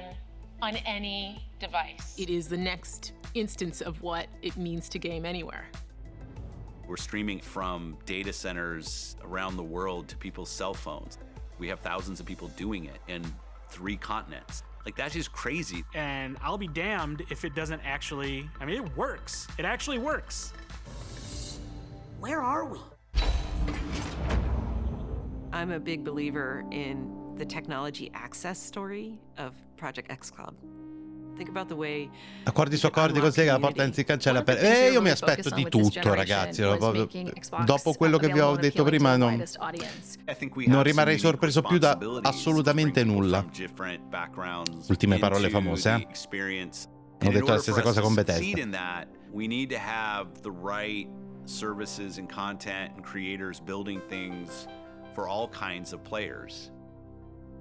on any device. It is the next instance of what it means to game anywhere. We're streaming from data centers around the world to people's cell phones. We have thousands of people doing it in 3 continents. Like, that's just crazy. And I'll be damned if it doesn't actually, I mean, it works. It actually works. Where are we? I'm a big believer in the technology access story of Project xCloud. Think about the way Accordi su accordi così che la porta si cancella per... io mi aspetto di tutto, ragazzi. Dopo quello che vi ho detto prima non rimarrei sorpreso più da assolutamente nulla. Ultime parole famose, eh? Ho detto la stessa cosa con Bethesda. We need to have the right services and content and creators building things for all kinds of players.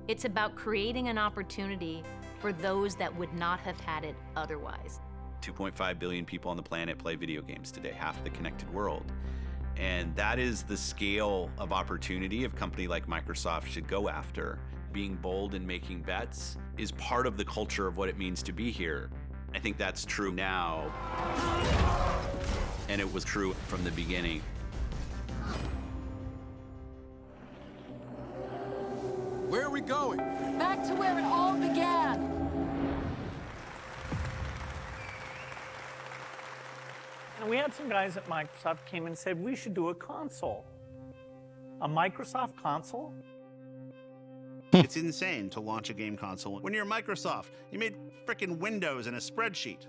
It's about creating an opportunity for those that would not have had it otherwise. 2.5 billion people on the planet play video games today, half the connected world. And that is the scale of opportunity a company like Microsoft should go after. Being bold and making bets is part of the culture of what it means to be here. I think that's true now, and it was true from the beginning. Where are we going? Back to where it all began. And we had some guys at Microsoft came and said, we should do a console. A Microsoft console? It's insane to launch a game console. When you're Microsoft, you made frickin' Windows and a spreadsheet.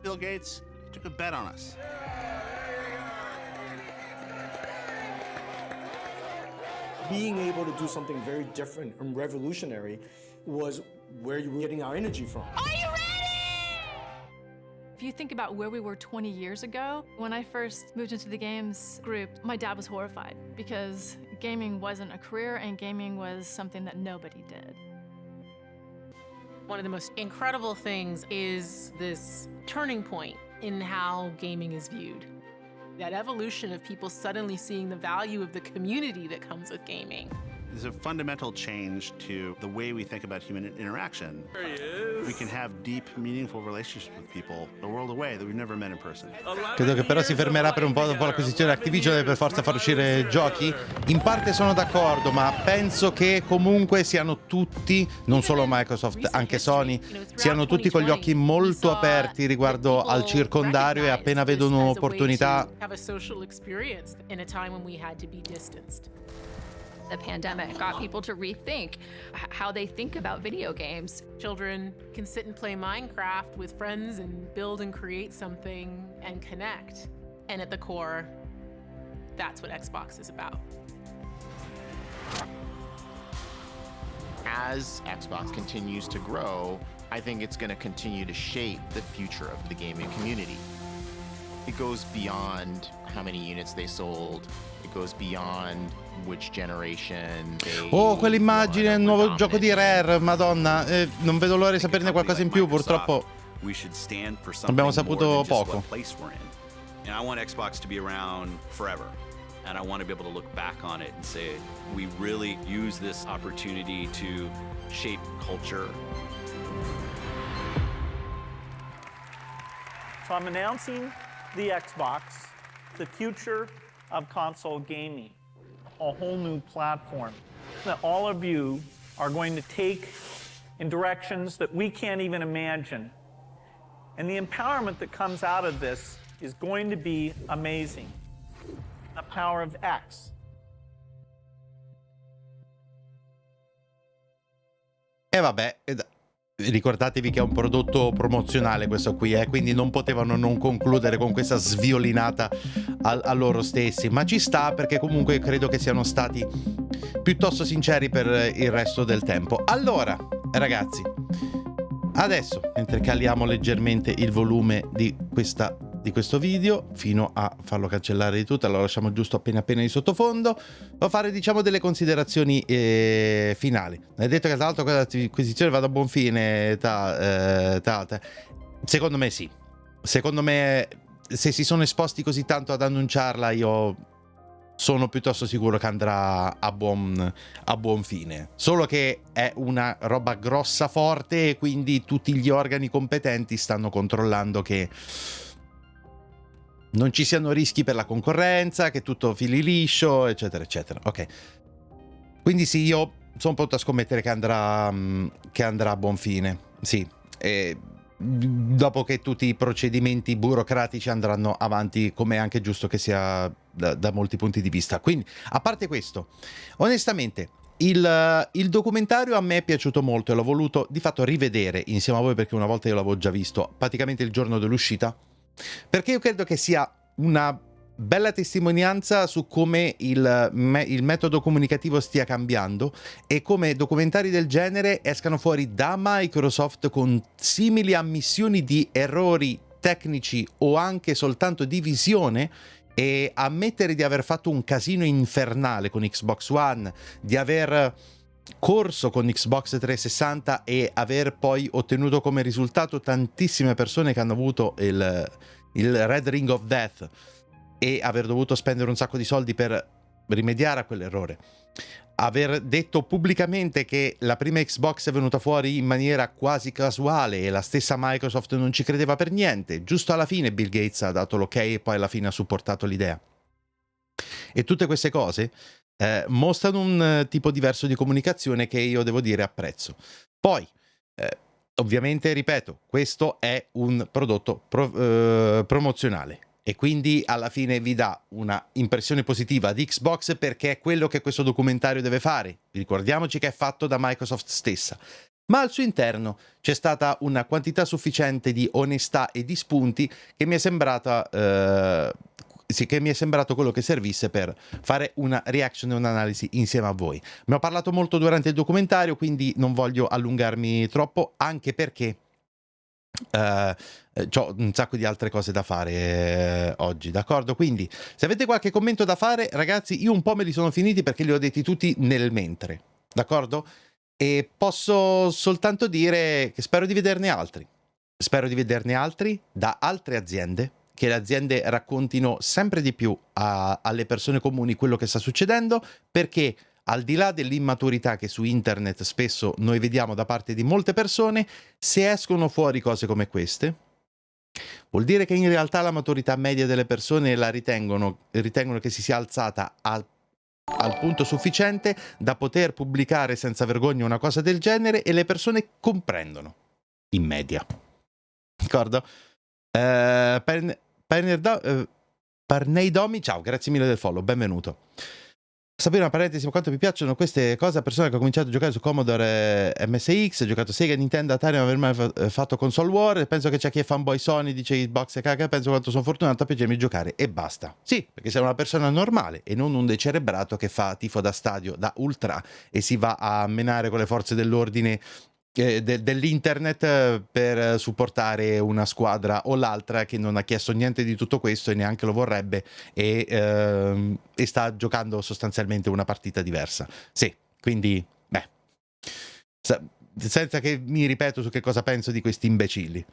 Bill Gates took a bet on us. Being able to do something very different and revolutionary was where you were getting our energy from. Are you ready? If you think about where we were 20 years ago, when I first moved into the games group, my dad was horrified because gaming wasn't a career and gaming was something that nobody did. One of the most incredible things is this turning point in how gaming is viewed. That evolution of people suddenly seeing the value of the community that comes with gaming. There's a fundamental change to the way we think about human interaction. There he is. We can have deep, meaningful relationships with people the world away that we've never met in person. Credo che però si fermerà per un po' dopo l'acquisizione Activision e per forza far uscire giochi. In parte sono d'accordo, ma penso che comunque siano tutti, non solo Microsoft, anche Sony, siano tutti con gli occhi molto aperti riguardo al circondario e appena vedono un'opportunità. The pandemic got people to rethink how they think about video games. Children can sit and play Minecraft with friends and build and create something and connect. And at the core, that's what Xbox is about. As Xbox continues to grow, I think it's going to continue to shape the future of the gaming community. It goes beyond how many units they sold. It goes beyond which generation they... Oh, quell'immagine, il nuovo gioco di Rare, madonna, non vedo l'ora di saperne qualcosa in più, purtroppo abbiamo saputo poco. And I want Xbox to be around forever. And I want to be able to look back on it and say, we really use this opportunity to shape culture. So I'm announcing the Xbox, the future of console gaming, a whole new platform that all of you are going to take in directions that we can't even imagine. And the empowerment that comes out of this is going to be amazing. The power of X. E vabbè, ricordatevi che è un prodotto promozionale questo qui, quindi non potevano non concludere con questa sviolinata a loro stessi, ma ci sta perché comunque credo che siano stati piuttosto sinceri per il resto del tempo. Allora, ragazzi, adesso, mentre caliamo leggermente il volume di questo video fino a farlo cancellare di tutto, allora lasciamo giusto appena di sottofondo, devo fare diciamo delle considerazioni finali. Hai detto che tra l'altro questa acquisizione vada a buon fine, secondo me sì, secondo me se si sono esposti così tanto ad annunciarla io sono piuttosto sicuro che andrà a buon fine, solo che è una roba grossa, forte, e quindi tutti gli organi competenti stanno controllando che non ci siano rischi per la concorrenza, che tutto fili liscio, eccetera, eccetera. Ok. Quindi sì, io sono pronto a scommettere che andrà a buon fine. Sì. E dopo che tutti i procedimenti burocratici andranno avanti, come è anche giusto che sia da molti punti di vista. Quindi, a parte questo, onestamente, il documentario a me è piaciuto molto e l'ho voluto di fatto rivedere insieme a voi perché una volta io l'avevo già visto praticamente il giorno dell'uscita, perché io credo che sia una bella testimonianza su come il metodo comunicativo stia cambiando e come documentari del genere escano fuori da Microsoft con simili ammissioni di errori tecnici o anche soltanto di visione, e ammettere di aver fatto un casino infernale con Xbox One, di aver corso con Xbox 360 e aver poi ottenuto come risultato tantissime persone che hanno avuto il Red Ring of Death e aver dovuto spendere un sacco di soldi per rimediare a quell'errore, aver detto pubblicamente che la prima Xbox è venuta fuori in maniera quasi casuale e la stessa Microsoft non ci credeva per niente, giusto alla fine Bill Gates ha dato l'ok e poi alla fine ha supportato l'idea, e tutte queste cose mostrano un tipo diverso di comunicazione che io devo dire apprezzo. Poi ovviamente, ripeto, questo è un prodotto promozionale e quindi alla fine vi dà una impressione positiva di Xbox perché è quello che questo documentario deve fare. Ricordiamoci che è fatto da Microsoft stessa, ma al suo interno c'è stata una quantità sufficiente di onestà e di spunti che mi è sembrata che mi è sembrato quello che servisse per fare una reaction e un'analisi insieme a voi. Ne ho parlato molto durante il documentario, quindi non voglio allungarmi troppo, anche perché c'ho un sacco di altre cose da fare oggi, d'accordo? Quindi se avete qualche commento da fare, ragazzi, io un po' me li sono finiti perché li ho detti tutti nel mentre, d'accordo? E posso soltanto dire che spero di vederne altri da altre aziende, che le aziende raccontino sempre di più alle persone comuni quello che sta succedendo, perché al di là dell'immaturità che su internet spesso noi vediamo da parte di molte persone, se escono fuori cose come queste, vuol dire che in realtà la maturità media delle persone la ritengono che si sia alzata al punto sufficiente da poter pubblicare senza vergogna una cosa del genere, e le persone comprendono in media, d'accordo? Parnei Domi, ciao, grazie mille del follow, benvenuto. Sapere una parentesi, ma quanto mi piacciono queste cose a persone che ho cominciato a giocare su Commodore MSX, ho giocato Sega, Nintendo, Atari, non aver mai fatto console war, penso che c'è chi è fanboy Sony, dice Xbox e caga, penso quanto sono fortunato a piacermi giocare e basta. Sì, perché sei una persona normale e non un decerebrato che fa tifo da stadio, da ultra, e si va a menare con le forze dell'ordine dell'internet per supportare una squadra o l'altra che non ha chiesto niente di tutto questo e neanche lo vorrebbe, e sta giocando sostanzialmente una partita diversa. Sì, quindi senza che mi ripeto su che cosa penso di questi imbecilli.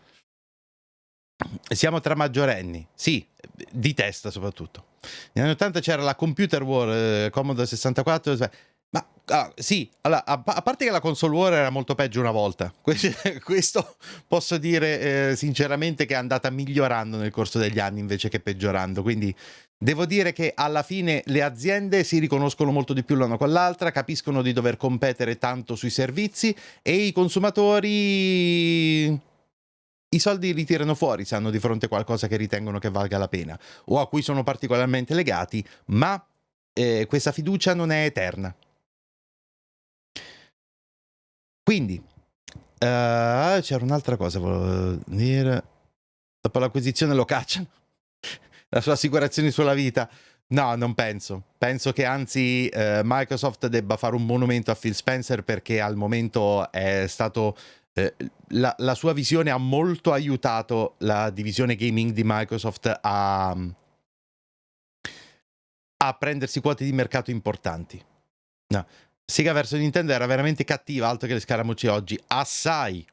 Siamo tra maggiorenni, sì, di testa soprattutto. Negli anni 80 c'era la Computer War, Commodore 64, Sì, allora, a parte che la console war era molto peggio una volta, questo posso dire sinceramente che è andata migliorando nel corso degli anni invece che peggiorando, quindi devo dire che alla fine le aziende si riconoscono molto di più l'una con l'altra, capiscono di dover competere tanto sui servizi e i consumatori i soldi li tirano fuori se hanno di fronte qualcosa che ritengono che valga la pena o a cui sono particolarmente legati, ma questa fiducia non è eterna. Quindi, c'era un'altra cosa, volevo dire. Dopo l'acquisizione lo cacciano. La sua assicurazione sulla vita. No, non penso. Penso che anzi Microsoft debba fare un monumento a Phil Spencer perché al momento è stato... la sua visione ha molto aiutato la divisione gaming di Microsoft a prendersi quote di mercato importanti. No. Sega verso Nintendo era veramente cattiva, altro che le scaramucce oggi. Assai.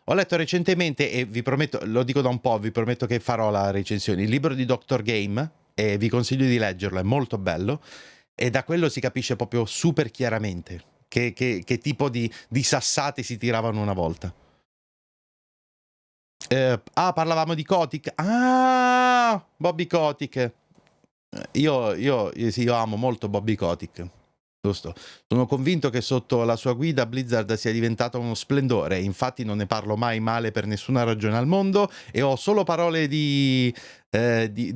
Ho letto recentemente, e vi prometto, lo dico da un po', vi prometto che farò la recensione, il libro di Dr. Game, e vi consiglio di leggerlo, è molto bello, e da quello si capisce proprio super chiaramente che tipo di sassate si tiravano una volta. Parlavamo di Kotick. Bobby Kotick. Io amo molto Bobby Kotick. Giusto. Sono convinto che sotto la sua guida Blizzard sia diventato uno splendore, infatti non ne parlo mai male per nessuna ragione al mondo e ho solo parole di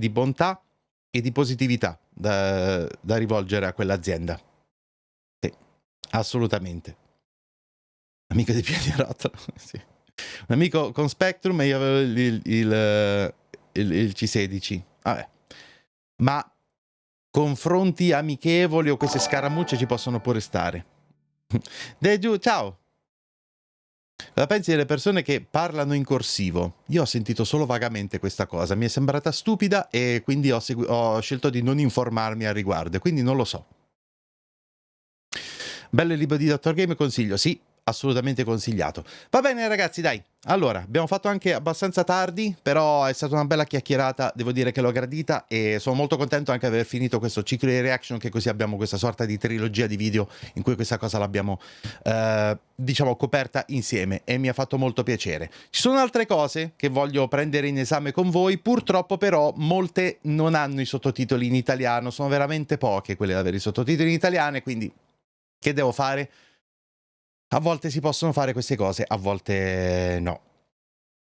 bontà e di positività da rivolgere a quell'azienda. Sì, assolutamente. Amico di piedi rotolo, sì. Un amico con Spectrum e io avevo il C16. Vabbè. Ma confronti amichevoli o queste scaramucce ci possono pure stare. Deju, ciao! La pensi delle persone che parlano in corsivo? Io ho sentito solo vagamente questa cosa, mi è sembrata stupida e quindi ho scelto di non informarmi al riguardo, quindi non lo so. Bello il libro di Dr. Game, consiglio, sì, assolutamente consigliato. Va bene ragazzi, dai. Allora, abbiamo fatto anche abbastanza tardi, però è stata una bella chiacchierata, devo dire che l'ho gradita e sono molto contento anche di aver finito questo ciclo di reaction, che così abbiamo questa sorta di trilogia di video in cui questa cosa l'abbiamo, diciamo, coperta insieme e mi ha fatto molto piacere. Ci sono altre cose che voglio prendere in esame con voi, purtroppo però molte non hanno i sottotitoli in italiano, sono veramente poche quelle ad avere i sottotitoli in italiano e quindi che devo fare? A volte si possono fare queste cose, a volte no.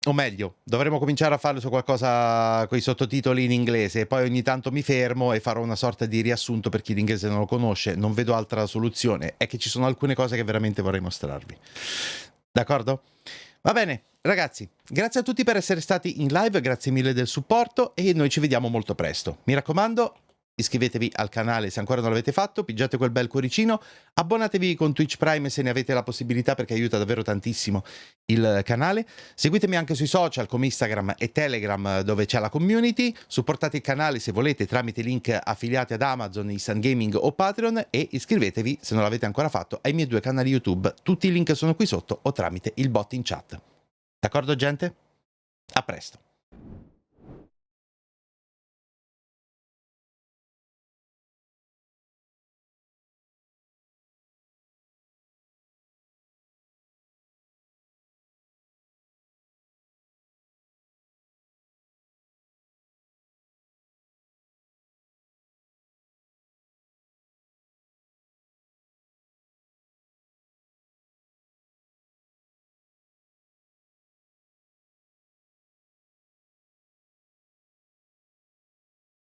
O meglio, dovremmo cominciare a farlo su qualcosa con i sottotitoli in inglese e poi ogni tanto mi fermo e farò una sorta di riassunto per chi l'inglese non lo conosce. Non vedo altra soluzione, è che ci sono alcune cose che veramente vorrei mostrarvi. D'accordo? Va bene, ragazzi, grazie a tutti per essere stati in live, grazie mille del supporto e noi ci vediamo molto presto. Mi raccomando, iscrivetevi al canale se ancora non l'avete fatto, pigiate quel bel cuoricino, abbonatevi con Twitch Prime se ne avete la possibilità perché aiuta davvero tantissimo il canale, seguitemi anche sui social come Instagram e Telegram dove c'è la community, supportate il canale se volete tramite link affiliati ad Amazon, Instant Gaming o Patreon e iscrivetevi se non l'avete ancora fatto ai miei 2 canali YouTube, tutti i link sono qui sotto o tramite il bot in chat. D'accordo gente? A presto!